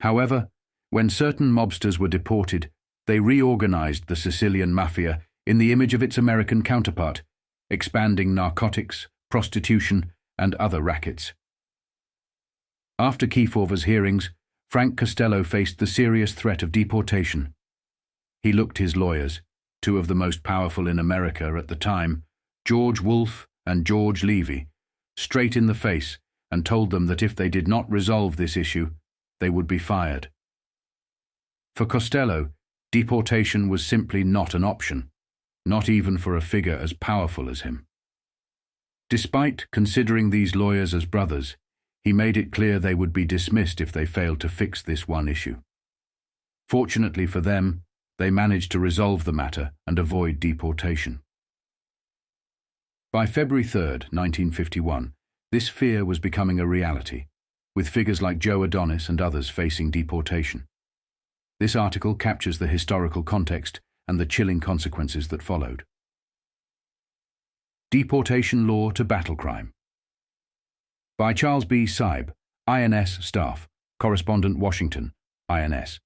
However, when certain mobsters were deported, they reorganized the Sicilian Mafia in the image of its American counterpart, expanding narcotics, prostitution, and other rackets. After Kefauver's hearings, Frank Costello faced the serious threat of deportation. He looked his lawyers, two of the most powerful in America at the time, George Wolfe and George Levy, straight in the face and told them that if they did not resolve this issue, they would be fired. For Costello, deportation was simply not an option, not even for a figure as powerful as him. Despite considering these lawyers as brothers, he made it clear they would be dismissed if they failed to fix this one issue. Fortunately for them, they managed to resolve the matter and avoid deportation. By February 3, 1951, this fear was becoming a reality, with figures like Joe Adonis and others facing deportation. This article captures the historical context and the chilling consequences that followed. Deportation Law to Battle Crime. By Charles B. Seib, INS Staff, Correspondent Washington, INS.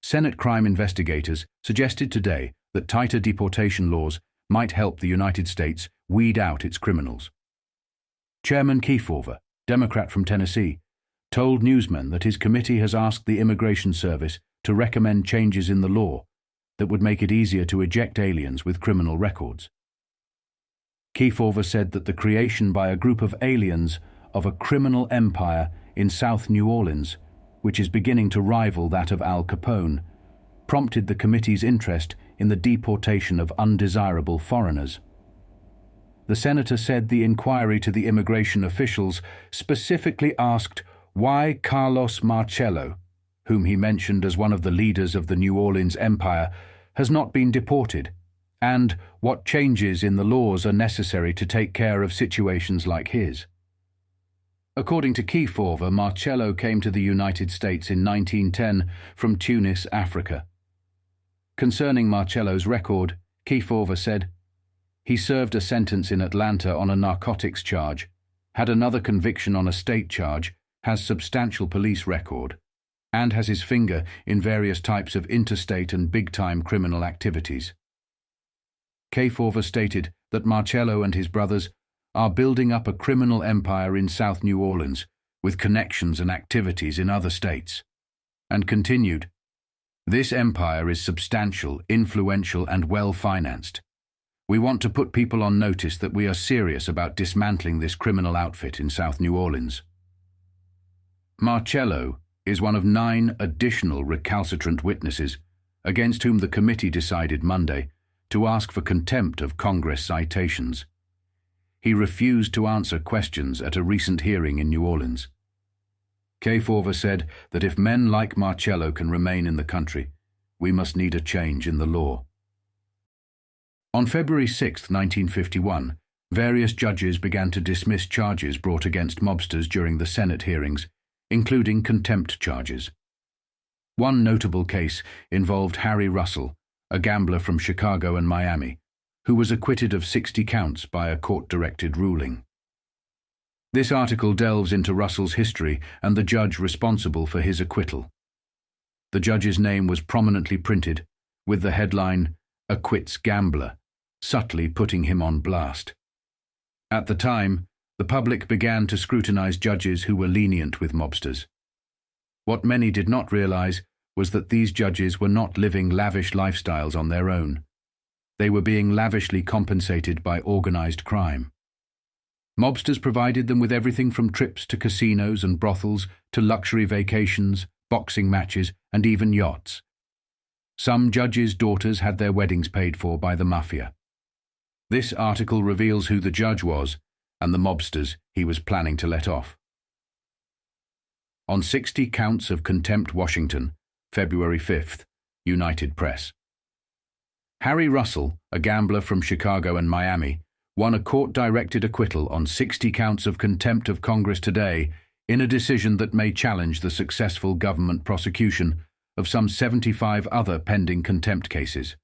Senate crime investigators suggested today that tighter deportation laws might help the United States weed out its criminals. Chairman Kefauver, Democrat from Tennessee, told newsmen that his committee has asked the Immigration Service to recommend changes in the law that would make it easier to eject aliens with criminal records. Kefauver said that the creation by a group of aliens of a criminal empire in South New Orleans, which is beginning to rival that of Al Capone, prompted the committee's interest in the deportation of undesirable foreigners. The senator said the inquiry to the immigration officials specifically asked why Carlos Marcello, whom he mentioned as one of the leaders of the New Orleans Empire, has not been deported, and what changes in the laws are necessary to take care of situations like his. According to Kefauver, Marcello came to the United States in 1910 from Tunis, Africa. Concerning Marcello's record, Kefauver said, "He served a sentence in Atlanta on a narcotics charge, had another conviction on a state charge, has substantial police record, and has his finger in various types of interstate and big-time criminal activities." Kefauver stated that Marcello and his brothers are building up a criminal empire in South New Orleans with connections and activities in other states, and continued, "This empire is substantial, influential, and well-financed. We want to put people on notice that we are serious about dismantling this criminal outfit in South New Orleans." Marcello is one of 9 additional recalcitrant witnesses against whom the committee decided Monday to ask for contempt of Congress citations. He refused to answer questions at a recent hearing in New Orleans. Kefauver said that if men like Marcello can remain in the country, we must need a change in the law. On February 6, 1951, various judges began to dismiss charges brought against mobsters during the Senate hearings, including contempt charges. One notable case involved Harry Russell, a gambler from Chicago and Miami, who was acquitted of 60 counts by a court-directed ruling. This article delves into Russell's history and the judge responsible for his acquittal. The judge's name was prominently printed, with the headline, "Acquits Gambler," subtly putting him on blast. At the time, the public began to scrutinize judges who were lenient with mobsters. What many did not realize was that these judges were not living lavish lifestyles on their own. They were being lavishly compensated by organized crime. Mobsters provided them with everything from trips to casinos and brothels to luxury vacations, boxing matches, and even yachts. Some judges' daughters had their weddings paid for by the Mafia. This article reveals who the judge was and the mobsters he was planning to let off. On 60 counts of contempt, Washington, February 5th, United Press. Harry Russell, a gambler from Chicago and Miami, won a court-directed acquittal on 60 counts of contempt of Congress today in a decision that may challenge the successful government prosecution of some 75 other pending contempt cases.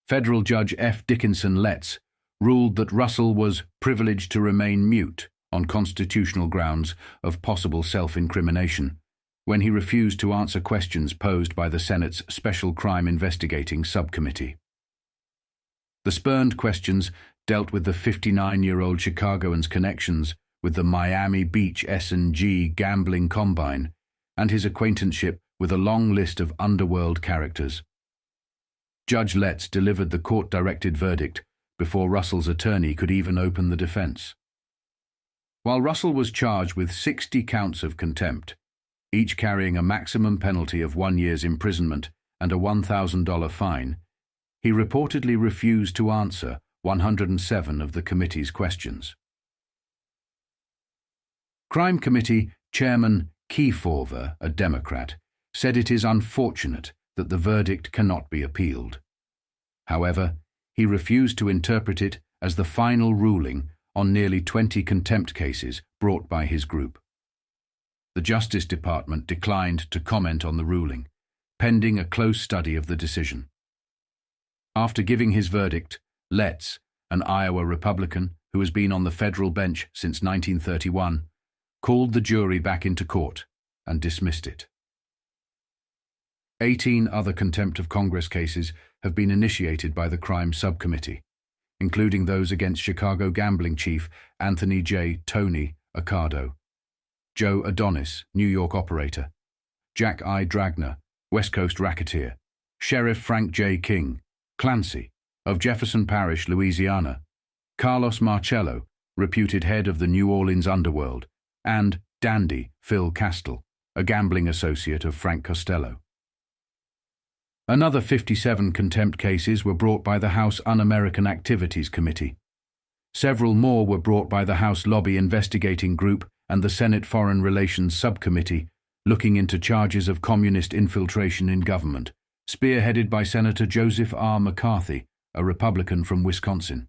Federal Judge F. Dickinson Letts ruled that Russell was privileged to remain mute on constitutional grounds of possible self-incrimination when he refused to answer questions posed by the Senate's Special Crime Investigating Subcommittee. The spurned questions dealt with the 59-year-old Chicagoan's connections with the Miami Beach S&G gambling combine and his acquaintanceship with a long list of underworld characters. Judge Letts delivered the court-directed verdict before Russell's attorney could even open the defense. While Russell was charged with 60 counts of contempt, each carrying a maximum penalty of 1 year's imprisonment and a $1,000 fine, he reportedly refused to answer 107 of the committee's questions. Crime Committee Chairman Kefauver, a Democrat, said it is unfortunate that the verdict cannot be appealed. However, he refused to interpret it as the final ruling on nearly 20 contempt cases brought by his group. The Justice Department declined to comment on the ruling, pending a close study of the decision. After giving his verdict, Letts, an Iowa Republican who has been on the federal bench since 1931, called the jury back into court and dismissed it. 18 other contempt of Congress cases have been initiated by the Crime Subcommittee, including those against Chicago gambling chief Anthony J. "Tony" Accardo, Joe Adonis, New York operator, Jack I. Dragner, West Coast racketeer, Sheriff Frank J. King, Clancy, of Jefferson Parish, Louisiana, Carlos Marcello, reputed head of the New Orleans underworld, and Dandy Phil Castile, a gambling associate of Frank Costello. Another 57 contempt cases were brought by the House Un-American Activities Committee. Several more were brought by the House Lobby Investigating Group and the Senate Foreign Relations Subcommittee, looking into charges of communist infiltration in government, spearheaded by Senator Joseph R. McCarthy, a Republican from Wisconsin.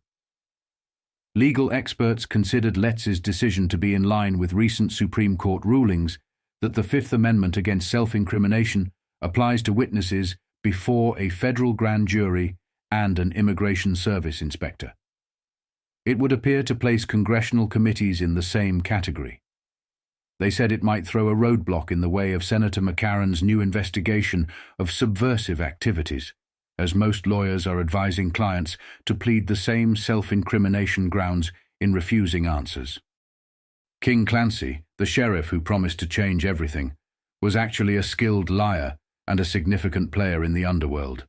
Legal experts considered Letts's decision to be in line with recent Supreme Court rulings that the Fifth Amendment against self-incrimination applies to witnesses before a federal grand jury and an Immigration Service inspector. It would appear to place congressional committees in the same category. They said it might throw a roadblock in the way of Senator McCarran's new investigation of subversive activities, as most lawyers are advising clients to plead the same self-incrimination grounds in refusing answers. King Clancy, the sheriff who promised to change everything, was actually a skilled liar and a significant player in the underworld.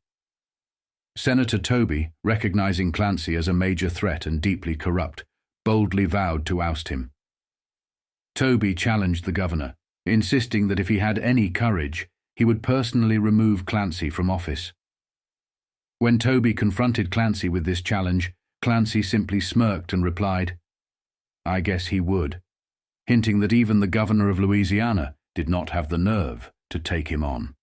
Senator Toby, recognizing Clancy as a major threat and deeply corrupt, boldly vowed to oust him. Toby challenged the governor, insisting that if he had any courage, he would personally remove Clancy from office. When Toby confronted Clancy with this challenge, Clancy simply smirked and replied, "I guess he would," hinting that even the governor of Louisiana did not have the nerve to take him on.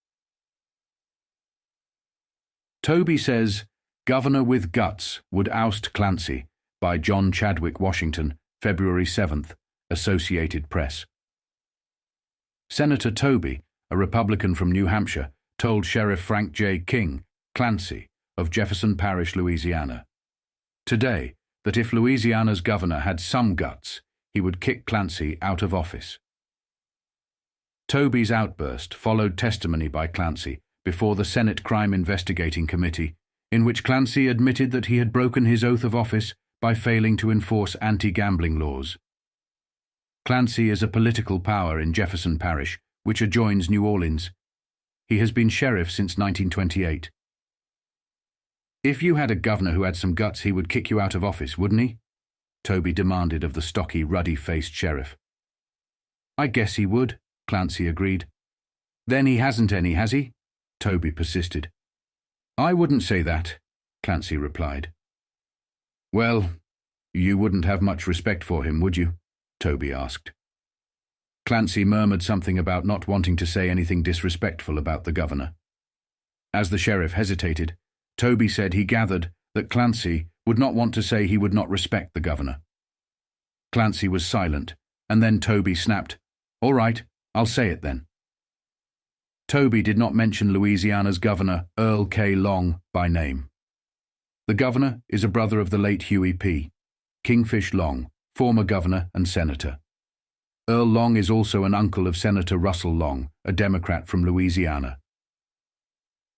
Toby says, "Governor with guts would oust Clancy," by John Chadwick Washington, February 7th, Associated Press. Senator Toby, a Republican from New Hampshire, told Sheriff Frank J. King, Clancy, of Jefferson Parish, Louisiana, today that if Louisiana's governor had some guts, he would kick Clancy out of office. Toby's outburst followed testimony by Clancy before the Senate Crime Investigating Committee, in which Clancy admitted that he had broken his oath of office by failing to enforce anti-gambling laws. Clancy is a political power in Jefferson Parish, which adjoins New Orleans. He has been sheriff since 1928. "If you had a governor who had some guts, he would kick you out of office, wouldn't he?" Toby demanded of the stocky, ruddy-faced sheriff. "I guess he would," Clancy agreed. "Then he hasn't any, has he?" Toby persisted. "I wouldn't say that," Clancy replied. "Well, you wouldn't have much respect for him, would you?" Toby asked. Clancy murmured something about not wanting to say anything disrespectful about the governor. As the sheriff hesitated, Toby said he gathered that Clancy would not want to say he would not respect the governor. Clancy was silent, and then Toby snapped, "All right, I'll say it then." Toby did not mention Louisiana's governor, Earl K. Long, by name. The governor is a brother of the late Huey P. Kingfish Long, former governor and senator. Earl Long is also an uncle of Senator Russell Long, a Democrat from Louisiana.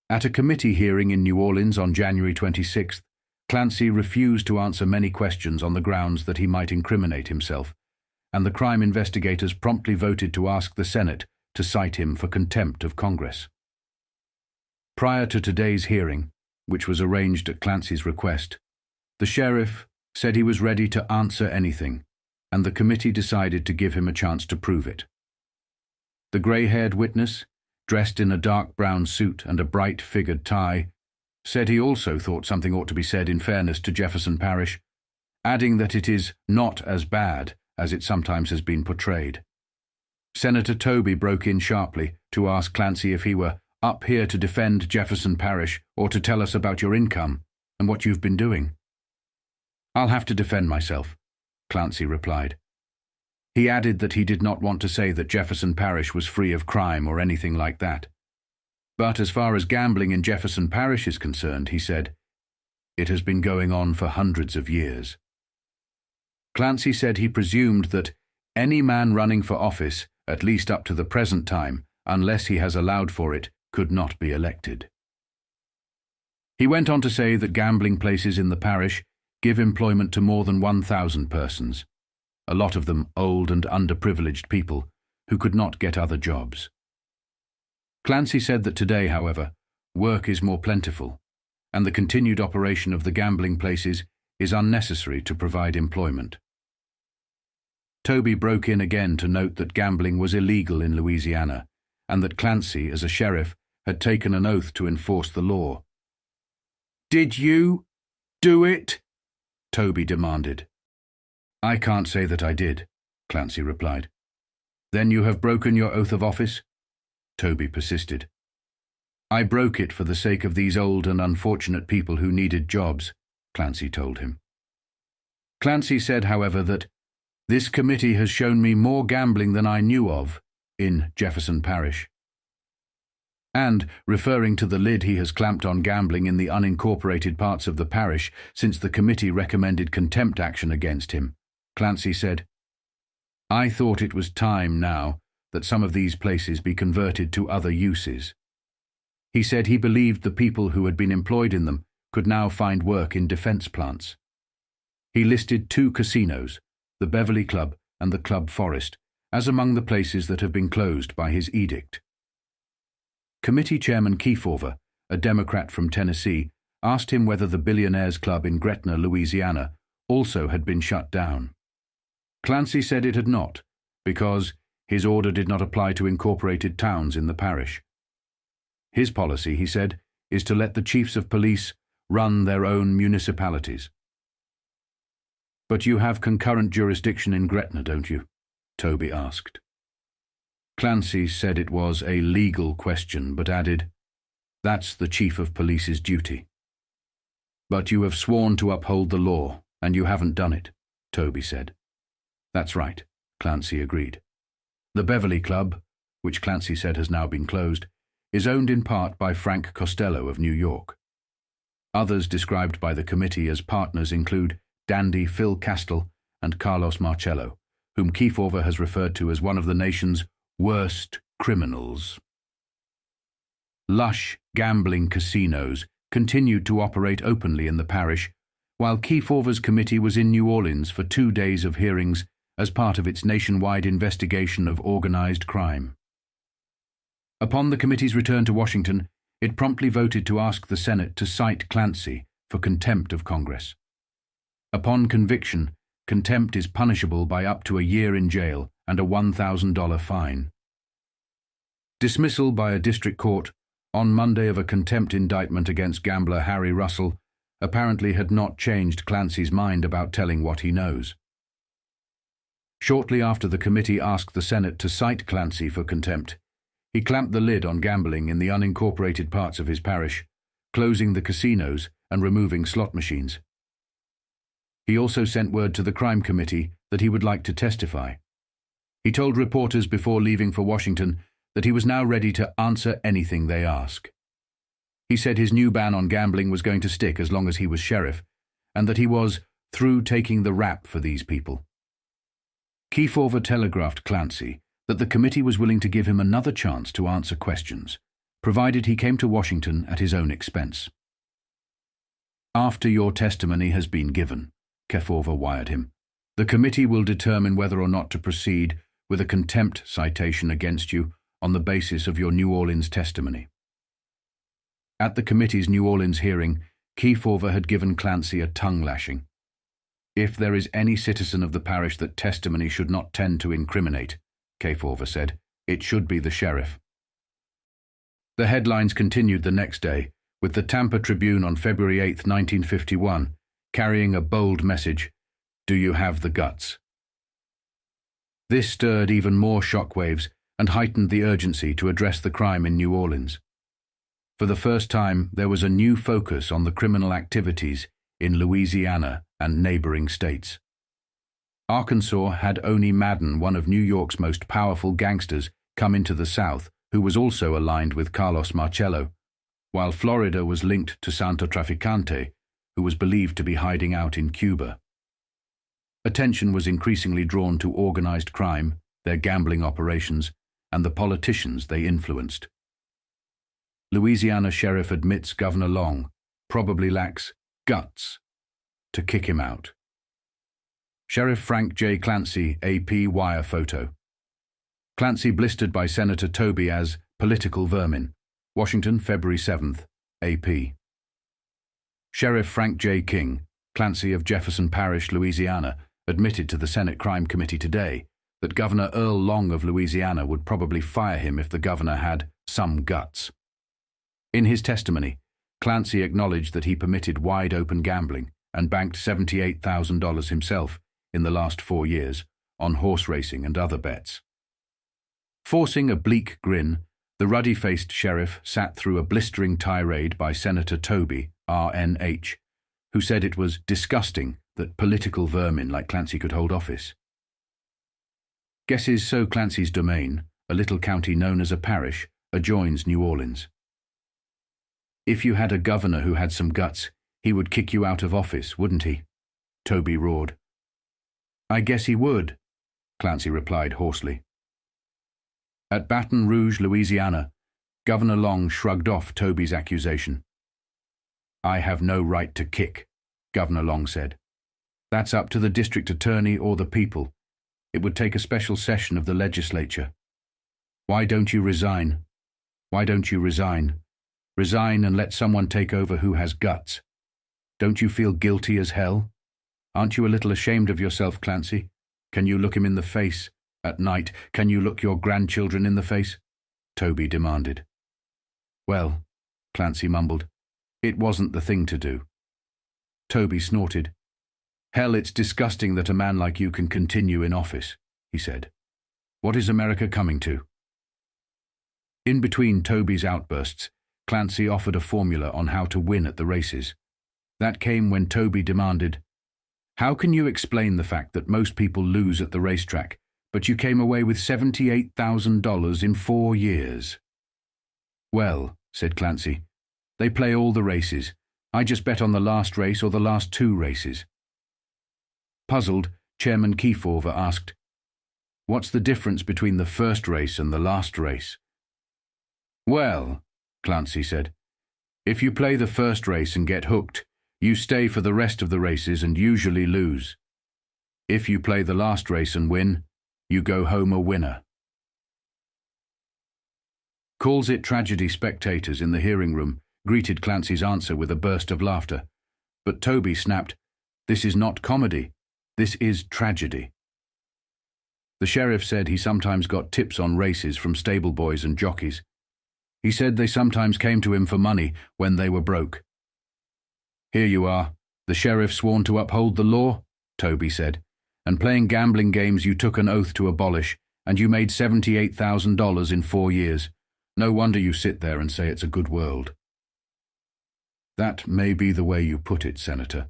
At a committee hearing in New Orleans on January 26th, Clancy refused to answer many questions on the grounds that he might incriminate himself, and the crime investigators promptly voted to ask the Senate to cite him for contempt of Congress. Prior to today's hearing, which was arranged at Clancy's request, the sheriff said he was ready to answer anything, and the committee decided to give him a chance to prove it. The grey-haired witness, dressed in a dark brown suit and a bright-figured tie, said he also thought something ought to be said in fairness to Jefferson Parish, adding that it is not as bad as it sometimes has been portrayed. Senator Toby broke in sharply to ask Clancy if he were up here to defend Jefferson Parish or to tell us about your income and what you've been doing. "I'll have to defend myself," Clancy replied. He added that he did not want to say that Jefferson Parish was free of crime or anything like that. But as far as gambling in Jefferson Parish is concerned, he said, it has been going on for hundreds of years. Clancy said he presumed that any man running for office, at least up to the present time, unless he has allowed for it, could not be elected. He went on to say that gambling places in the parish give employment to more than 1,000 persons, a lot of them old and underprivileged people who could not get other jobs. Clancy said that today, however, work is more plentiful, and the continued operation of the gambling places is unnecessary to provide employment. Toby broke in again to note that gambling was illegal in Louisiana, and that Clancy, as a sheriff, had taken an oath to enforce the law. "Did you do it?" Toby demanded. "I can't say that I did," Clancy replied. "Then you have broken your oath of office?" Toby persisted. "I broke it for the sake of these old and unfortunate people who needed jobs," Clancy told him. Clancy said, however, that this committee has shown me more gambling than I knew of in Jefferson Parish. And, referring to the lid he has clamped on gambling in the unincorporated parts of the parish since the committee recommended contempt action against him, Clancy said, "I thought it was time now that some of these places be converted to other uses." He said he believed the people who had been employed in them could now find work in defense plants. He listed 2 casinos, the Beverly Club and the Club Forest, as among the places that have been closed by his edict. Committee Chairman Kefauver, a Democrat from Tennessee, asked him whether the Billionaires Club in Gretna, Louisiana, also had been shut down. Clancy said it had not, because his order did not apply to incorporated towns in the parish. His policy, he said, is to let the chiefs of police run their own municipalities. "But you have concurrent jurisdiction in Gretna, don't you?" Toby asked. Clancy said it was a legal question, but added, "That's the chief of police's duty." "But you have sworn to uphold the law, and you haven't done it," Toby said. "That's right," Clancy agreed. The Beverly Club, which Clancy said has now been closed, is owned in part by Frank Costello of New York. Others described by the committee as partners include dandy Phil Castile and Carlos Marcello, whom Kefauver has referred to as one of the nation's worst criminals. Lush gambling casinos continued to operate openly in the parish, while Kefauver's committee was in New Orleans for 2 days of hearings as part of its nationwide investigation of organized crime. Upon the committee's return to Washington, it promptly voted to ask the Senate to cite Clancy for contempt of Congress. Upon conviction, contempt is punishable by up to a year in jail and a $1,000 fine. Dismissal by a district court on Monday of a contempt indictment against gambler Harry Russell apparently had not changed Clancy's mind about telling what he knows. Shortly after the committee asked the Senate to cite Clancy for contempt, he clamped the lid on gambling in the unincorporated parts of his parish, closing the casinos and removing slot machines. He also sent word to the crime committee that he would like to testify. He told reporters before leaving for Washington that he was now ready to answer anything they ask. He said his new ban on gambling was going to stick as long as he was sheriff, and that he was through taking the rap for these people. Kefauver telegraphed Clancy that the committee was willing to give him another chance to answer questions, provided he came to Washington at his own expense. "After your testimony has been given," Kefauver wired him, "the committee will determine whether or not to proceed with a contempt citation against you on the basis of your New Orleans testimony." At the committee's New Orleans hearing, Kefauver had given Clancy a tongue-lashing. "If there is any citizen of the parish that testimony should not tend to incriminate," Kefauver said, It should be the sheriff. The headlines continued the next day, with the Tampa Tribune on February 8, 1951, carrying a bold message, "Do you have the guts?" This stirred even more shockwaves and heightened the urgency to address the crime in New Orleans. For the first time, there was a new focus on the criminal activities in Louisiana and neighboring states. Arkansas had Oni Madden, one of New York's most powerful gangsters, come into the South, who was also aligned with Carlos Marcello, while Florida was linked to Santo Traficante, who was believed to be hiding out in Cuba. Attention was increasingly drawn to organized crime, their gambling operations, and the politicians they influenced. Louisiana Sheriff admits Governor Long probably lacks guts to kick him out. Sheriff Frank J. Clancy, AP wire photo. Clancy blistered by Senator Toby as political vermin. Washington, February 7th, AP. Sheriff Frank J. King, Clancy of Jefferson Parish, Louisiana, admitted to the Senate Crime Committee today that Governor Earl Long of Louisiana would probably fire him if the governor had some guts. In his testimony, Clancy acknowledged that he permitted wide-open gambling and banked $78,000 himself in the last 4 years on horse racing and other bets. Forcing a bleak grin, the ruddy-faced sheriff sat through a blistering tirade by Senator Toby, RNH, who said it was disgusting that political vermin like Clancy could hold office. Guesses so Clancy's domain, a little county known as a parish, adjoins New Orleans. If you had a governor who had some guts, he would kick you out of office, wouldn't he? Toby roared. I guess he would, Clancy replied hoarsely. At Baton Rouge, Louisiana, Governor Long shrugged off Toby's accusation. I have no right to kick, Governor Long said. That's up to the district attorney or the people. It would take a special session of the legislature. Why don't you resign? Why don't you resign? Resign and let someone take over who has guts. Don't you feel guilty as hell? Aren't you a little ashamed of yourself, Clancy? Can you look him in the face? At night, can you look your grandchildren in the face? Toby demanded. Well, Clancy mumbled, it wasn't the thing to do. Toby snorted. Hell, it's disgusting that a man like you can continue in office, he said. What is America coming to? In between Toby's outbursts, Clancy offered a formula on how to win at the races. That came when Toby demanded, how can you explain the fact that most people lose at the racetrack, but you came away with $78,000 in 4 years? Well, said Clancy, they play all the races. I just bet on the last race or the last 2 races. Puzzled, Chairman Kefauver asked, what's the difference between the first race and the last race? Well, Clancy said, if you play the first race and get hooked, you stay for the rest of the races and usually lose. If you play the last race and win, you go home a winner. Calls It Tragedy spectators in the hearing room greeted Clancy's answer with a burst of laughter, but Toby snapped, this is not comedy, this is tragedy. The sheriff said he sometimes got tips on races from stable boys and jockeys. He said they sometimes came to him for money when they were broke. Here you are, the sheriff sworn to uphold the law, Toby said, and playing gambling games you took an oath to abolish, and you made $78,000 in 4 years. No wonder you sit there and say it's a good world. That may be the way you put it, Senator.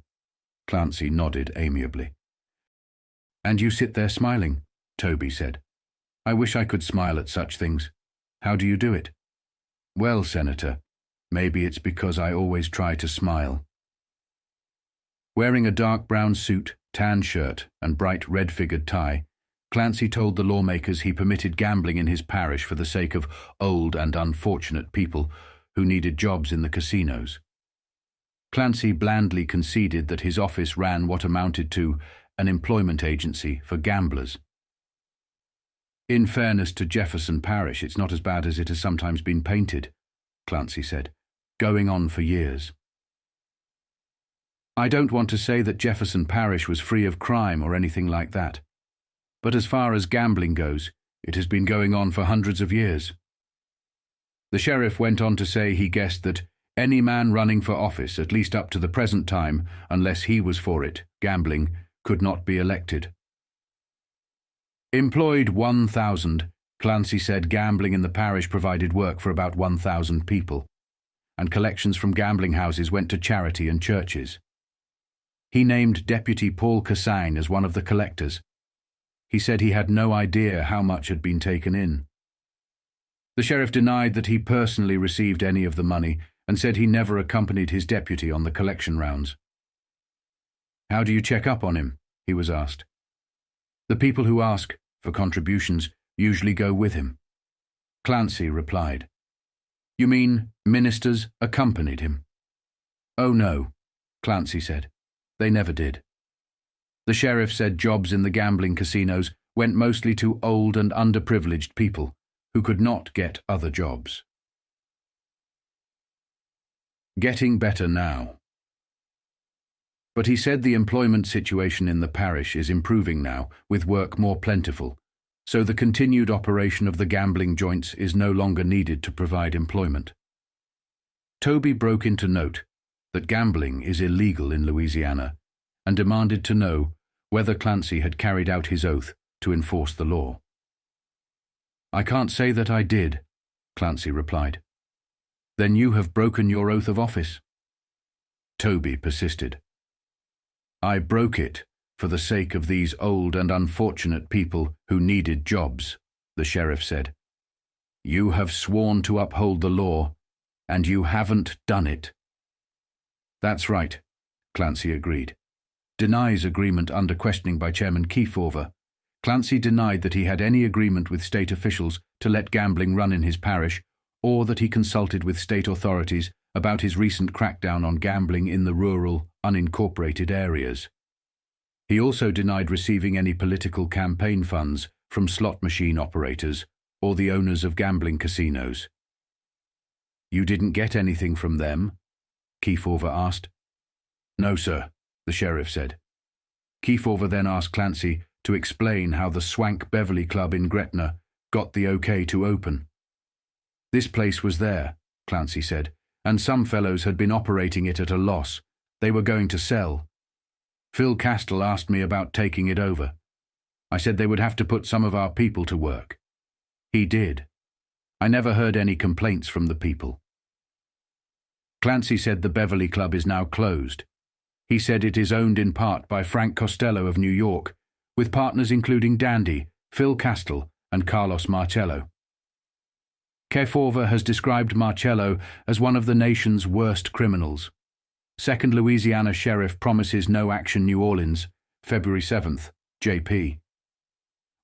Clancy nodded amiably. And you sit there smiling, Toby said. I wish I could smile at such things. How do you do it? Well, Senator, maybe it's because I always try to smile. Wearing a dark brown suit, tan shirt, and bright red-figured tie, Clancy told the lawmakers he permitted gambling in his parish for the sake of old and unfortunate people who needed jobs in the casinos. Clancy blandly conceded that his office ran what amounted to an employment agency for gamblers. In fairness to Jefferson Parish, it's not as bad as it has sometimes been painted, Clancy said, going on for years. I don't want to say that Jefferson Parish was free of crime or anything like that. But as far as gambling goes, It has been going on for hundreds of years. The sheriff went on to say he guessed that any man running for office, at least up to the present time, unless he was for it, gambling, could not be elected. Employed 1,000, Clancy said gambling in the parish provided work for about 1,000 people, and collections from gambling houses went to charity and churches. He named Deputy Paul Cassine as one of the collectors. He said he had no idea how much had been taken in. The sheriff denied that he personally received any of the money and said he never accompanied his deputy on the collection rounds. "How do you check up on him?" he was asked. "The people who ask for contributions usually go with him." Clancy replied. "You mean ministers accompanied him?" "Oh no," Clancy said. "They never did." The sheriff said jobs in the gambling casinos went mostly to old and underprivileged people who could not get other jobs. Getting better now. But he said the employment situation in the parish is improving now, with work more plentiful, so the continued operation of the gambling joints is no longer needed to provide employment. Toby broke into note that gambling is illegal in Louisiana and demanded to know whether Clancy had carried out his oath to enforce the law. "I can't say that I did," Clancy replied. "Then you have broken your oath of office." Toby persisted. "I broke it for the sake of these old and unfortunate people who needed jobs," the sheriff said. "You have sworn to uphold the law, and you haven't done it." "That's right," Clancy agreed. Denies agreement under questioning by Chairman Kefauver. Clancy denied that he had any agreement with state officials to let gambling run in his parish, or that he consulted with state authorities about his recent crackdown on gambling in the rural, unincorporated areas. He also denied receiving any political campaign funds from slot machine operators or the owners of gambling casinos. "You didn't get anything from them?" Kefauver asked. "No, sir," the sheriff said. Kefauver then asked Clancy to explain how the swank Beverly Club in Gretna got the okay to open. "This place was there," Clancy said, "and some fellows had been operating it at a loss. They were going to sell. Phil Costello asked me about taking it over. I said they would have to put some of our people to work. He did. I never heard any complaints from the people." Clancy said the Beverly Club is now closed. He said it is owned in part by Frank Costello of New York, with partners including Dandy, Phil Costello, and Carlos Marcello. Kefauver has described Marcello as one of the nation's worst criminals. 2nd Louisiana Sheriff promises no action New Orleans, February 7th, JP.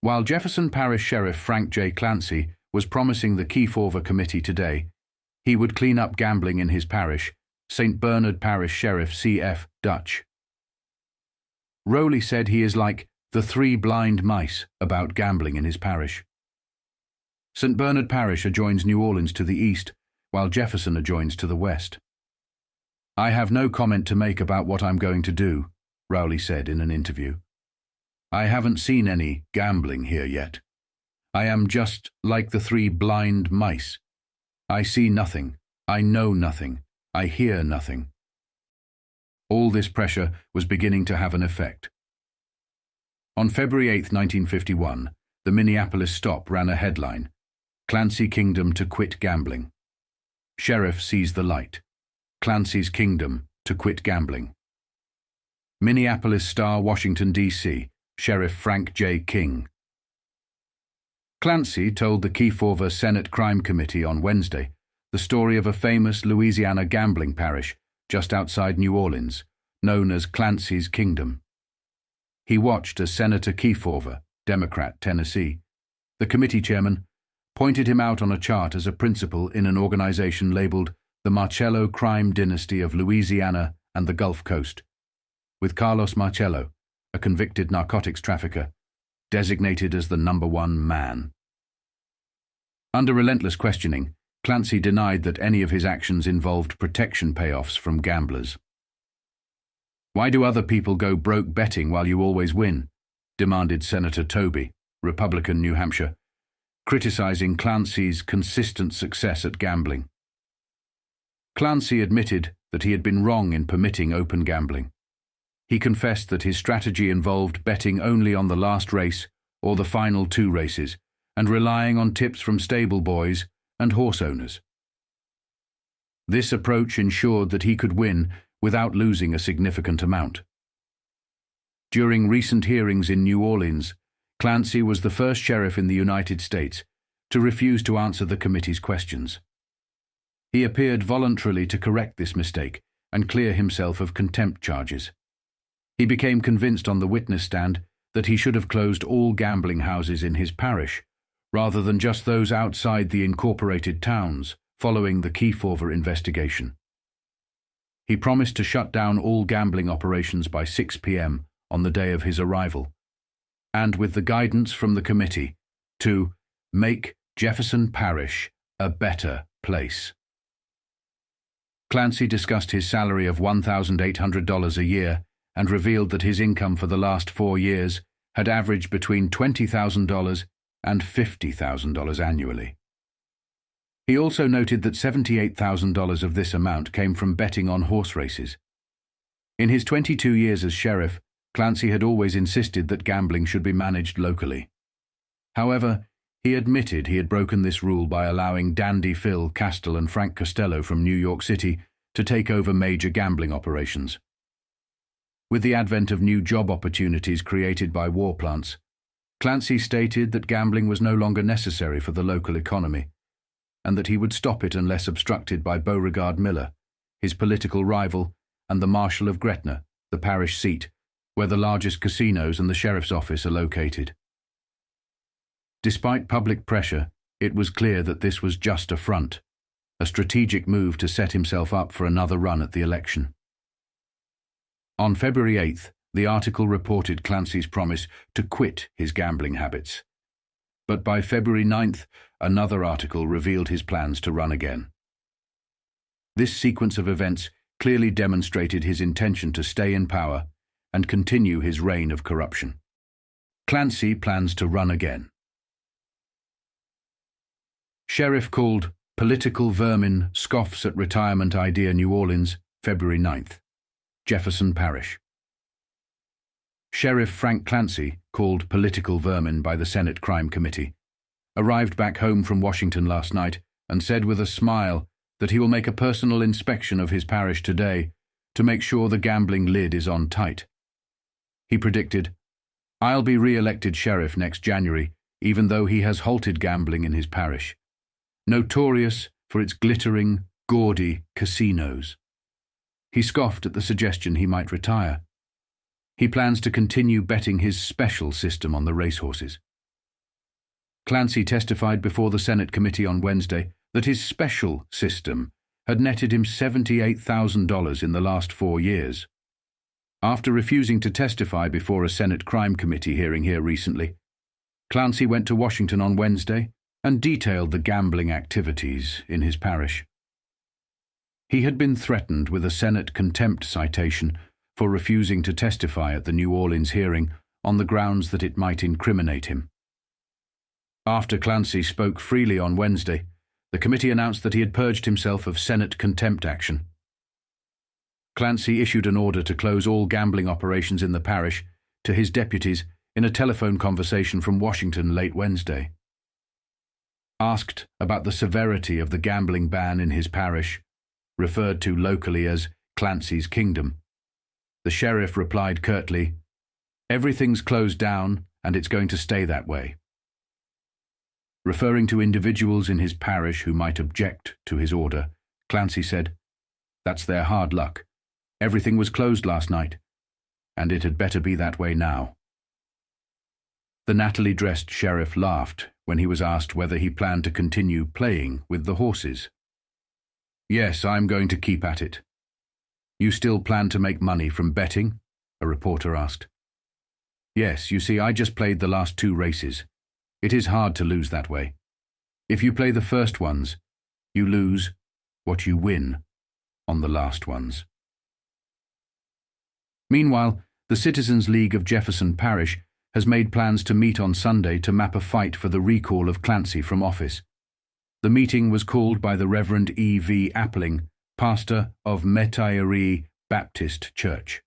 While Jefferson Parish Sheriff Frank J. Clancy was promising the Kefauver Committee today he would clean up gambling in his parish, St. Bernard Parish Sheriff C.F. Dutch. Rowley said he is like the 3 blind mice about gambling in his parish. St. Bernard Parish adjoins New Orleans to the east, while Jefferson adjoins to the west. "I have no comment to make about what I'm going to do," Rowley said in an interview. "I haven't seen any gambling here yet. I am just like the 3 blind mice. I see nothing, I know nothing, I hear nothing." All this pressure was beginning to have an effect. On February 8, 1951, the Minneapolis Stop ran a headline, "Clancy Kingdom to quit gambling." Sheriff sees the light. Clancy's Kingdom to quit gambling. Minneapolis Star, Washington, D.C., Sheriff Frank J. King. Clancy told the Kefauver Senate Crime Committee on Wednesday the story of a famous Louisiana gambling parish just outside New Orleans, known as Clancy's Kingdom. He watched as Senator Kefauver, Democrat, Tennessee, the committee chairman, pointed him out on a chart as a principal in an organization labeled the Marcello Crime Dynasty of Louisiana and the Gulf Coast, with Carlos Marcello, a convicted narcotics trafficker, designated as the #1 man. Under relentless questioning, Clancy denied that any of his actions involved protection payoffs from gamblers. "Why do other people go broke betting while you always win?" demanded Senator Toby, Republican, New Hampshire, criticizing Clancy's consistent success at gambling. Clancy admitted that he had been wrong in permitting open gambling. He confessed that his strategy involved betting only on the last race or the final 2 races and relying on tips from stable boys and horse owners. This approach ensured that he could win without losing a significant amount. During recent hearings in New Orleans, Clancy was the first sheriff in the United States to refuse to answer the committee's questions. He appeared voluntarily to correct this mistake and clear himself of contempt charges. He became convinced on the witness stand that he should have closed all gambling houses in his parish, rather than just those outside the incorporated towns, following the Kefauver investigation. He promised to shut down all gambling operations by 6 p.m. on the day of his arrival, and with the guidance from the committee, to make Jefferson Parish a better place. Clancy discussed his salary of $1,800 a year and revealed that his income for the last 4 years had averaged between $20,000 and $50,000 annually. He also noted that $78,000 of this amount came from betting on horse races. In his 22 years as sheriff, Clancy had always insisted that gambling should be managed locally. However, he admitted he had broken this rule by allowing Dandy Phil Castile and Frank Costello from New York City to take over major gambling operations. With the advent of new job opportunities created by war plants, Clancy stated that gambling was no longer necessary for the local economy, and that he would stop it unless obstructed by Beauregard Miller, his political rival, and the Marshal of Gretna, the parish seat, where the largest casinos and the sheriff's office are located. Despite public pressure, it was clear that this was just a front, a strategic move to set himself up for another run at the election. On February 8th, the article reported Clancy's promise to quit his gambling habits. But by February 9th, another article revealed his plans to run again. This sequence of events clearly demonstrated his intention to stay in power and continue his reign of corruption. Clancy plans to run again. Sheriff called Political Vermin Scoffs at Retirement Idea New Orleans, February 9th. Jefferson Parish. Sheriff Frank Clancy, called Political Vermin by the Senate Crime Committee, arrived back home from Washington last night and said with a smile that he will make a personal inspection of his parish today to make sure the gambling lid is on tight. He predicted, "I'll be re-elected sheriff next January, even though he has halted gambling in his parish, notorious for its glittering, gaudy casinos." He scoffed at the suggestion he might retire. He plans to continue betting his special system on the racehorses. Clancy testified before the Senate committee on Wednesday that his special system had netted him $78,000 in the last 4 years. After refusing to testify before a Senate crime committee hearing here recently, Clancy went to Washington on Wednesday and detailed the gambling activities in his parish. He had been threatened with a Senate contempt citation for refusing to testify at the New Orleans hearing on the grounds that it might incriminate him. After Clancy spoke freely on Wednesday, the committee announced that he had purged himself of Senate contempt action. Clancy issued an order to close all gambling operations in the parish to his deputies in a telephone conversation from Washington late Wednesday. Asked about the severity of the gambling ban in his parish, referred to locally as Clancy's Kingdom, the sheriff replied curtly, "Everything's closed down and it's going to stay that way." Referring to individuals in his parish who might object to his order, Clancy said, "That's their hard luck. Everything was closed last night, and it had better be that way now." The nattily-dressed sheriff laughed when he was asked whether he planned to continue playing with the horses. "Yes, I'm going to keep at it." "You still plan to make money from betting?" a reporter asked. "Yes, you see, I just played the last 2 races. It is hard to lose that way. If you play the first ones, you lose what you win on the last ones." Meanwhile, the Citizens League of Jefferson Parish has made plans to meet on Sunday to map a fight for the recall of Clancy from office. The meeting was called by the Reverend E. V. Appling, pastor of Metairie Baptist Church.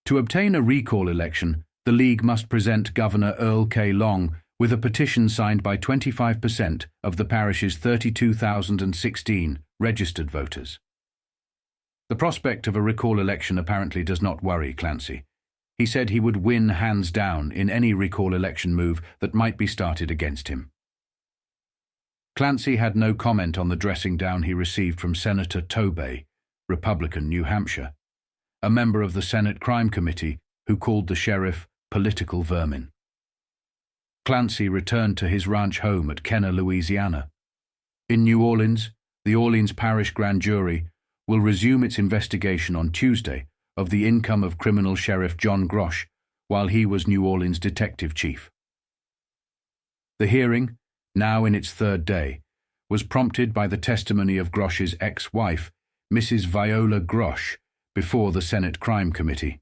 To obtain a recall election, the League must present Governor Earl K. Long with a petition signed by 25% of the parish's 32,016 registered voters. The prospect of a recall election apparently does not worry Clancy. He said he would win hands down in any recall election move that might be started against him. Clancy had no comment on the dressing down he received from Senator Tobey, Republican, New Hampshire, a member of the Senate Crime Committee who called the sheriff political vermin. Clancy returned to his ranch home at Kenner, Louisiana. In New Orleans, the Orleans Parish Grand Jury will resume its investigation on Tuesday of the income of criminal Sheriff John Grosh while he was New Orleans detective chief. The hearing, now in its third day, was prompted by the testimony of Grosh's ex-wife, Mrs. Viola Grosh, before the Senate Crime Committee.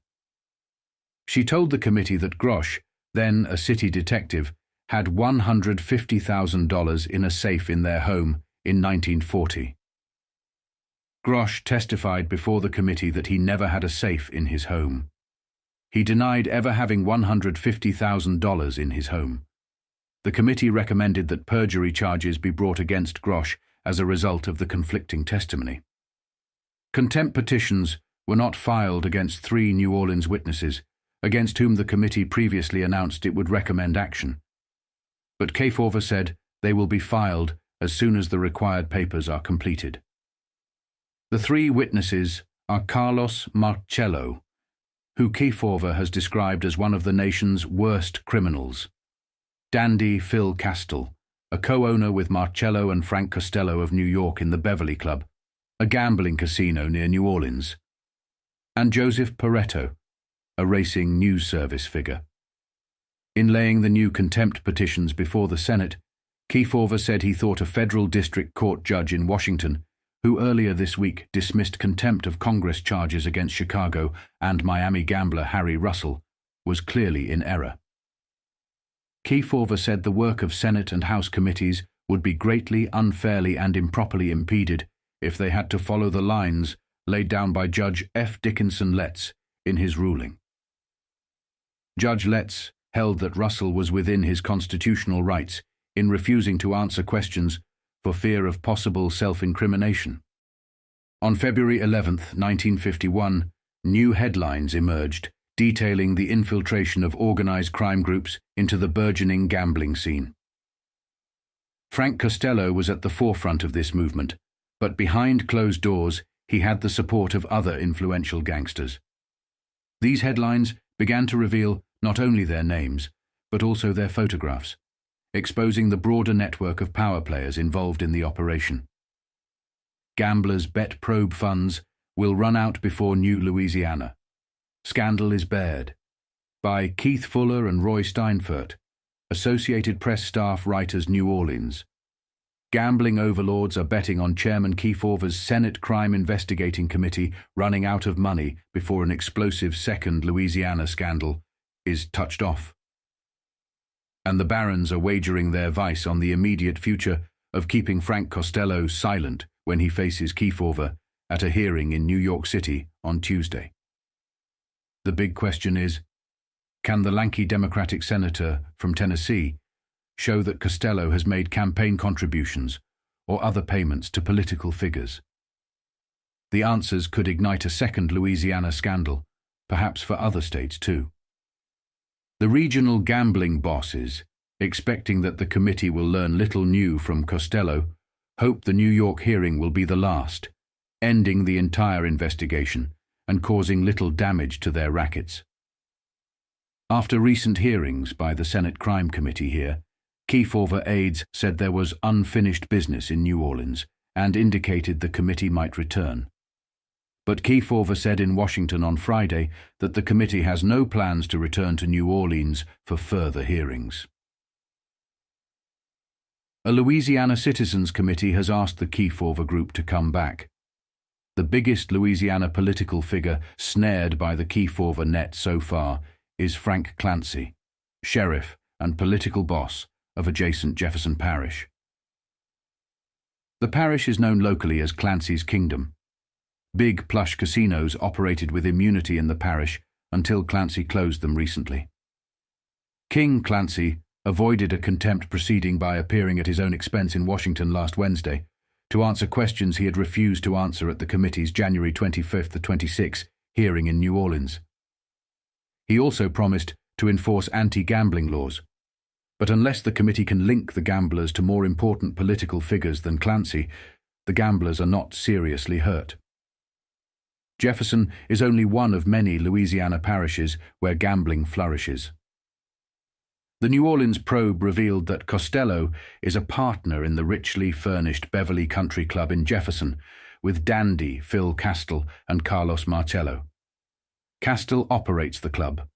She told the committee that Grosh, then a city detective, had $150,000 in a safe in their home in 1940. Grosh testified before the committee that he never had a safe in his home. He denied ever having $150,000 in his home. The committee recommended that perjury charges be brought against Grosh as a result of the conflicting testimony. Contempt petitions were not filed against 3 New Orleans witnesses, against whom the committee previously announced it would recommend action. But Kefauver said they will be filed as soon as the required papers are completed. The 3 witnesses are Carlos Marcello, who Kefauver has described as one of the nation's worst criminals, Dandy Phil Castell, a co-owner with Marcello and Frank Costello of New York in the Beverly Club, a gambling casino near New Orleans, and Joseph Pareto, a racing news service figure. In laying the new contempt petitions before the Senate, Kefauver said he thought a federal district court judge in Washington, who earlier this week dismissed contempt of Congress charges against Chicago and Miami gambler Harry Russell, was clearly in error. Kefauver said the work of Senate and House committees would be greatly, unfairly, and improperly impeded if they had to follow the lines laid down by Judge F. Dickinson Letts in his ruling. Judge Letts held that Russell was within his constitutional rights in refusing to answer questions for fear of possible self-incrimination. On February 11, 1951, new headlines emerged detailing the infiltration of organized crime groups into the burgeoning gambling scene. Frank Costello was at the forefront of this movement, but behind closed doors he had the support of other influential gangsters. These headlines began to reveal not only their names, but also their photographs, exposing the broader network of power players involved in the operation. Gamblers' bet probe funds will run out before New Louisiana. Scandal is bared. By Keith Fuller and Roy Steinfurt, Associated Press staff writers, New Orleans. Gambling overlords are betting on Chairman Kefauver's Senate Crime Investigating Committee running out of money before an explosive second Louisiana scandal is touched off. And the barons are wagering their vice on the immediate future of keeping Frank Costello silent when he faces Kefauver at a hearing in New York City on Tuesday. The big question is, can the lanky Democratic senator from Tennessee show that Costello has made campaign contributions or other payments to political figures? The answers could ignite a second Louisiana scandal, perhaps for other states too. The regional gambling bosses, expecting that the committee will learn little new from Costello, hope the New York hearing will be the last, ending the entire investigation and causing little damage to their rackets. After recent hearings by the Senate Crime Committee here, Kefauver aides said there was unfinished business in New Orleans and indicated the committee might return. But Kefauver said in Washington on Friday that the committee has no plans to return to New Orleans for further hearings. A Louisiana Citizens Committee has asked the Kefauver group to come back. The biggest Louisiana political figure snared by the Kefauver net so far is Frank Clancy, sheriff and political boss of adjacent Jefferson Parish. The parish is known locally as Clancy's Kingdom. Big, plush casinos operated with immunity in the parish until Clancy closed them recently. King Clancy avoided a contempt proceeding by appearing at his own expense in Washington last Wednesday to answer questions he had refused to answer at the committee's January 25 to 26 hearing in New Orleans. He also promised to enforce anti-gambling laws, but unless the committee can link the gamblers to more important political figures than Clancy, the gamblers are not seriously hurt. Jefferson is only one of many Louisiana parishes where gambling flourishes. The New Orleans probe revealed that Costello is a partner in the richly furnished Beverly Country Club in Jefferson, with dandy Phil Castile and Carlos Marcello. Castile operates the club.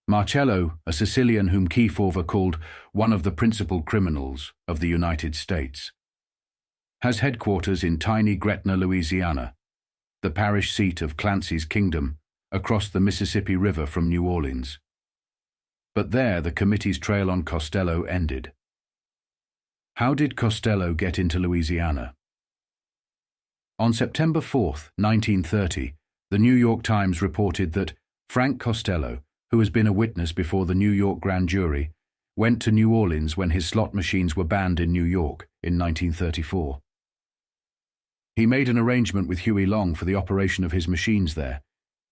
Marcello, a Sicilian whom Kefauver called one of the principal criminals of the United States, has headquarters in tiny Gretna, Louisiana, the parish seat of Clancy's Kingdom, across the Mississippi River from New Orleans. But there the committee's trail on Costello ended. How did Costello get into Louisiana? On September 4, 1930, the New York Times reported that Frank Costello, who has been a witness before the New York grand jury, went to New Orleans when his slot machines were banned in New York in 1934. He made an arrangement with Huey Long for the operation of his machines there.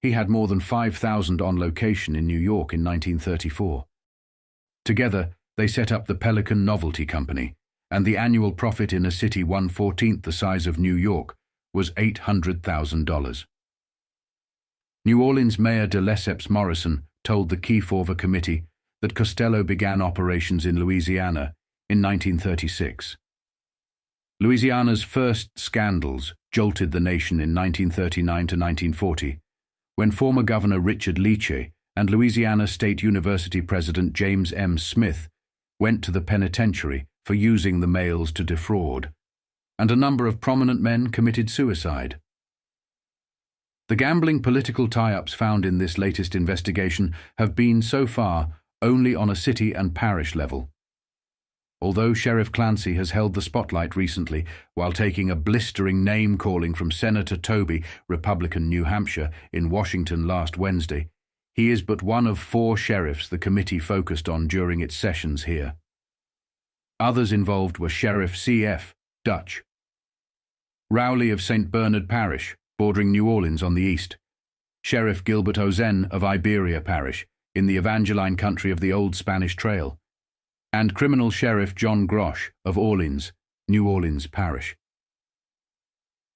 He had more than 5,000 on location in New York in 1934. Together, they set up the Pelican Novelty Company, and the annual profit in a city 1/14 the size of New York was $800,000. New Orleans Mayor de Lesseps Morrison told the Kefauver Committee that Costello began operations in Louisiana in 1936. Louisiana's first scandals jolted the nation in 1939 to 1940, when former Governor Richard Leach and Louisiana State University President James M. Smith went to the penitentiary for using the mails to defraud, and a number of prominent men committed suicide. The gambling political tie-ups found in this latest investigation have been, so far, only on a city and parish level. Although Sheriff Clancy has held the spotlight recently while taking a blistering name-calling from Senator Toby, Republican New Hampshire, in Washington last Wednesday, he is but one of 4 sheriffs the committee focused on during its sessions here. Others involved were Sheriff C.F. Dutch, Rowley of St. Bernard Parish, bordering New Orleans on the east, Sheriff Gilbert Ozen of Iberia Parish, in the Evangeline country of the Old Spanish Trail, and Criminal Sheriff John Grosh of Orleans, New Orleans Parish.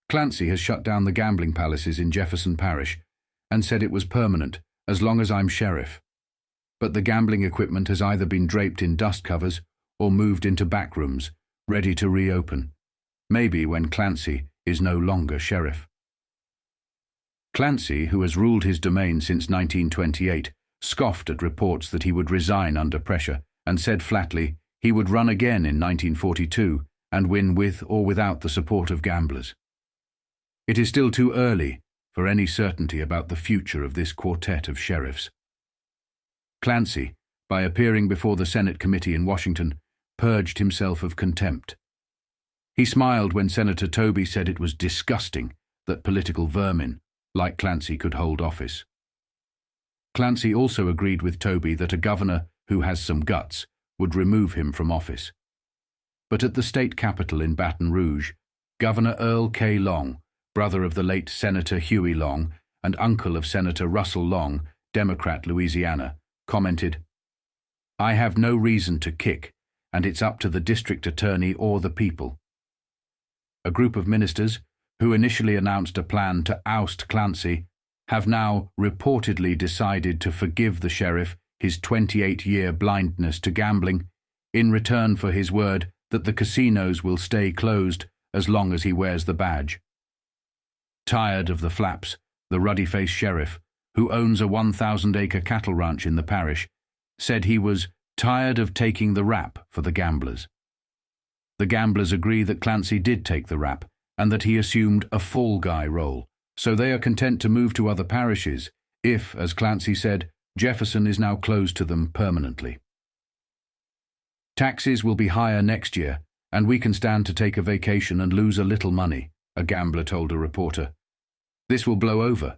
Clancy has shut down the gambling palaces in Jefferson Parish and said it was permanent, as long as I'm sheriff. But the gambling equipment has either been draped in dust covers or moved into back rooms, ready to reopen, maybe when Clancy is no longer sheriff. Clancy, who has ruled his domain since 1928, scoffed at reports that he would resign under pressure and said flatly he would run again in 1942 and win with or without the support of gamblers. It is still too early for any certainty about the future of this quartet of sheriffs. Clancy, by appearing before the Senate committee in Washington, purged himself of contempt. He smiled when Senator Toby said it was disgusting that political vermin like Clancy could hold office. Clancy also agreed with Toby that a governor who has some guts would remove him from office. But at the state capitol in Baton Rouge, Governor Earl K. Long, brother of the late Senator Huey Long and uncle of Senator Russell Long, Democrat, Louisiana, commented, "I have no reason to kick, and it's up to the district attorney or the people." A group of ministers, who initially announced a plan to oust Clancy, have now reportedly decided to forgive the sheriff his 28-year blindness to gambling, in return for his word that the casinos will stay closed as long as he wears the badge. Tired of the flaps, the ruddy-faced sheriff, who owns a 1,000-acre cattle ranch in the parish, said he was tired of taking the rap for the gamblers. The gamblers agree that Clancy did take the rap and that he assumed a fall guy role, so they are content to move to other parishes if, as Clancy said, Jefferson is now closed to them permanently. Taxes will be higher next year, and we can stand to take a vacation and lose a little money, a gambler told a reporter. This will blow over.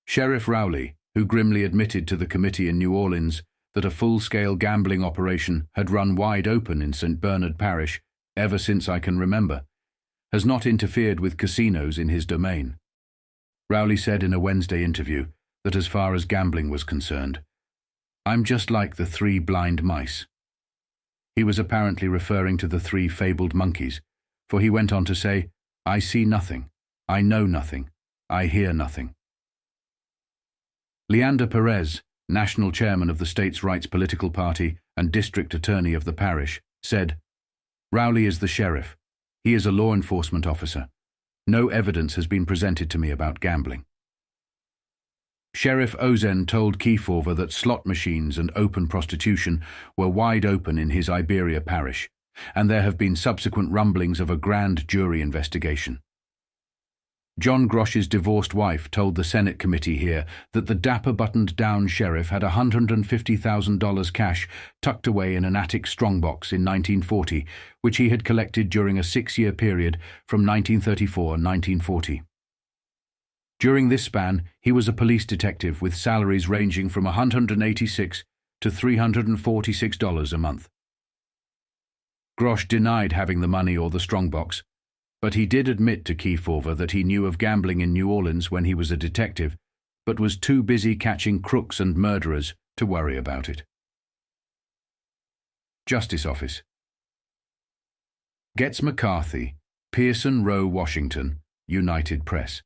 Sheriff Rowley, who grimly admitted to the committee in New Orleans that a full-scale gambling operation had run wide open in St. Bernard Parish ever since I can remember, has not interfered with casinos in his domain. Rowley said in a Wednesday interview that as far as gambling was concerned, "I'm just like the three blind mice." He was apparently referring to the three fabled monkeys, for he went on to say, "I see nothing, I know nothing, I hear nothing." Leander Perez, national chairman of the states' rights political party and district attorney of the parish, said, "Rowley is the sheriff. He is a law enforcement officer. No evidence has been presented to me about gambling." Sheriff Ozen told Kefauver that slot machines and open prostitution were wide open in his Iberia parish, and there have been subsequent rumblings of a grand jury investigation. John Grosh's divorced wife told the Senate committee here that the dapper buttoned-down sheriff had $150,000 cash tucked away in an attic strongbox in 1940, which he had collected during a 6-year period from 1934 and 1940. During this span, he was a police detective with salaries ranging from $186 to $346 a month. Grosh denied having the money or the strongbox, but he did admit to Kefauver that he knew of gambling in New Orleans when he was a detective, but was too busy catching crooks and murderers to worry about it. Justice Office. Gets McCarthy, Pearson Row, Washington, United Press.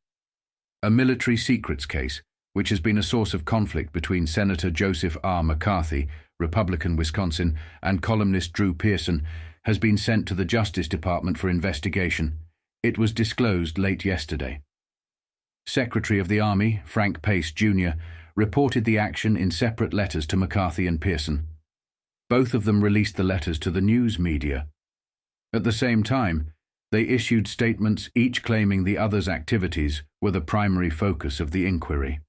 A military secrets case, which has been a source of conflict between Senator Joseph R. McCarthy, Republican, Wisconsin, and columnist Drew Pearson, has been sent to the Justice Department for investigation. It was disclosed late yesterday. Secretary of the Army, Frank Pace, Jr., reported the action in separate letters to McCarthy and Pearson. Both of them released the letters to the news media. At the same time, they issued statements each claiming the other's activities were the primary focus of the inquiry.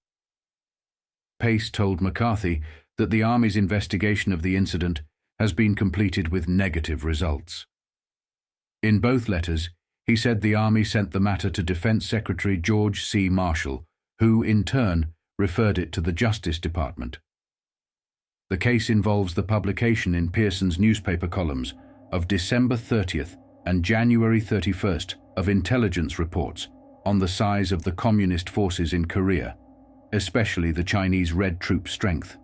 Pace told McCarthy that the Army's investigation of the incident has been completed with negative results. In both letters, he said the Army sent the matter to Defense Secretary George C. Marshall, who, in turn, referred it to the Justice Department. The case involves the publication in Pearson's newspaper columns of December 30th and January 31st of intelligence reports on the size of the communist forces in Korea, especially the Chinese Red Troop strength.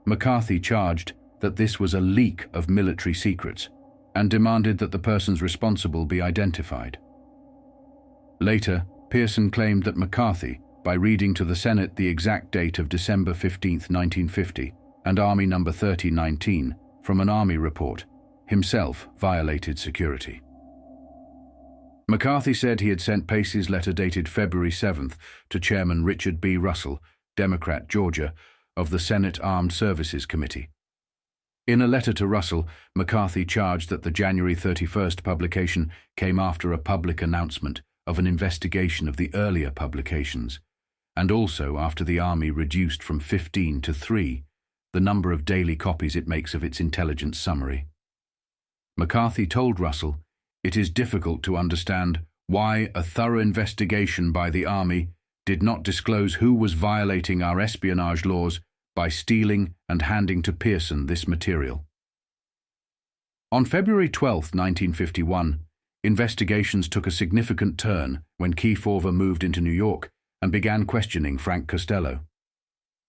McCarthy charged that this was a leak of military secrets and demanded that the persons responsible be identified. Later, Pearson claimed that McCarthy, by reading to the Senate the exact date of December 15, 1950, and Army No. 3019 from an Army report, himself violated security. McCarthy said he had sent Pace's letter dated February 7th to Chairman Richard B. Russell, Democrat, Georgia, of the Senate Armed Services Committee. In a letter to Russell, McCarthy charged that the January 31st publication came after a public announcement of an investigation of the earlier publications, and also after the Army reduced from 15 to 3 the number of daily copies it makes of its intelligence summary. McCarthy told Russell, "It is difficult to understand why a thorough investigation by the Army did not disclose who was violating our espionage laws by stealing and handing to Pearson this material." On February 12, 1951, investigations took a significant turn when Kefauver moved into New York and began questioning Frank Costello.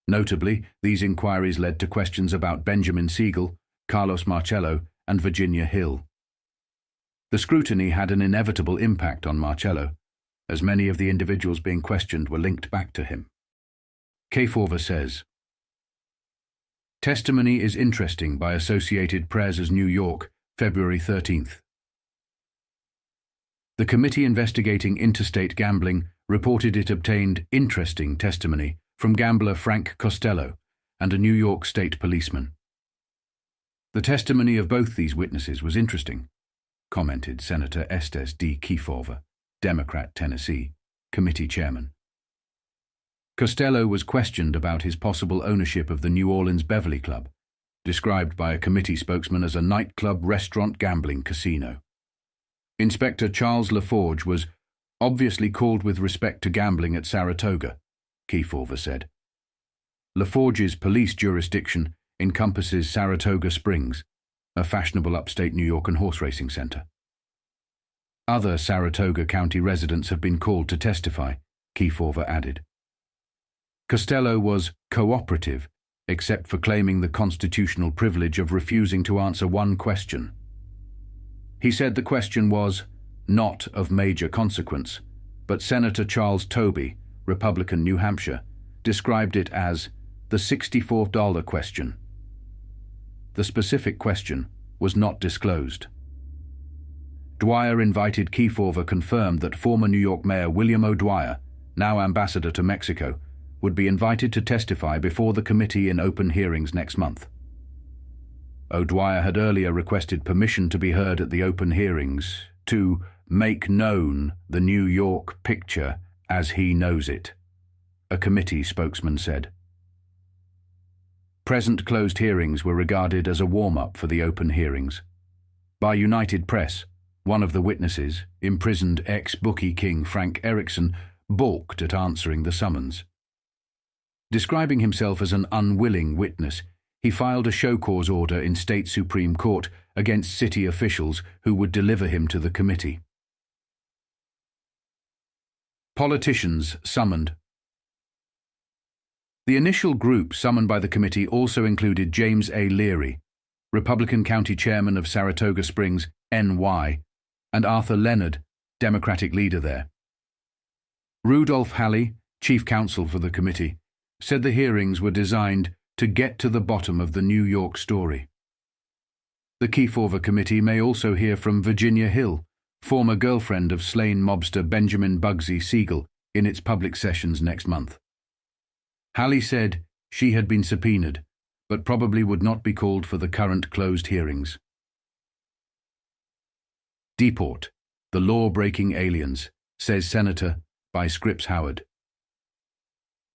Notably, these inquiries led to questions about Benjamin Siegel, Carlos Marcello, and Virginia Hill. The scrutiny had an inevitable impact on Marcello, as many of the individuals being questioned were linked back to him. Kefauver says, "Testimony is interesting by Associated Press, New York, February 13th. The committee investigating interstate gambling reported it obtained interesting testimony from gambler Frank Costello and a New York state policeman. The testimony of both these witnesses was interesting," commented Senator Estes D. Kefauver, Democrat, Tennessee, committee chairman. Costello was questioned about his possible ownership of the New Orleans Beverly Club, described by a committee spokesman as a nightclub, restaurant, gambling casino. Inspector Charles LaForge was obviously called with respect to gambling at Saratoga, Kefauver said. LaForge's police jurisdiction encompasses Saratoga Springs, a fashionable upstate New York and horse racing center. Other Saratoga County residents have been called to testify, Kefauver added. Costello was cooperative, except for claiming the constitutional privilege of refusing to answer one question. He said the question was not of major consequence, but Senator Charles Tobey, Republican New Hampshire, described it as the $64 question. The specific question was not disclosed. Dwyer invited Kefauver confirmed that former New York Mayor William O'Dwyer, now ambassador to Mexico, would be invited to testify before the committee in open hearings next month. O'Dwyer had earlier requested permission to be heard at the open hearings to make known the New York picture as he knows it, a committee spokesman said. Present closed hearings were regarded as a warm-up for the open hearings. By United Press, one of the witnesses, imprisoned ex-bookie king Frank Erickson, balked at answering the summons. Describing himself as an unwilling witness, he filed a show cause order in state Supreme Court against city officials who would deliver him to the committee. Politicians summoned. The initial group summoned by the committee also included James A. Leary, Republican County Chairman of Saratoga Springs, NY, and Arthur Leonard, Democratic leader there. Rudolph Halley, chief counsel for the committee, said the hearings were designed to get to the bottom of the New York story. The Kefauver committee may also hear from Virginia Hill, former girlfriend of slain mobster Benjamin Siegel, in its public sessions next month. Halley said she had been subpoenaed, but probably would not be called for the current closed hearings. Deport, the law-breaking aliens, says Senator by Scripps Howard.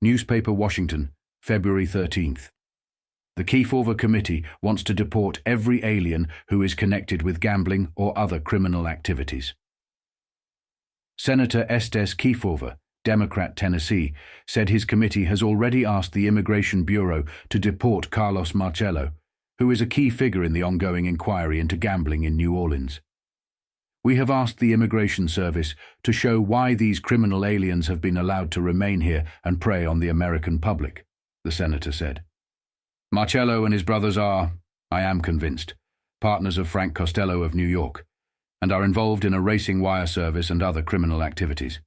Newspaper Washington, February 13th. The Kefauver Committee wants to deport every alien who is connected with gambling or other criminal activities. Senator Estes Kefauver, Democrat, Tennessee, said his committee has already asked the Immigration Bureau to deport Carlos Marcello, who is a key figure in the ongoing inquiry into gambling in New Orleans. We have asked the Immigration Service to show why these criminal aliens have been allowed to remain here and prey on the American public, the senator said. Marcello and his brothers are, I am convinced, partners of Frank Costello of New York, and are involved in a racing wire service and other criminal activities.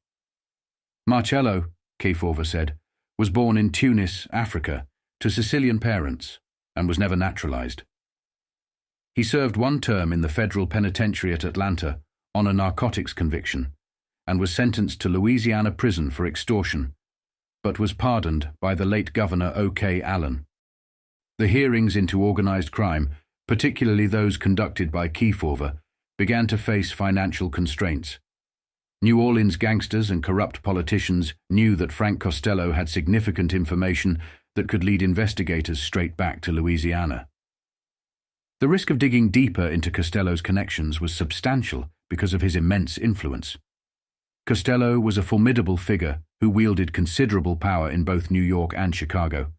Marcello, Kefauver said, was born in Tunis, Africa, to Sicilian parents, and was never naturalized. He served one term in the federal penitentiary at Atlanta on a narcotics conviction, and was sentenced to Louisiana prison for extortion, but was pardoned by the late Governor O.K. Allen. The hearings into organized crime, particularly those conducted by Kefauver, began to face financial constraints. New Orleans gangsters and corrupt politicians knew that Frank Costello had significant information that could lead investigators straight back to Louisiana. The risk of digging deeper into Costello's connections was substantial because of his immense influence. Costello was a formidable figure who wielded considerable power in both New York and Chicago,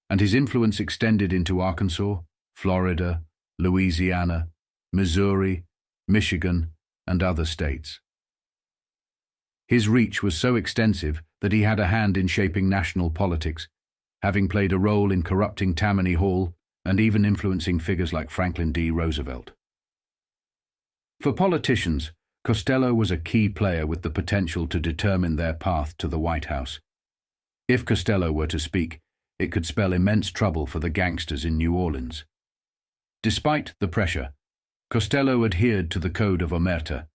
and his influence extended into Arkansas, Florida, Louisiana, Missouri, Michigan, and other states. His reach was so extensive that he had a hand in shaping national politics, having played a role in corrupting Tammany Hall and even influencing figures like Franklin D. Roosevelt. For politicians, Costello was a key player with the potential to determine their path to the White House. If Costello were to speak, it could spell immense trouble for the gangsters in New Orleans. Despite the pressure, Costello adhered to the Code of Omerta,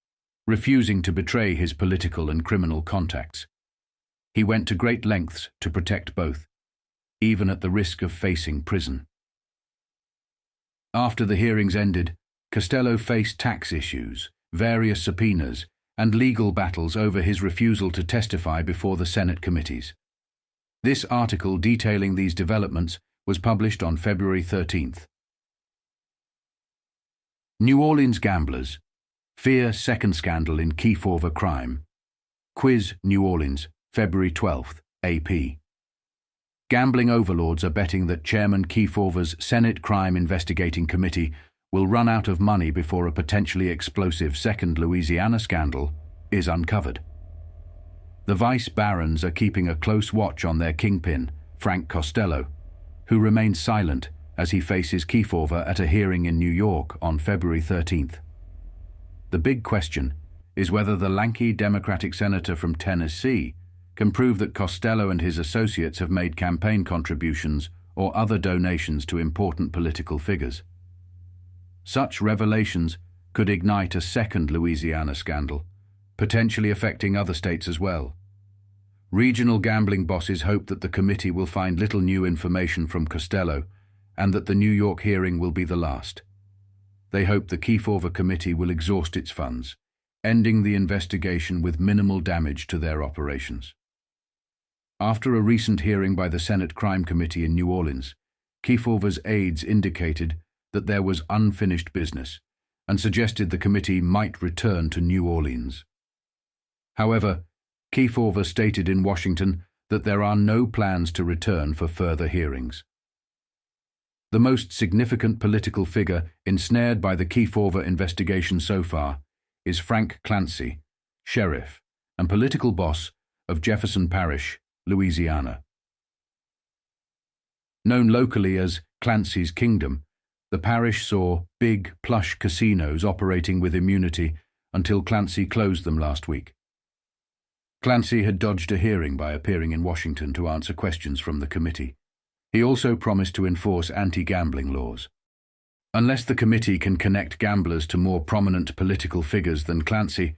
refusing to betray his political and criminal contacts. He went to great lengths to protect both, even at the risk of facing prison. After the hearings ended, Costello faced tax issues, various subpoenas, and legal battles over his refusal to testify before the Senate committees. This article detailing these developments was published on February 13th. New Orleans gamblers fear second scandal in Kefauver crime. Quiz New Orleans, February 12th, AP. Gambling overlords are betting that Chairman Kefauver's Senate Crime Investigating Committee will run out of money before a potentially explosive second Louisiana scandal is uncovered. The vice barons are keeping a close watch on their kingpin, Frank Costello, who remains silent as he faces Kefauver at a hearing in New York on February 13th. The big question is whether the lanky Democratic senator from Tennessee can prove that Costello and his associates have made campaign contributions or other donations to important political figures. Such revelations could ignite a second Louisiana scandal, potentially affecting other states as well. Regional gambling bosses hope that the committee will find little new information from Costello and that the New York hearing will be the last. They hope the Kefauver committee will exhaust its funds, ending the investigation with minimal damage to their operations. After a recent hearing by the Senate Crime Committee in New Orleans, Kefauver's aides indicated that there was unfinished business and suggested the committee might return to New Orleans. However, Kefauver stated in Washington that there are no plans to return for further hearings. The most significant political figure ensnared by the Kefauver investigation so far is Frank Clancy, sheriff and political boss of Jefferson Parish, Louisiana. Known locally as Clancy's Kingdom, the parish saw big, plush casinos operating with immunity until Clancy closed them last week. Clancy had dodged a hearing by appearing in Washington to answer questions from the committee. He also promised to enforce anti-gambling laws. Unless the committee can connect gamblers to more prominent political figures than Clancy,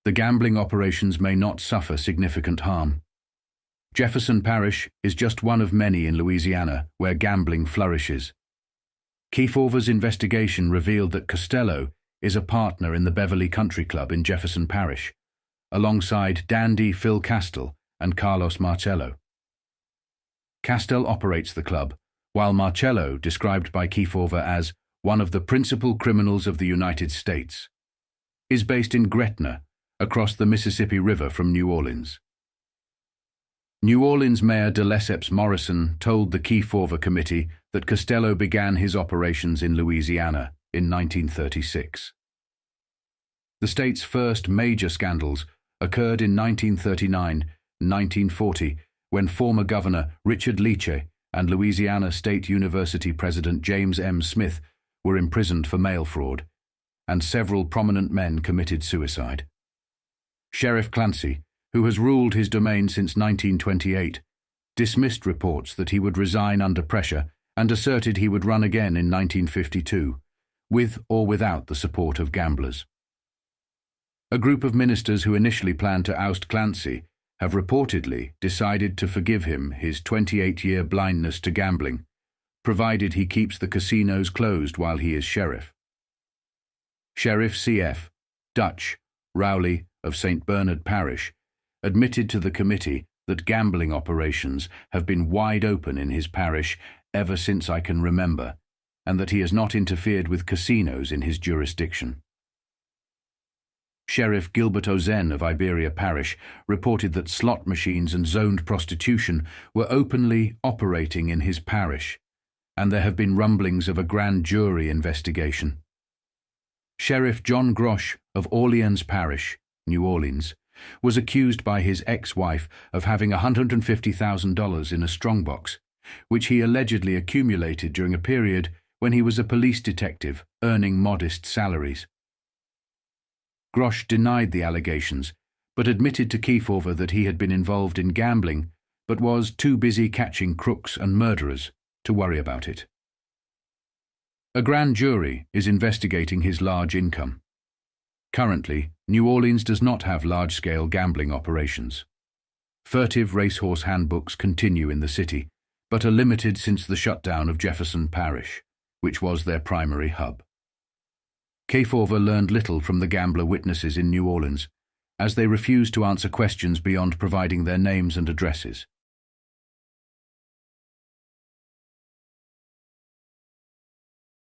the gambling operations may not suffer significant harm. Jefferson Parish is just one of many in Louisiana where gambling flourishes. Kefauver's investigation revealed that Costello is a partner in the Beverly Country Club in Jefferson Parish, alongside dandy Phil Castell and Carlos Marcello. Castell operates the club, while Marcello, described by Kefauver as one of the principal criminals of the United States, is based in Gretna, across the Mississippi River from New Orleans. New Orleans Mayor de Lesseps Morrison told the Kefauver committee that Costello began his operations in Louisiana in 1936. The state's first major scandals occurred in 1939 and 1940 when former Governor Richard Leach and Louisiana State University President James M. Smith were imprisoned for mail fraud, and several prominent men committed suicide. Sheriff Clancy, who has ruled his domain since 1928, dismissed reports that he would resign under pressure and asserted he would run again in 1952, with or without the support of gamblers. A group of ministers who initially planned to oust Clancy have reportedly decided to forgive him his 28-year blindness to gambling, provided he keeps the casinos closed while he is sheriff. Sheriff C.F. Dutch Rowley of St. Bernard Parish admitted to the committee that gambling operations have been wide open in his parish ever since I can remember, and that he has not interfered with casinos in his jurisdiction. Sheriff Gilbert Ozen of Iberia Parish reported that slot machines and zoned prostitution were openly operating in his parish, and there have been rumblings of a grand jury investigation. Sheriff John Grosh of Orleans Parish, New Orleans, was accused by his ex-wife of having $150,000 in a strongbox, which he allegedly accumulated during a period when he was a police detective earning modest salaries. Grosh denied the allegations, but admitted to Kefauver that he had been involved in gambling, but was too busy catching crooks and murderers to worry about it. A grand jury is investigating his large income. Currently, New Orleans does not have large-scale gambling operations. Furtive racehorse handbooks continue in the city, but are limited since the shutdown of Jefferson Parish, which was their primary hub. Kefauver learned little from the gambler witnesses in New Orleans, as they refused to answer questions beyond providing their names and addresses.